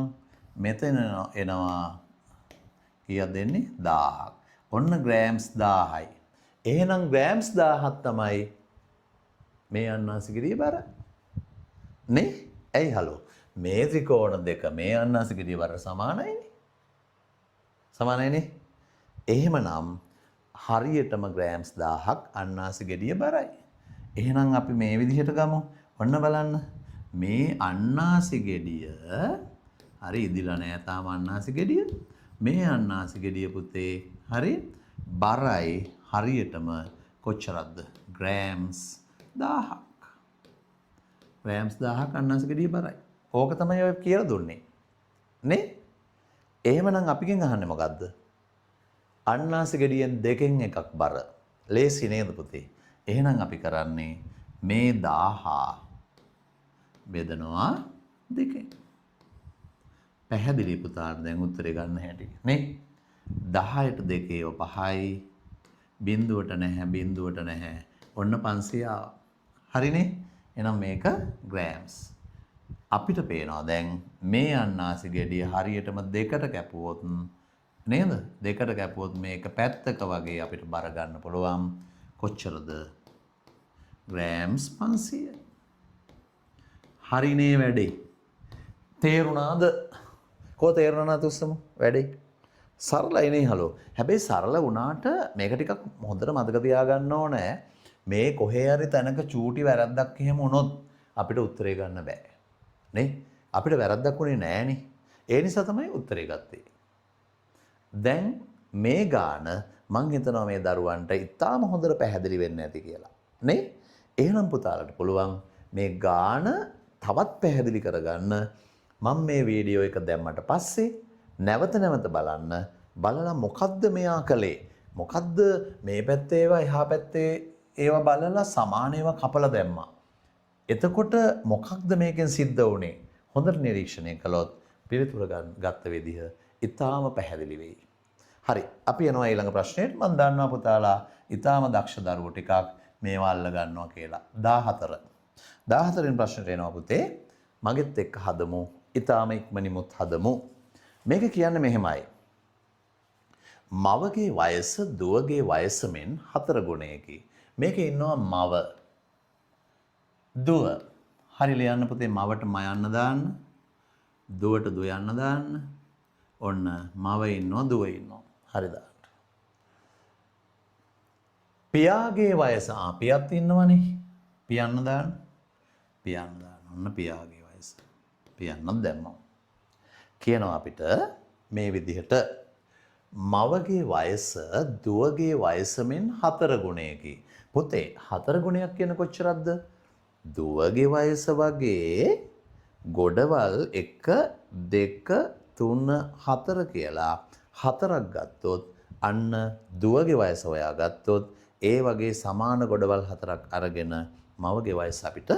මෙතන එනවා කීයක් දෙන්නේ? 1000ක්. ඔන්න ග්‍රෑම්ස් 1000යි. එහෙනම් ග්‍රෑම්ස් 1000ක් තමයි මේ අන්නාසි ගෙඩියේ බර. නේ? ඇයි හලෝ? මේ ත්‍රිකෝණ දෙක මේ අන්නාසි ගෙඩියේ බර සමානයිනේ. සමානයිනේ. එහෙමනම් හරියටම ග්‍රෑම්ස් 1000ක් අන්නාසි ගෙඩිය බරයි. එහෙනම් අපි මේ විදිහට ගමු. ඔන්න බලන්න. මේ අන්නාසි ගෙඩිය හරි ඉදිලා නෑ තාම අන්නාසි ගෙඩිය. මේ අන්නාසි ගෙඩිය පුතේ හරි බරයි හරියටම කොච්චරක්ද? ග්‍රෑම්ස් 1000ක්. ග්‍රෑම්ස් 1000ක් අන්නාසි ගෙඩිය බරයි. ඕක තමයි ඔය කියලා දුන්නේ. නේ? එහෙමනම් අපිකින් අහන්නේ මොකද්ද? අන්නාසි ගෙඩියෙන් දෙකෙන් එකක් බර. ලේසි නේද පුතේ? එහෙනම් අපි කරන්නේ මේ 1000 බෙදනවා දෙකෙන්. පැහැදිලි පුතාට දැන් උත්තරේ ගන්න හැටි නේ? 10ට දෙකේ 5යි බිඳුවට නැහැ බිඳුවට නැහැ. ඔන්න 500 ආවා. හරිනේ? එහෙනම් මේක ග්‍රෑම්ස්. අපිට පේනවා දැන් මේ අන්නාසි ගෙඩිය හරියටම දෙකට කැපුවොත් නේද? දෙකට කැපුවොත් මේක පැත්තක වගේ අපිට බර ගන්න පුළුවන්. කොච්චරද? ග්‍රෑම්ස් 500යි. හරිනේ වැඩේ. තේරුණාද? කො තේරුණාද උස්සමු වැඩේ? සරලයි නේ හලෝ. හැබැයි සරල වුණාට මේක ටිකක් හොඳට මතක තියාගන්න ඕනේ. මේ කොහේ හරි තැනක චූටි වැරද්දක් එහෙම වුණොත් අපිට උත්තරේ ගන්න බෑ. නේ? අපිට වැරද්දක් උනේ නෑනේ. ඒ නිසා තමයි උත්තරේ ගත්තේ. දැන් මේ ගාන මං හිතනවා මේ දරුවන්ට ඉතාම හොඳට පැහැදිලි වෙන්න ඇති කියලා. නේ? එහෙනම් පුතාලට පුළුවන් මේ ගාන තවත් පැහැදිලි කරගන්න මම මේ වීඩියෝ එක දැම්මට පස්සේ නැවත නැවත බලන්න. බලලා මොකද්ද මෙයා කළේ? මොකද්ද මේ පැත්තේ ඒවා එහා පැත්තේ ඒවා බලලා සමාන ඒවා කපලා දැම්මා. එතකොට මොකක්ද මේකෙන් සිද්ධ වුනේ? හොඳට නිරීක්ෂණය කළොත් පිළිතුර ගත්ත විදිහ ඉතාම පැහැදිලි වෙයි. හරි අපි යනවා ඊළඟ ප්‍රශ්නෙට. මම දන්නවා පුතාලා ඉතාම දක්ෂ දරුවෝ ටිකක් මේවා අල්ල ගන්නවා කියලා. 14 වෙනි ප්‍රශ්නෙට එනවා පුතේ. මගෙත් එක්ක හදමු. ඉතාම ඉක්මනින්මුත් හදමු. මේක කියන්නේ මෙහෙමයි. මවගේ වයස දුවගේ වයස මෙන් 4 ගුණයකි. මේකේ ඉන්නවා මව දුව. හරි ලියන්න පුතේ. මවට ම යන්න දාන්න. දුවට දු යන්න දාන්න. ඔන්න මව ඉන්නවා දුව ඉන්නවා. හරි දාන්න. පියාගේ වයස පියත් ඉන්නවනේ. පියන්න දාන්න. පියන්න දාන්න. ඔන්න පියාගේ වයස. පියන්නත් දැම්මා. කියනවා අපිට මේ විදිහට මවගේ වයස දුවගේ වයස මෙන් 4 ගුණයකි. පුතේ 4 ගුණයක් කියන කොච්චරක්ද? දුවගේ වයස වගේ ගොඩවල් 1 2 3 4 කියලා 4ක් ගත්තොත් අන්න දුවගේ වයස හොයාගත්තොත් ඒ වගේ සමාන ගොඩවල් 4ක් අරගෙන මවගේ වයස අපිට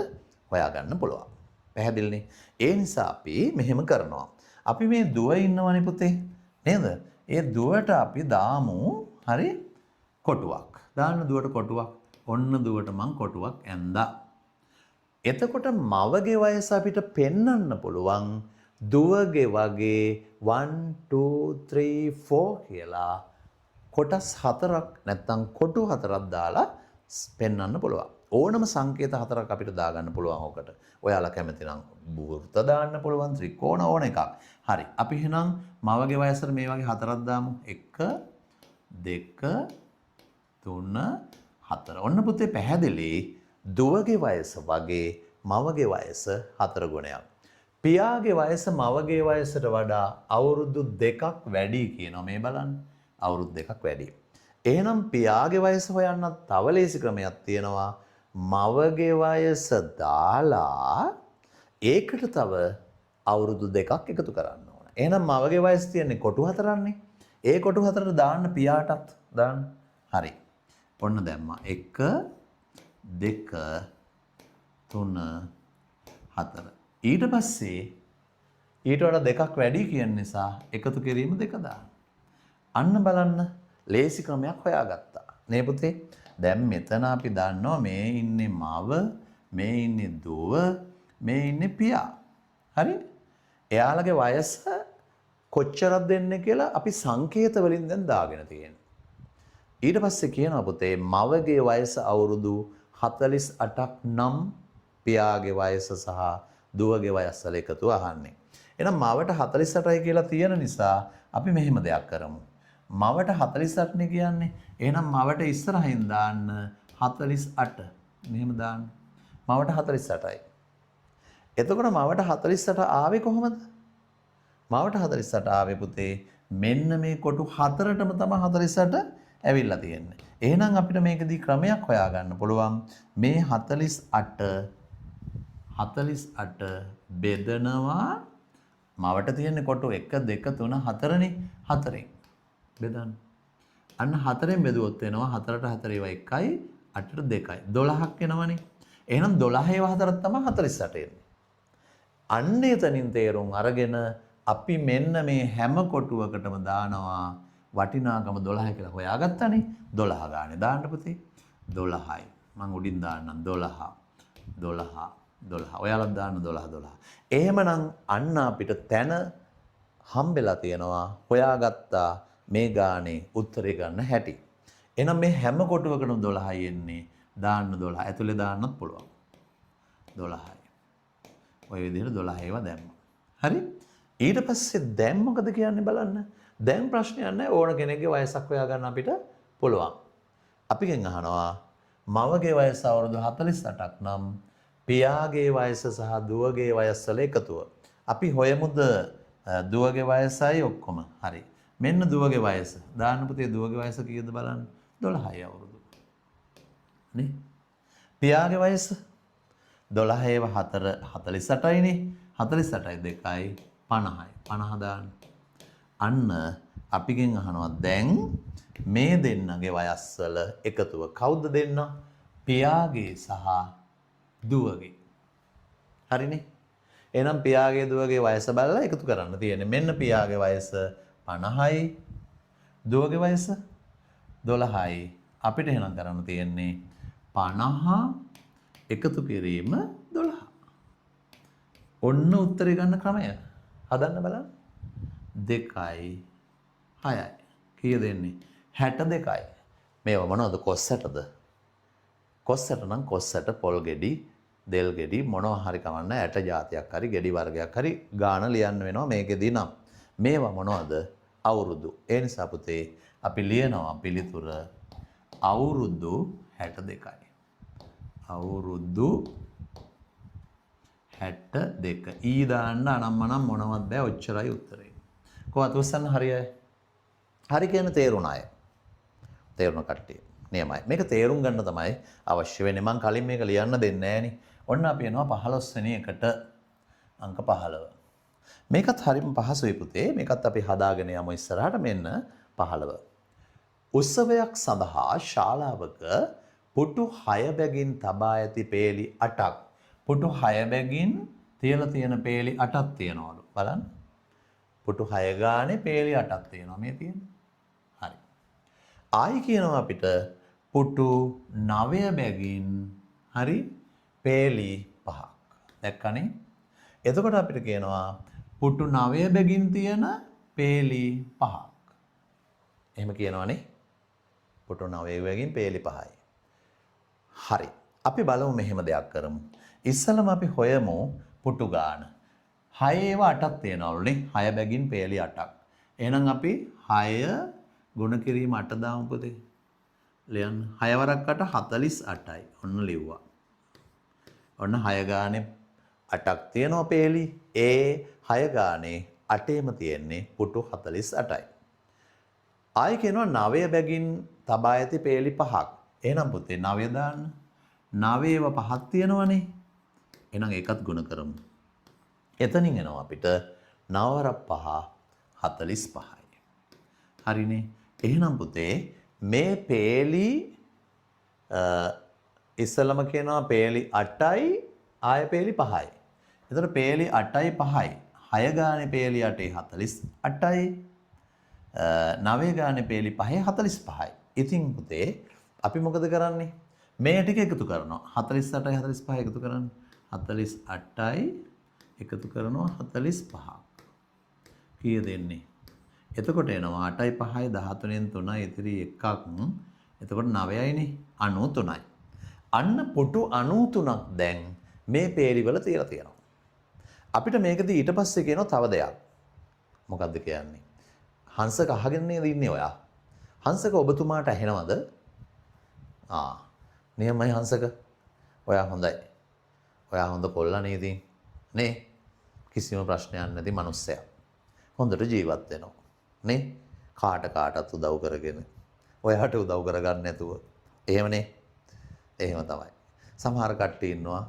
හොයාගන්න පුළුවන්. පැහැදිලිනේ? ඒ නිසා අපි මෙහෙම කරනවා. අපි මේ දුව ඉන්නවනේ පුතේ නේද? ඒ දුවට අපි දාමු හරි කොටුවක්. දාන්න දුවට කොටුවක්. ඔන්න දුවට මං කොටුවක් ඇන්දා. එතකොට මවගේ වයස අපිට පෙන්වන්න පුළුවන් දුවගේ වගේ 1 2 3 4 කියලා කොටස් හතරක් නැත්නම් කොටු හතරක් දාලා පෙන්වන්න පුළුවන්. ඕනම සංකේත හතරක් අපිට දාගන්න පුළුවන් ඔකට. ඔයාලා කැමති නම් වෘත්ත දාන්න පුළුවන්, ත්‍රිකෝණ ඕන එකක්. හරි. අපි එහෙනම් මවගේ වයසට මේ වගේ හතරක් දාමු. 1 2 3 4. ඔන්න පුතේ පැහැදිලි. දුවගේ වයස වගේ මවගේ වයස 4 ගුණයක්. පියාගේ වයස මවගේ වයසට වඩා අවුරුදු 2ක් වැඩි කියනවා. මේ බලන්න. අවුරුදු 2ක් වැඩි. එහෙනම් පියාගේ වයස හොයන්නත් තව ලේසි ක්‍රමයක් තියෙනවා. මවගේ වයස දාලා ඒකට තව අවුරුදු 2ක් එකතු කරන්න ඕන. එහෙනම් මවගේ වයස තියෙන්නේ කොටු හතරන්නේ. ඒ කොටු හතරට දාන්න පියාටත් දාන්න. හරි. ඔන්න දැම්මා. 1 2 3 4. ඊට පස්සේ ඊට වඩා දෙකක් වැඩි කියන නිසා එකතු කිරීම 2 දාන්න. අන්න බලන්න ලේසි ක්‍රමයක් හොයාගත්තා. නේ පුතේ? දැන් මෙතන අපි දන්නවා මේ ඉන්නේ මව, මේ ඉන්නේ දුව, මේ ඉන්නේ පියා. හරි? එයාලගේ වයස කොච්චරක් දෙන්නේ කියලා අපි සංකේත වලින් දැන් දාගෙන තියෙනවා. ඊට පස්සේ කියනවා පුතේ මවගේ වයස අවුරුදු 48ක් නම් පියාගේ වයස සහ දුවගේ වයස වල එකතුව අහන්නේ. එහෙනම් මවට 48යි කියලා තියෙන නිසා අපි මෙහෙම දෙයක් කරමු. මවට 48 නේ කියන්නේ. එහෙනම් මවට ඉස්සරහින් දාන්න 48. මෙහෙම දාන්න. මවට 48යි. එතකොට මවට 48 ආවේ කොහොමද? මවට 48 ආවේ පුතේ මෙන්න මේ කොටු හතරටම තමයි 48 ඇවිල්ලා තියෙන්නේ. එහෙනම් අපිට මේකදී ක්‍රමයක් හොයාගන්න පුළුවන්. මේ 48 බෙදනවා මවට තියෙන්නේ කොටු 1 2 3 4නේ. 4ෙන් බෙදන්න. අන්න 4ෙන් බෙදුවොත් වෙනවා 4ට 4 ඒවා 1යි 8ට 2යි 12ක් එනවනේ. එහෙනම් 12 ඒවා 4ක් තමයි 48 එන්නේ. අන්න එතනින් තේරුම් අරගෙන අපි මෙන්න මේ හැම කොටුවකටම දානවා වටිනාකම 12 කියලා හොයාගත්තනේ. 12 ගානේ දාන්න පුතේ. 12යි. මම උඩින් දාන්නම් 12. 12. 12. ඔයාලත් දාන්න 12. එහෙමනම් අන්න අපිට තැන හම්බෙලා තියෙනවා. හොයාගත්තා මේ ගානේ උත්තරේ ගන්න හැටි. එහෙනම් මේ හැම කොටුවකටම 12යි එන්නේ. දාන්න 12. ඇතුලේ දාන්නත් පුළුවන්. 12යි. ඔය විදිහට 12 ඒවා දැම්මා. හරි? ඊට පස්සේ දැන් මොකද කියන්නේ බලන්න. දැන් ප්‍රශ්නයක් නැහැ. ඕන කෙනෙක්ගේ වයසක් හොයාගන්න අපිට පුළුවන්. අපිගෙන් අහනවා මවගේ වයස අවුරුදු 48ක් නම් පියාගේ වයස සහ දුවගේ වයස වල එකතුව. අපි හොයමුද දුවගේ වයසයි ඔක්කොම. හරි. මෙන්න දුවගේ වයස. දාන්න පුතේ දුවගේ වයස කීයද බලන්න. 12යි අවුරුදු. නේ? පියාගේ වයස 12 ඒව 4 48යිනේ. 48යි 2යි 50යි. 50 දාන්න. අන්න අපිගෙන් අහනවා දැන් මේ දෙන්නගේ වයස්වල එකතුව. කවුද දෙන්න? පියාගේ සහ දුවගේ. හරිනේ? එහෙනම් පියාගේ දුවගේ වයස බලලා එකතු කරන්න තියෙන්නේ. මෙන්න පියාගේ වයස 50යි. දුවගේ වයස 12යි. අපිට එහෙනම් කරන්න තියෙන්නේ 50 එකතු කිරීම 12. ඔන්න උත්තරේ ගන්න ක්‍රමය. හදන්න බලන්න. 2යි 6යි. කීය දෙන්නේ? 62යි. මේවා මොනවද? කොස්සටද? කොස්සට නම් කොස්සට පොල් ගෙඩි, දෙල් ගෙඩි මොනවා හරි කවන්න ඇට జాතියක් හරි ගෙඩි වර්ගයක් හරි ගාන ලියන්න වෙනවා මේකෙදී නම්. මේවා මොනවද? අවුරුදු. ඒ නිසා පුතේ අපි ලියනවා පිළිතුර අවුරුදු 62යි. අවුරුදු 62. ඊ දාන්න අනම්මනම් මොනවත් බෑ. ඔච්චරයි උත්තරේ. කොහොමද උස්සන්න හරියයි? හරි කියන තේරුණ අය. තේරුණ කට්ටිය. නියමයි. මේක තේරුම් ගන්න තමයි අවශ්‍ය වෙන්නේ. මම කලින් මේක ලියන්න දෙන්නේ නෑනේ. ඔන්න අපි එනවා 15 වෙනි එකට අංක 15. මේකත් හරිම පහසුයි පුතේ. මේකත් අපි හදාගෙන යමු ඉස්සරහට. මෙන්න 15. උත්සවයක් සඳහා ශාලාවක පුටු 6 බැගින් තබා ඇති පේලි 8ක්. පුටු 6 බැගින් තියලා තියෙන පේලි 8ක් තියනවලු. බලන්න. පුටු 6 ගානේ පේලි 8ක් තියෙනවා මේ තියෙන්නේ. හරි. ආයි කියනවා අපිට පුටු 9 බැගින් හරි පේලි 5ක්. දැක්කනේ? එතකොට අපිට කියනවා පුටු 9 බැගින් තියෙන පේලි 5ක්. එහෙම කියනවනේ. පුටු 9 බැගින් පේලි 5යි. හරි. අපි බලමු මෙහෙම දෙයක් කරමු. ඉස්සලම අපි හොයමු පුටු ගාන. 6 ඒවා 8ක් තියෙනවලුනේ. 6 බැගින් පේලි 8ක්. එහෙනම් අපි 6 ගුණ කිරීම 8 දාමු පුතේ. ලියන්න. 6 වරක් 8 48යි. ඔන්න ලිව්වා. ඔන්න 6 ගානේ 8ක් තියෙනවා පේලි. ඒ 6 ගානේ 8ෙම තියෙන්නේ පුටු 48යි. ආයි කියනවා 9 බැගින් තබා ඇති පේලි 5ක්. එහෙනම් පුතේ 9 දාන්න. 9 ඒවා 5ක් තියෙනවනේ. එහෙනම් ඒකත් ගුණ කරමු. එතනින් එනවා අපිට 9 වරක් 5 45යි. හරිනේ. එහෙනම් පුතේ මේ පේලි ඉස්සලම කියනවා පේලි 8යි ආය පේලි 5යි. එතකොට පේලි 8යි 5යි. 6 ගානේ පේලි 8යි 48යි. 9 ගානේ පේලි 5යි 45යි. ඉතින් පුතේ අපි මොකද කරන්නේ? මේ ටික එකතු කරනවා. 48යි 45යි එකතු කරන්න. 48යි එකතු කරනවා 45ක්. කීය දෙන්නේ? එතකොට එනවා 8යි 5යි 13න් 3යි ඉතිරි එකක්. එතකොට 9යිනේ 93යි. අන්න පුටු 93ක් දැන් මේ පේලි වල තියලා තියෙනවා. අපිට මේකදී ඊට පස්සේ කියනවා තව දෙයක්. මොකද්ද කියන්නේ? හංසක අහගෙන නේද ඉන්නේ ඔයා? හංසක ඔබතුමාට ඇහෙනවද? නියමයි හංසක. ඔයා හොඳයි. ඔයා හොඳ කොල්ලා නේද? නේ? කිසිම ප්‍රශ්නයක් නැති මිනිස්සයා. හොඳට ජීවත් වෙනවා. නේ? කාටත් උදව් කරගෙන. ඔයාට උදව් කරගන්න නැතුව. එහෙමනේ. එහෙම තමයි. සමහර කට්ටිය ඉන්නවා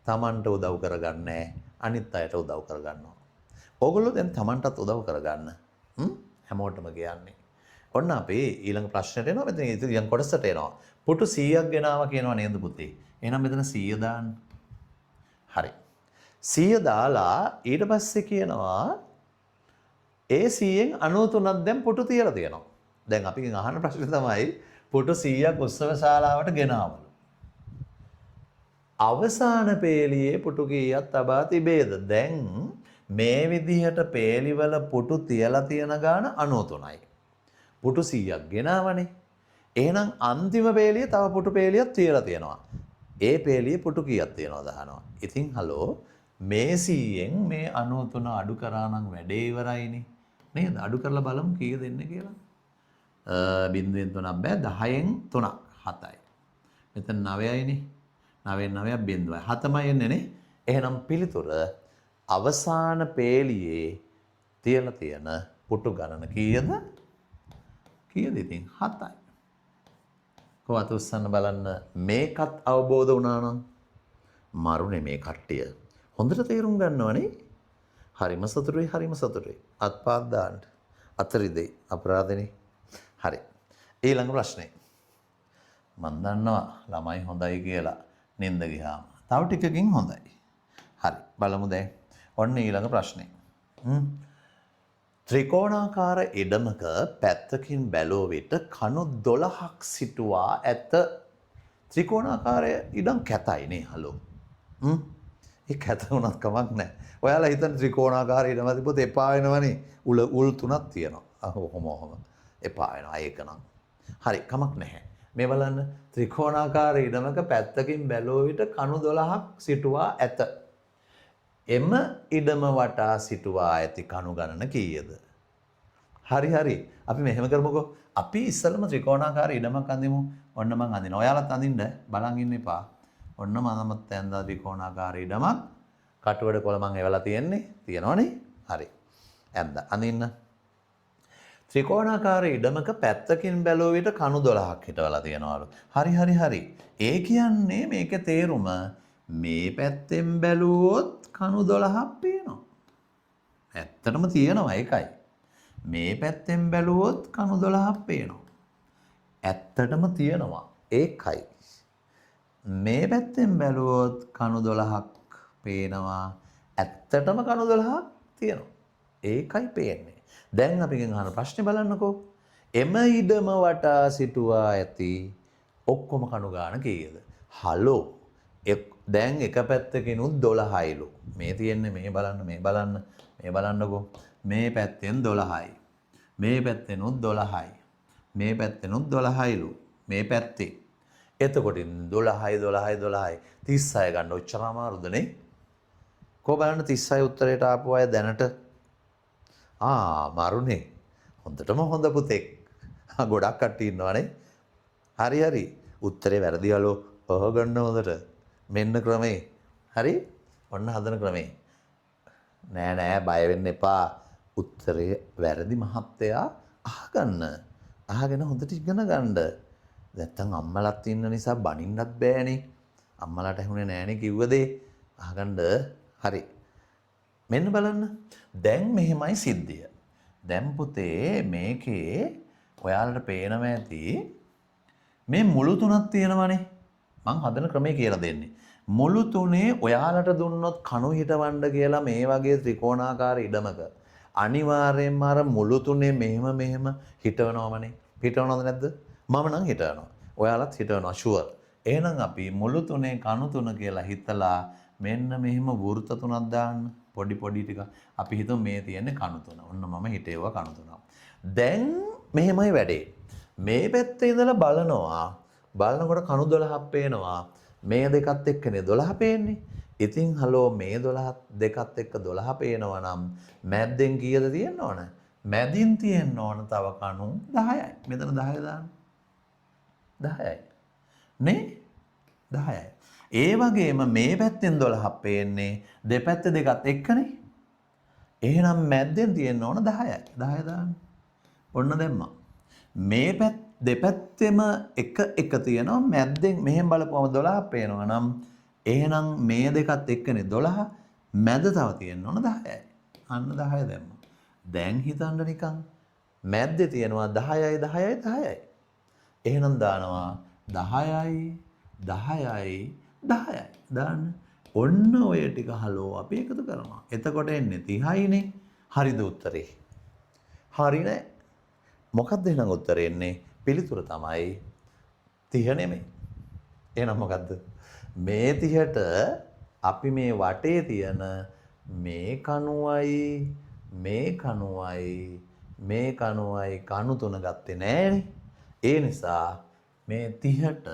තමන්ට උදව් කරගන්නේ අනිත් අයට උදව් කරගන්නවා. ඕගොල්ලෝ දැන් තමන්ටත් උදව් කරගන්න. හැමෝටම කියන්නේ. ඔන්න අපි ඊළඟ ප්‍රශ්නෙට එනවා. මෙතන ඊළඟ කොටසට එනවා. පුටු 100ක් ගෙනාවා කියනවා නේද පුතේ? එහෙනම් මෙතන 100 දාන්න. හරි. 100 දාලා ඊට පස්සේ කියනවා ඒ 100න් 93ක් දැන් පුටු තියලා තියෙනවා. දැන් අපි අහන ප්‍රශ්නේ තමයි පුටු 100ක් උත්සව ශාලාවට ගෙනාවලු. අවසාන පේලියේ පුටු කීයක් තබා තිබේද? දැන් මේ විදිහට පේලිවල පුටු තියලා තියෙන ගාන 93යි. පුටු 100ක් ගෙනාවනේ. එහෙනම් අන්තිම පේලියේ තව පුටු පේලියක් තියලා තියෙනවා. ඒ පේලියේ පුටු කීයක් තියෙනවද අහනවා. ඉතින් හලෝ මේ 100න් මේ 93 අඩු කරා නම් වැඩේ ඉවරයිනේ. නේද? අඩු කරලා බලමු කීයද දෙන්නේ කියලා. බිංදුවෙන් 3ක් බෑ 10න් 3ක් 7යි. මෙතන 9යිනේ. 9න් 9ක් බිංදුවයි. 7මයි එන්නේ නේ. එහෙනම් පිළිතුර අවසාන පේලියේ තියලා තියෙන පුටු ගණන කීයද? කීයද ඉතින් 7යි. කොහොමද උස්සන්න බලන්න මේකත් අවබෝධ වුණා නම් මරුනේ මේ කට්ටිය. හොඳට තේරුම් ගන්නවනේ. හරිම සතුටුයි. අත්පාත් දාන්න. අතරිදේ අපරාධනේ. හරි. ඊළඟ ප්‍රශ්නේ. මම දන්නවා ළමයි හොඳයි කියලා නින්ද ගියාම. තව ටිකකින් හොඳයි. හරි. බලමු දැන්. ඔන්න ඊළඟ ප්‍රශ්නේ. ත්‍රිකෝණාකාර ඉඩමක පැත්තකින් බැලුව විට කණු 12ක් සිටුවා ඇත. ත්‍රිකෝණාකාරය ඉඩම් කැතයි නේ හලෝ. ඒ කැත වුණත් කමක් නැහැ. ඔයාලා හිතන ත්‍රිකෝණාකාර ඉඩම තිබ්බොත් එපා වෙනවනේ. උල් තුනක් තියෙනවා. ඔහොම එපා වෙනවා ඒක නම්. හරි කමක් නැහැ. මේ බලන්න ත්‍රිකෝණාකාර ඉඩමක පැත්තකින් බැලුව විට කණු 12ක් සිටුවා ඇත. එම ඉඩම වටා සිටුවා ඇති කණු ගණන කීයද? හරි. අපි මෙහෙම කරමුකෝ. අපි ඉස්සෙල්ලම ත්‍රිකෝණාකාර ඉඩමක් අඳිමු. ඔන්න මං අඳිනවා. ඔයාලත් අඳින්න බලන් ඉන්න එපා. ඔන්න මමත් ඇඳලා ත්‍රිකෝණාකාර ඉඩමක් කටුවඩ කොළ මං එවලා තියෙනවනේ. හරි. ඇඳලා අඳින්න. ත්‍රිකෝණාකාර ඉඩමක පැත්තකින් බැලුව විට කණු 12ක් හිටවලා තියෙනවලු. හරි. ඒ කියන්නේ මේකේ තේරුම මේ පැත්තෙන් බැලුවොත් කණු 12ක් පේනවා. ඇත්තටම තියෙනවා ඒකයි. මේ පැත්තෙන් බැලුවොත් කණු 12ක් පේනවා. ඇත්තටම තියෙනවා ඒකයි. මේ පැත්තෙන් බැලුවොත් කණු 12ක් පේනවා. ඇත්තටම කණු 12ක් තියෙනවා. ඒකයි පේන්නේ. දැන් අපි අහන ප්‍රශ්නේ බලන්නකෝ. එම ඉඩම වටා සිටුවා ඇති ඔක්කොම කණු ගාන කීයද? හලෝ දැන් එක පැත්තකිනුත් 12යිලු. මේ තියෙන්නේ මේ බලන්නකෝ. මේ පැත්තෙන් 12යි. මේ පැත්තෙනුත් 12යි. මේ පැත්තෙනුත් 12යිලු. මේ පැත්තේ. එතකොට 12යි 36 ගන්න ඔච්චර අමාරුද නේ? කොහොම බලන්න 36 උත්තරයට ආපු අය දැනට මරුනේ. හොඳටම හොඳ පුතෙක්. ගොඩක් කට්ටිය ඉන්නවනේ. හරි. උත්තරේ වැරදිවලු අහගන්න හොඳට. මෙන්න ක්‍රමේ. හරි? ඔන්න හදන ක්‍රමේ. නෑ බය වෙන්න එපා. උත්තරේ වැරදි මහත්තයා අහගන්න. අහගෙන හොඳට ඉගෙන ගන්න. නැත්තම් අම්මලාත් ඉන්න නිසා බනින්නත් බෑනේ. අම්මලාට ඇහුනේ නෑනේ කිව්ව දේ. අහගන්න. හරි. මෙන්න බලන්න. දැන් මෙහෙමයි සිද්ධිය. දැන් පුතේ මේකේ ඔයාලට පේනවා ඇති මේ මුළු තුනක් තියෙනවනේ. මං හදන ක්‍රමය කියලා දෙන්නේ. මුළු තුනේ ඔයාලට දුන්නොත් කණු හිටවන්න කියලා මේ වගේ ත්‍රිකෝණාකාර ඉඩමක අනිවාර්යෙන්ම අර මුළු තුනේ මෙහෙම හිටවනවමනේ. හිටවනවද නැද්ද? මම නම් හිටවනවා. ඔයාලත් හිටවනවා ෂුවර්. එහෙනම් අපි මුළු තුනේ කණු තුන කියලා හිතලා මෙන්න මෙහෙම වෘත්ත තුනක් දාන්න. පොඩි ටික. අපි හිතමු මේ තියෙන්නේ කණු තුන. ඔන්න මම හිටේවා කණු තුනක්. දැන් මෙහෙමයි වැඩේ. මේ පැත්තේ ඉඳලා බලනකොට කණු 12ක් පේනවා. මේ දෙකත් එක්කනේ 12 පේන්නේ. ඉතින් හලෝ මේ 12 දෙකත් එක්ක 12 පේනවා නම් මැද්දෙන් කීයද තියෙන්න ඕන? මැදින් තියෙන්න ඕන තව කණු 10යි. මෙතන 10 දාන්න. 10යි. නේ? 10යි. ඒ වගේම මේ පැත්තෙන් 12ක් පේන්නේ දෙපැත්ත දෙකත් එක්කනේ. එහෙනම් මැද්දෙන් තියෙන්න ඕන 10යි. 10 දාන්න. ඔන්න දැම්මා. මේ දෙපැත්තෙම එක තියෙනවා මැද්දෙන් මෙහෙම බලපුවම 12ක් පේනවා නම් එහෙනම් මේ දෙකත් එක්කනේ 12 මැද තව තියෙන්න ඕන 10යි. අන්න 10 දැම්මා. දැන් හිතන්න නිකන් මැද්දේ තියෙනවා 10යි. එහෙනම් දානවා 10යි දාන්න. ඔන්න ඔය ටික හලෝ අපි එකතු කරනවා. එතකොට එන්නේ 30යිනේ. හරිද උත්තරේ? හරි නෑ. මොකක්ද එහෙනම් උත්තරේ එන්නේ? පිළිතුර තමයි 30 නෙමෙයි. එහෙනම් මොකද්ද? මේ 30ට අපි මේ වටේ තියෙන මේ කණුවයි කණු තුන ගත්තේ නෑනේ. ඒ නිසා මේ 30ට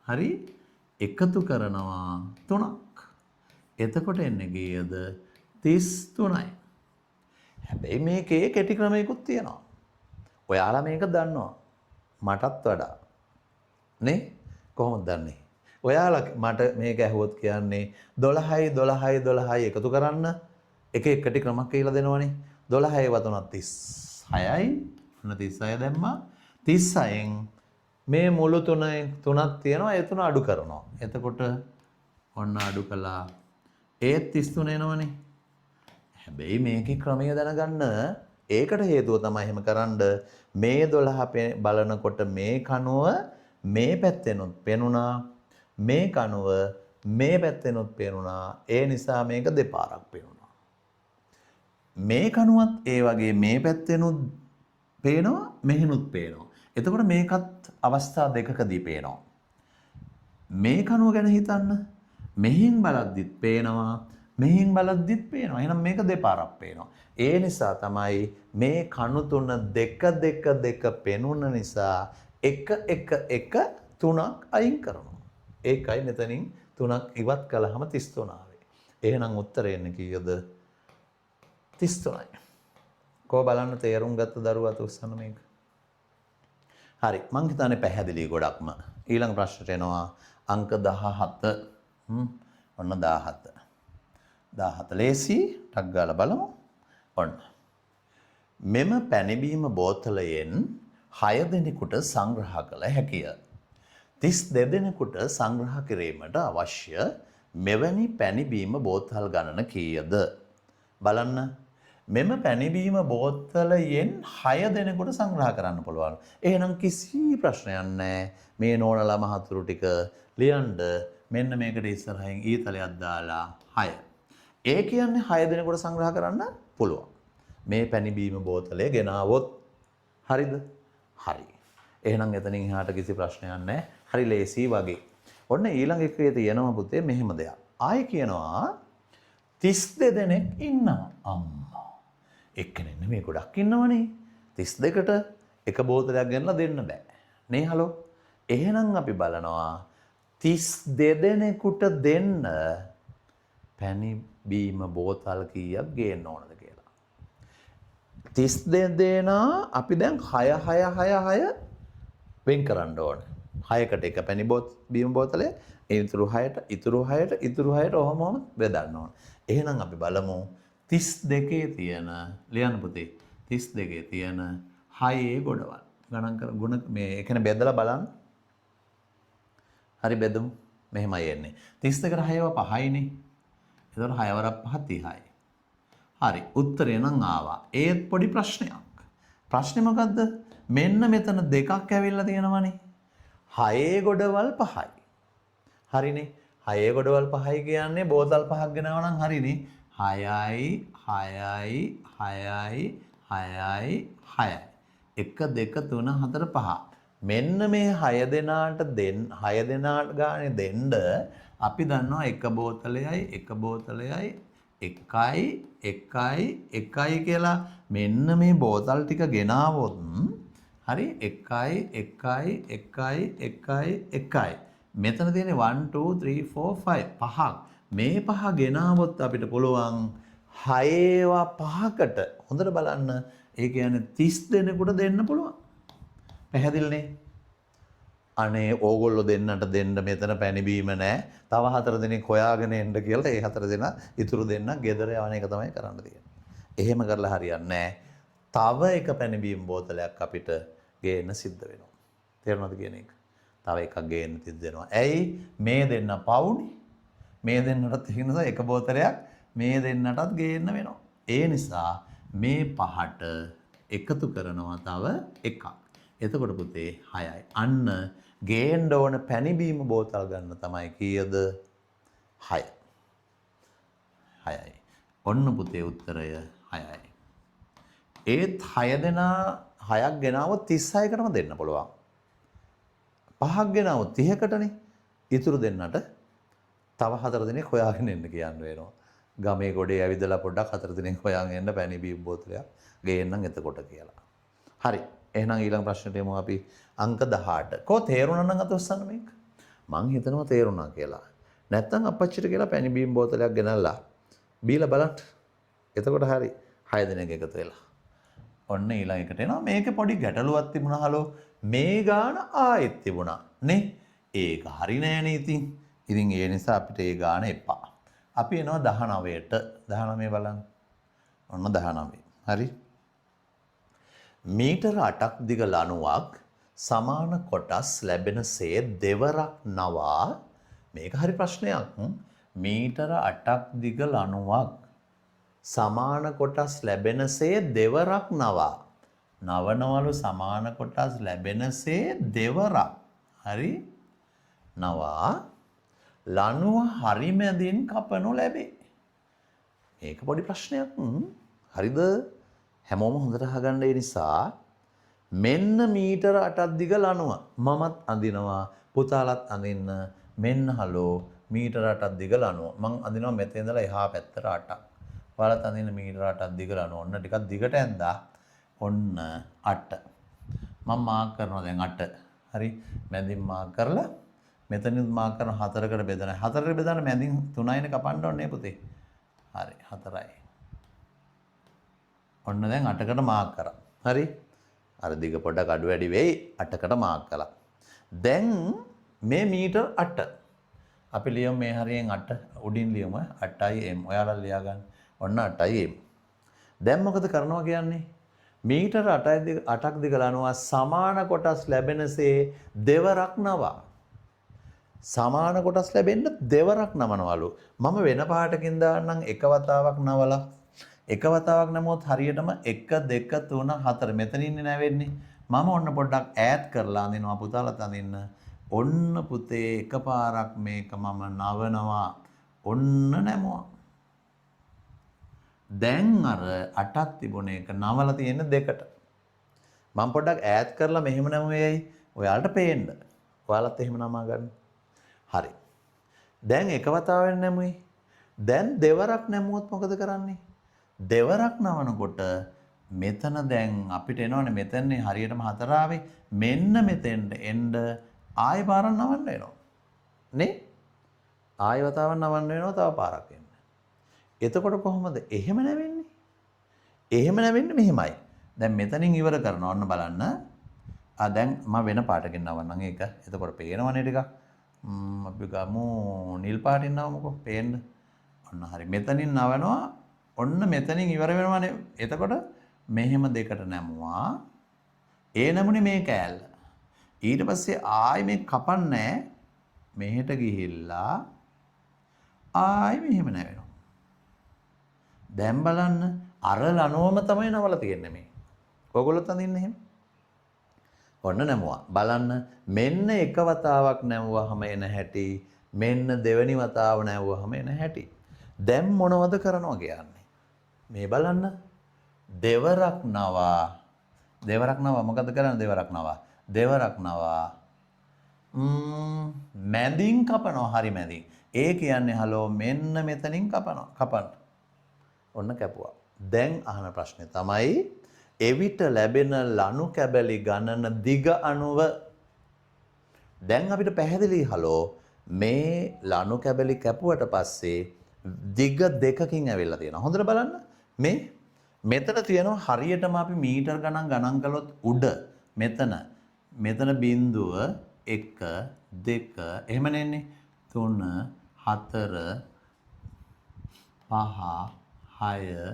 හරි එකතු කරනවා 3ක්. එතකොට එන්නේ කීයද? 33යි. හැබැයි මේකේ කෙටි ක්‍රමයකුත් තියෙනවා. ඔයාලා මේක දන්නවා. මටත් වඩා. නේ? කොහොමද දන්නේ? ඔයාලා මට මේක ඇහුවොත් කියන්නේ 12යි එකතු කරන්න එක එකට ක්‍රමයක් කියලා දෙනවනේ. 12යි වතුනක් 36යි. ඔන්න 36 දැම්මා. 36න් මේ මුළු තුනක් තියෙනවා. ඒ තුන අඩු කරනවා. එතකොට ඔන්න අඩු කළා. ඒත් 33 එනවනේ. හැබැයි මේකේ ක්‍රමය දැනගන්න ඒකට හේතුව තමයි එහෙම කරන්න මේ 12 බලනකොට මේ කණුව මේ පැත්තෙනුත් පෙනුණා මේ කණුව මේ පැත්තෙනුත් පෙනුණා ඒ නිසා මේක දෙපාරක් පෙනුණා මේ කණුවත් ඒ වගේ මේ පැත්තෙනුත් පේනවා මෙහෙනුත් පේනවා එතකොට මේකත් අවස්ථා දෙකකදී පේනවා මේ කණුව ගැන හිතන්න මෙහින් බලද්දිත් පේනවා මෙහින් බලද්දිත් පේනවා. එහෙනම් මේක දෙපාරක් පේනවා. ඒ නිසා තමයි මේ කණු තුන දෙක පෙනුන නිසා එක තුනක් අයින් කරනවා. ඒකයි මෙතනින් තුනක් ඉවත් කළාම 33 ආවේ. එහෙනම් උත්තරය එන්නේ කීයද? 33යි. කොහොම බලන්න තේරුම් ගත්ත දරුවා උස්සන්න මේක. හරි මං හිතන්නේ පැහැදිලි ගොඩක්ම. ඊළඟ ප්‍රශ්නට එනවා අංක 17. ඔන්න 17. 17 ලේසි ටක් ගාලා බලමු. ඔන්න. මෙම පැණිබීම බෝතලයෙන් 6 දෙනෙකුට සංග්‍රහ කළ හැකිය. 32 දෙනෙකුට සංග්‍රහ කිරීමට අවශ්‍ය මෙවැනි පැණිබීම බෝතල් ගණන කීයද? බලන්න. මෙම පැණිබීම බෝතලයෙන් 6 දෙනෙකුට සංග්‍රහ කරන්න පුළුවන්. එහෙනම් කිසි ප්‍රශ්නයක් නැහැ. මේ නෝනලා මහතුරු ටික ලියන්න මෙන්න මේකට ඉස්සරහින් ඊතලයක් දාලා 6. ඒ කියන්නේ 6 දෙනෙකුට සංග්‍රහ කරන්න පුළුවන්. මේ පැණිබීම බෝතලය ගෙනාවොත් හරිද? හරි. එහෙනම් එතනින් එහාට කිසි ප්‍රශ්නයක් නැහැ. හරි ලේසි වගේ. ඔන්න ඊළඟ එකේ තියෙනවා පුතේ මෙහෙම දෙයක්. ආයෙ කියනවා 32 දෙනෙක් ඉන්නවා. අම්මා. එක්කෙනෙක් නෙමෙයි ගොඩක් ඉන්නවනේ. 32ට එක බෝතලයක් ගෙනලා දෙන්න බෑ. නේ හලෝ. එහෙනම් අපි බලනවා 32 දෙනෙකුට දෙන්න පැණි බීම බෝතල් කීයක් ගේන්න ඕනද කියලා. 32 දෙනා අපි දැන් 6 වෙන් කරන්න ඕන. 6කට එක පැණි බීම බෝතලේ ඉතුරු 6ට ඔහොම බෙදන්න ඕන. එහෙනම් අපි බලමු 32 තියෙන ලියන්න පුතේ 32 තියෙන 6 ගොඩවල් ගණන් කර ගුණ මේ එකන බෙදලා බලන්න. හරි බෙදමු. මෙහෙමයි එන්නේ. 32කට 6ව 5යිනේ. එතකොට 6 වරක් 5 30යි. හරි උත්තරේ නම් ආවා. ඒත් පොඩි ප්‍රශ්නයක්. ප්‍රශ්නේ මොකද්ද? මෙන්න මෙතන දෙකක් ඇවිල්ලා තියෙනවනේ. 6 ගොඩවල් 5යි. හරිනේ. 6 ගොඩවල් 5යි කියන්නේ බෝතල් 5ක් ගෙනාවා නම් හරිනේ. 6යි 6යි 6යි 6යි 6යි. 1 2 3 4 5. මෙන්න මේ 6 දෙනාට 6 දෙනාට ගානේ දෙන්න අපි දන්නවා එක බෝතලයයි 1යි කියලා මෙන්න මේ බෝතල් ටික ගෙනාවොත් හරි 1යි මෙතන තියෙන්නේ 1 2 3 4 5 පහක් මේ පහ ගෙනාවොත් අපිට පුළුවන් 6වා 5කට හොඳට බලන්න ඒ කියන්නේ 30 දෙනෙකුට දෙන්න පුළුවන් පැහැදිලිනේ අනේ ඕගොල්ලෝ දෙන්නට දෙන්න මෙතන පැණි බීම නැහැ. තව 4 දෙනෙක් හොයාගෙන එන්න කියලා ඒ 4 දෙනා ඉතුරු දෙන්න ගෙදර යවන එක තමයි කරන්න තියෙන්නේ. එහෙම කරලා හරියන්නේ නැහැ. තව එක පැණි බීම බෝතලයක් අපිට ගේන්න සිද්ධ වෙනවා. තේරුණාද කියන එක? තව එකක් ගේන්න සිද්ධ වෙනවා. ඇයි මේ දෙන්න පවුනේ? මේ දෙන්නටත් ඒ නිසා එක බෝතලයක් මේ දෙන්නටත් ගේන්න වෙනවා. ඒ නිසා මේ පහට එකතු කරනවා තව එකක්. එතකොට පුතේ 6යි. අන්න ගේන්න ඕන පැණි බීම බෝතල් ගන්න තමයි කීයද? 6. 6යි. ඔන්න පුතේ උත්තරය 6යි. ඒත් 6 දෙනා 6ක් ගෙනාවොත් 36කටම දෙන්න පුළුවන්. 5ක් ගෙනාවොත් 30කටනේ. ඉතුරු දෙන්නට තව 4 දෙනෙක් හොයාගෙන එන්න කියන්න වෙනවා. ගමේ ගොඩේ ඇවිදලා පොඩ්ඩක් 4 දෙනෙක් හොයාගෙන එන්න පැණි බීම බෝතලයක් ගේන්නම් එතකොට කියලා. හරි. එහෙනම් ඊළඟ ප්‍රශ්නෙට යමු අපි අංක 18. කො තේරුණා නම් අත ඔස්සන්න මේක. මං හිතනවා තේරුණා කියලා. නැත්තම් අපච්චිට කියලා පැණි බීම් බෝතලයක් ගෙනල්ලා බීලා බලන්න. එතකොට හරි 6 දෙනෙක් එකතු වෙලා. ඔන්න ඊළඟ එකට එනවා. මේකේ පොඩි ගැටලුවක් තිබුණා හලෝ. මේ ගාන ආයෙත් තිබුණා. නේ? ඒක හරි නෑනේ ඉතින්. ඉතින් ඒ නිසා අපිට ඒ ගාන එපා. අපි එනවා 19ට. 19 බලන්න. ඔන්න 19. හරි. මීටර 8ක් දිග ලණුවක් සමාන කොටස් ලැබෙනසේ දෙවරක් නවා මේක හරි ප්‍රශ්නයක් මීටර 8ක් දිග ලණුවක් සමාන කොටස් ලැබෙනසේ දෙවරක් නවා නවනවලු සමාන කොටස් ලැබෙනසේ දෙවරක් හරි නවා ලණුව හරි මැදින් කපනු ලැබේ මේක පොඩි ප්‍රශ්නයක් හරිද හැමෝම හොඳට අහගන්න ඒ නිසා මෙන්න මීටර 8ක් දිග ලණුව මමත් අඳිනවා පුතාලත් අඳින්න මෙන්න හලෝ මීටර 8ක් දිග ලණුව මං අඳිනවා මෙතන ඉඳලා එහා පැත්තට 8ක් ඔයාලත් අඳින්න මීටර 8ක් දිග ලණුව ඔන්න ටිකක් දිගට ඇඳා ඔන්න 8 මම මාක් කරනවා දැන් 8 හරි මැදින් මාක් කරලා මෙතනින් මාක් කරන 4කට බෙදලා 4කට බෙදාන මැදින් 3යිනේ කපන්න ඕනේ පුතේ හරි 4යි ඔන්න දැන් 8කට මාක් කරා. හරි? අර දිග පොඩක් අඩු වැඩි වෙයි 8කට මාක් කළා. දැන් මේ මීටර් 8. අපි ලියමු මේ හරියෙන් 8 උඩින් ලියමු 8m. ඔයාලා ලියා ගන්න. ඔන්න 8m. දැන් මොකද කරනවා කියන්නේ? මීටර් 8ක් දිග ලනවා සමාන කොටස් ලැබෙනසේ දෙවරක් නවා. සමාන කොටස් ලැබෙන්න දෙවරක් නමනවලු. මම වෙන පාටකින් දාන්නම් එක වතාවක් නවලා එක වතාවක් නමුත් හරියටම 1 2 3 4 මෙතන ඉන්නේ නැවෙන්නේ මම ඔන්න පොඩ්ඩක් ඈඩ් කරලා අඳිනවා පුතාලත් අඳින්න ඔන්න පුතේ එකපාරක් මේක මම නවනවා ඔන්න නැමුවා දැන් අර 8ක් තිබුණ එක නවලා තියෙන දෙකට මම පොඩ්ඩක් ඈඩ් කරලා මෙහෙම නැමුවේයි ඔයාලට පේන්න ඔයාලත් එහෙම නමා ගන්න හරි. දැන් එක වතාවෙන් නැමුයි. දැන් දෙවරක් නැමුවොත් මොකද කරන්නේ? දෙවරක් නවනකොට මෙතන දැන් අපිට එනවනේ මෙතනනේ හරියටම 4 ආවේ. මෙන්න මෙතෙන්ට එන්න ආයෙ පාරක් නවන්න වෙනවා. නේ? ආයෙ වතාවක් නවන්න වෙනවා තව පාරක් එන්න. එතකොට කොහොමද එහෙම නැවෙන්නේ? එහෙම නැවෙන්නේ මෙහෙමයි. දැන් මෙතනින් ඉවර කරනවා. ඔන්න බලන්න. දැන් මම වෙන පාටකින් නවන්නම් ඒක. එතකොට පේනවනේ ටිකක්. අපි ගමු නිල් පාටින් නවමුකෝ. පේන්න. ඔන්න හරි. මෙතනින් නවනවා. ඔන්න මෙතනින් ඉවර වෙනවනේ. එතකොට මෙහෙම දෙකට නැමුවා. ඒ නැමුනේ මේ කෑල්ල. ඊට පස්සේ ආයි මේ කපන්නේ මෙහෙට ගිහිල්ලා ආයි මෙහෙම නැවෙනවා. දැන් බලන්න අර ලනුවම තමයි නවලා තියෙන්නේ මේ. ඔයගොල්ලොත් අඳින්නේ එහෙම. ඔන්න නැමුවා. බලන්න මෙන්න එක වතාවක් නැමුවාම එන හැටි මෙන්න දෙවෙනි වතාව නැමුවාම එන හැටි. දැන් මොනවද කරනවා කියන්නේ? මේ බලන්න දෙවරක් නවා මොකද කරන්නේ දෙවරක් නවා මැදින් කපනවා හරි මැදින්. ඒ කියන්නේ හලෝ මෙන්න මෙතනින් කපන්න. ඔන්න කැපුවා. දැන් අහන ප්‍රශ්නේ තමයි එවිට ලැබෙන ලනු කැබලි ගණන දිග අණුව. දැන් අපිට පැහැදිලි හලෝ මේ ලනු කැබලි කැපුවට පස්සේ දිග දෙකකින් ඇවිල්ලා තියෙනවා. හොඳට බලන්න. මේ මෙතන තියෙනවා හරියටම අපි මීටර් ගණන් කළොත් උඩ මෙතන බිංදුව 1 2 එහෙම නෙන්නේ 3 4 5 6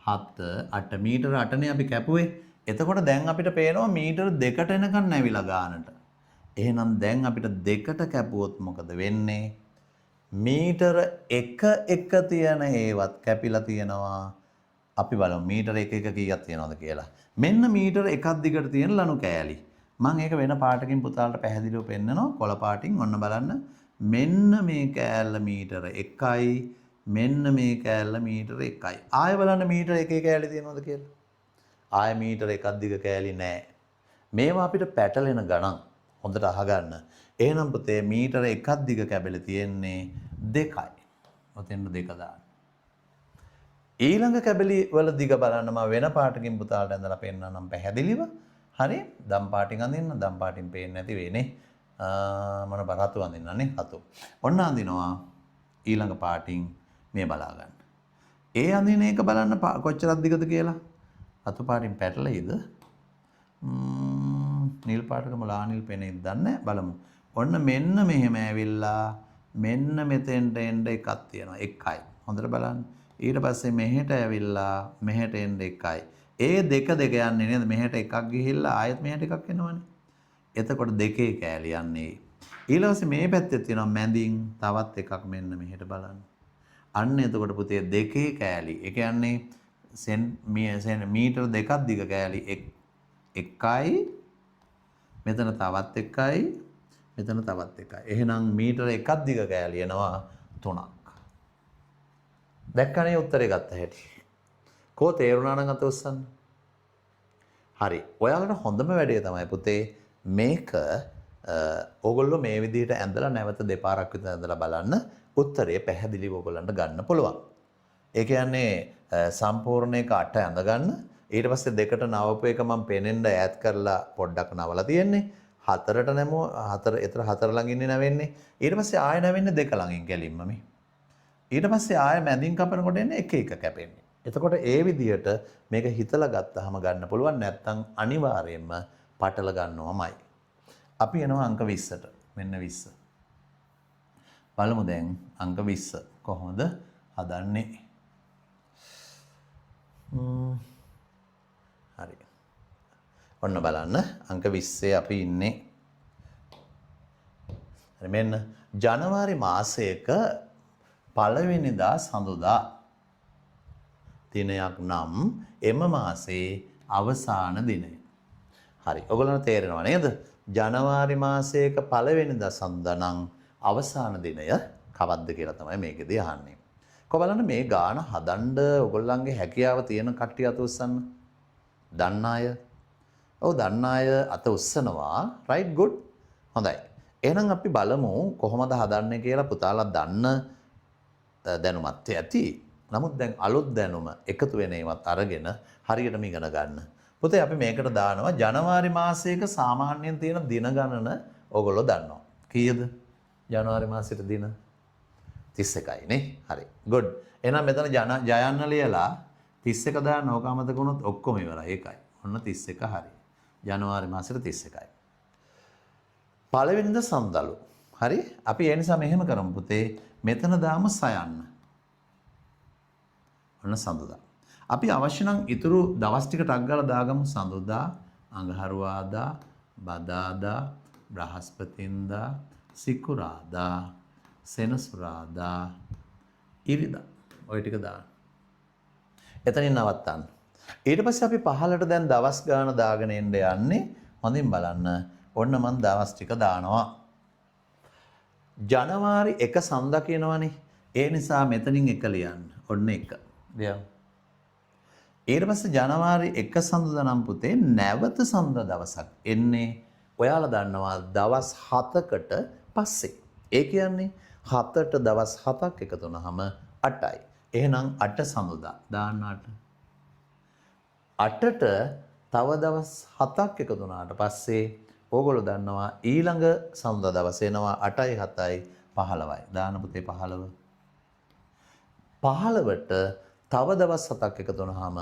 7 8 මීටර 8නේ අපි කැපුවේ. එතකොට දැන් අපිට පේනවා මීටර 2ට එනකන් නැවිලා ගානට. එහෙනම් දැන් අපිට 2ට කැපුවොත් මොකද වෙන්නේ? මීටර 1 තියෙන ඒවත් කැපිලා තියෙනවා. අපි බලමු මීටර 1 කීයක් තියෙනවද කියලා. මෙන්න මීටර 1ක් දිගට තියෙන ලනු කෑලි. මම ඒක වෙන පාටකින් පුතාලට පැහැදිලිව පෙන්නනවා කොළ පාටින්. ඔන්න බලන්න. මෙන්න මේ කෑල්ල මීටර 1යි. මෙන්න මේ කෑල්ල මීටර 1යි. ආයෙ බලන්න මීටර 1 කෑලි තියෙනවද කියලා. ආයෙ මීටර 1ක් දිග කෑලි නැහැ. මේවා අපිට පැටලෙන ගණන්. හොඳට අහගන්න. එහෙනම් පුතේ මීටර 1ක් දිග කැබලි තියෙන්නේ 2යි. ඔතෙන්ට 2 දාන්න. ඊළඟ කැබලි වල දිග බලන්න මම වෙන පාටකින් පුතාලට ඇඳලා පෙන්නන්නම් පැහැදිලිව. හරි? දම් පාටින් අඳින්න. දම් පාටින් පේන්නේ නැති වෙන්නේ. මොන රතු අඳින්නනේ රතු. ඔන්න අඳිනවා ඊළඟ පාටින් මේ බලා ගන්න. ඒ අඳින එක බලන්න කොච්චරක් දිගද කියලා. රතු පාටින් පැටලෙයිද? නිල් පාටකම ලානිල් පෙනෙයිද දන්නේ බලමු. ඔන්න මෙන්න මෙහෙම ඇවිල්ලා මෙන්න මෙතෙන්ට එන්න එකක් තියෙනවා. 1යි. හොඳට බලන්න. ඊට පස්සේ මෙහෙට ඇවිල්ලා මෙහෙට එන්න 1යි. ඒ දෙක යන්නේ නේද? මෙහෙට එකක් ගිහිල්ලා ආයෙත් මෙහෙට එකක් එනවනේ. එතකොට දෙකේ කෑලි යන්නේ. ඊළඟට මේ පැත්තේ තියෙනවා මැදින් තවත් එකක් මෙන්න මෙහෙට බලන්න. අන්න එතකොට පුතේ දෙකේ කෑලි. ඒ කියන්නේ මීටර 2ක් දිග කෑලි 1යි. මෙතන තවත් 1යි. මෙතන තවත් 1යි. එහෙනම් මීටර 1ක් දිග කෑලි එනවා 3ක්. දැක්කනේ උත්තරේ ගත්ත හැටි. කෝ තේරුණා නම් අත උස්සන්න. හරි. ඔයාලට හොඳම වැඩේ තමයි පුතේ මේක ඕගොල්ලෝ මේ විදිහට ඇඳලා නැවත දෙපාරක් විතර ඇඳලා බලන්න උත්තරය පැහැදිලිව ඕගොල්ලන්ට ගන්න පුළුවන්. ඒ කියන්නේ සම්පූර්ණ එක 8 ඇඳ ගන්න. ඊට පස්සේ දෙකට නවපු එක මම පෙනෙන්න ඈත් කරලා පොඩ්ඩක් නවලා තියෙන්නේ. 4ට නැමෝ 4 ළඟ ඉන්නේ නැවෙන්නේ. ඊට පස්සේ ආය නැවෙන්නේ 2 ළඟින් ගැලින්ම මේ. ඊට පස්සේ ආය මැදින් කපනකොට එන්නේ 1 කැපෙන්නේ. එතකොට ඒ විදිහට මේක හිතලා ගත්තාම ගන්න පුළුවන්. නැත්නම් අනිවාර්යයෙන්ම පටල ගන්නවමයි. අපි එනවා අංක 20ට. මෙන්න 20. බලමු දැන් අංක 20 කොහොමද හදන්නේ? හරි. ඔන්න බලන්න අංක 20 අපි ඉන්නේ. හරි මෙන්න ජනවාරි මාසයක පළවෙනිදා සඳුදා දිනයක් නම් එම මාසයේ අවසාන දිනය. හරි. ඔයගොල්ලන්ට තේරෙනව නේද? ජනවාරි මාසයක පළවෙනිදා සඳුදා නම් අවසාන දිනය කවද්ද කියලා තමයි මේකෙදී අහන්නේ. බලන්න මේ ගාන හදන්න ඔයගොල්ලන්ගේ හැකියාව තියෙන කට්ටිය අත උස්සන්න. දන්න අය. ඔව් දන්න අය අත උස්සනවා. right good. හොඳයි. එහෙනම් අපි බලමු කොහොමද හදන්නේ කියලා පුතාලා දන්න දැනුමත් ඇති. නමුත් දැන් අලුත් දැනුම එකතු වෙන ඒවත් අරගෙන හරියටම ඉගෙන ගන්න. පුතේ අපි මේකට දානවා ජනවාරි මාසයක සාමාන්‍යයෙන් තියෙන දින ගණන ඕගොල්ලෝ දන්නවා. කීයද? ජනවාරි මාසෙට දින 31යි නේ. හරි. good. එහෙනම් මෙතන ජයන්න ලියලා 31 දාන්න ඕක අමතක වුණොත් ඔක්කොම ඉවරයි. ඒකයි. ඔන්න 31 හරි. ජනවාරි මාසෙට 31යි. පළවෙනිද සඳලු. හරි? අපි ඒ නිසා මෙහෙම කරමු පුතේ. මෙතන දාමු සයන්න. ඔන්න සඳුදා. අපි අවශ්‍ය නම් ඊතුරු දවස් ටික ටක් ගාලා දාගමු සඳුදා, අඟහරුවාදා, බදාදා, බ්‍රහස්පතින්දා, සිකුරාදා, සෙනසුරාදා, ඉරිදා. ඔය ටික දාන්න. එතනින් නවත්තන්න. ඊට පස්සේ අපි පහලට දැන් දවස් ගාන දාගෙන එන්න යන්නේ. හොඳින් බලන්න. ඔන්න මම දවස් ටික දානවා. ජනවාරි 1 සඳ කියනවනේ. ඒ නිසා මෙතනින් 1 ලියන්න. ඔන්න 1. ලියන්න. ඊට පස්සේ ජනවාරි 1 සඳුදා නම් පුතේ නැවත සඳ දවසක් එන්නේ. ඔයාලා දන්නවා දවස් 7කට පස්සේ. ඒ කියන්නේ 7ට දවස් 7ක් එකතු වුනහම 8යි. එහෙනම් 8 සඳුදා දාන්න 8. 8ට තව දවස් 7ක් එකතු වුණාට පස්සේ ඕගොල්ලෝ දන්නවා ඊළඟ සඳුදා දවස් එනවා 8යි 7යි 15යි. දාන්න පුතේ 15. 15ට තව දවස් 7ක් එකතු වුණාම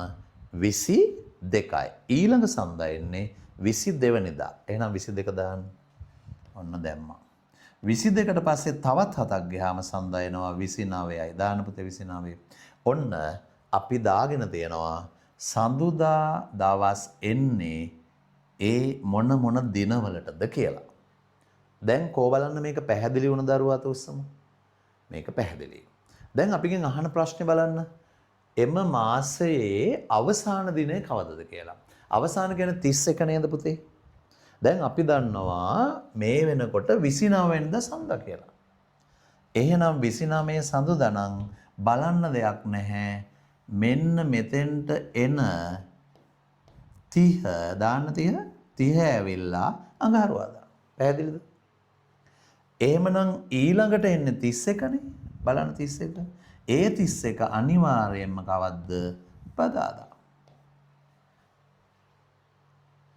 22යි. ඊළඟ සඳුදා එන්නේ 22 වෙනිදා. එහෙනම් 22 දාන්න. ඔන්න දැම්මා. 22ට පස්සේ තවත් 7ක් ගියාම සඳුදා එනවා 29යි. දාන්න පුතේ 29. ඔන්න අපි දාගෙන තියෙනවා සඳුදා දවස් එන්නේ ඒ මොන දිනවලටද කියලා. දැන් කෝ බලන්න මේක පැහැදිලි වුණ දරුවාට උස්සමු. මේක පැහැදිලි. දැන් අපිගෙන් අහන ප්‍රශ්නේ බලන්න. එම මාසයේ අවසාන දිනය කවදද කියලා. අවසාන කියන්නේ 31 නේද පුතේ? දැන් අපි දන්නවා මේ වෙනකොට 29 වෙනිදා සඳ කියලා. එහෙනම් 29 සඳුදා නම් බලන්න දෙයක් නැහැ. මෙන්න මෙතෙන්ට එන 30 දාන්න 30 ඇවිල්ලා අඟහරුවාදා. පැහැදිලිද? එහෙමනම් ඊළඟට එන්නේ 31නේ. බලන්න 31. ඒ 31 අනිවාර්යයෙන්ම කවද්ද? බදාදා.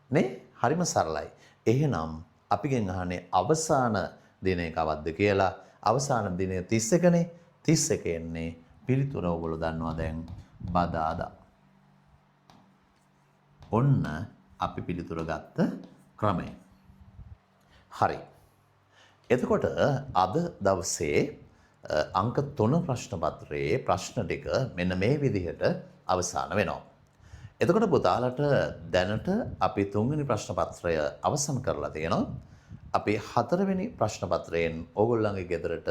නේ? හරිම සරලයි. එහෙනම් අපිගෙන් අහන්නේ අවසාන දිනය කවද්ද කියලා. අවසාන දිනය 31නේ. 31 එන්නේ පිළිතුර ඔයගොල්ලෝ දන්නවා දැන් බදාදා. ඔන්න අපි පිළිතුර ගත්ත ක්‍රමය. හරි. එතකොට අද දවසේ අංක 3 ප්‍රශ්න පත්‍රයේ ප්‍රශ්න ටික මෙන්න මේ විදිහට අවසන් වෙනවා. එතකොට පුතාලට දැනට අපි 3 වෙනි ප්‍රශ්න පත්‍රය අවසන් කරලා තියෙනවා. අපි 4 වෙනි ප්‍රශ්න පත්‍රයෙන් ඕගොල්ලන්ගේ ගෙදරට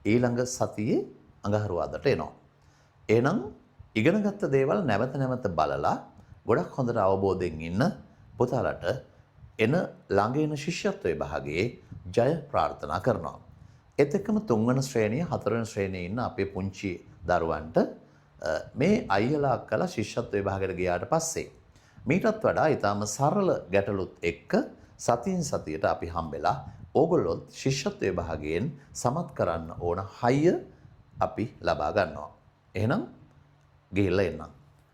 ඊළඟ සතියේ අඟහරුවාදට එනවා. එහෙනම් ඉගෙනගත්ත දේවල් නැවත නැවත බලලා ගොඩක් හොඳට අවබෝධයෙන් ඉන්න පුතාලට එන ළඟ එන ශිෂ්‍යත්වයේ භාගයේ ජය ප්‍රාර්ථනා කරනවා. ඒත් එක්කම 3 වෙනි ශ්‍රේණිය 4 වෙනි ශ්‍රේණියේ ඉන්න අපේ පුංචි දරුවන්ට මේ අයියලා අක්කලා ශිෂ්‍යත්වයේ භාගයට ගියාට පස්සේ මීටත් වඩා ඊටාම සරල ගැටලුත් එක්ක සතියෙන් සතියට අපි හම්බෙලා ඕගොල්ලෝ ශිෂ්‍යත්වයේ භාගයෙන් සමත් කරන්න ඕන හයිය අපි ලබා ගන්නවා. එහෙනම් ගිහිල්ලා එන්න.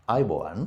ආයුබෝවන්.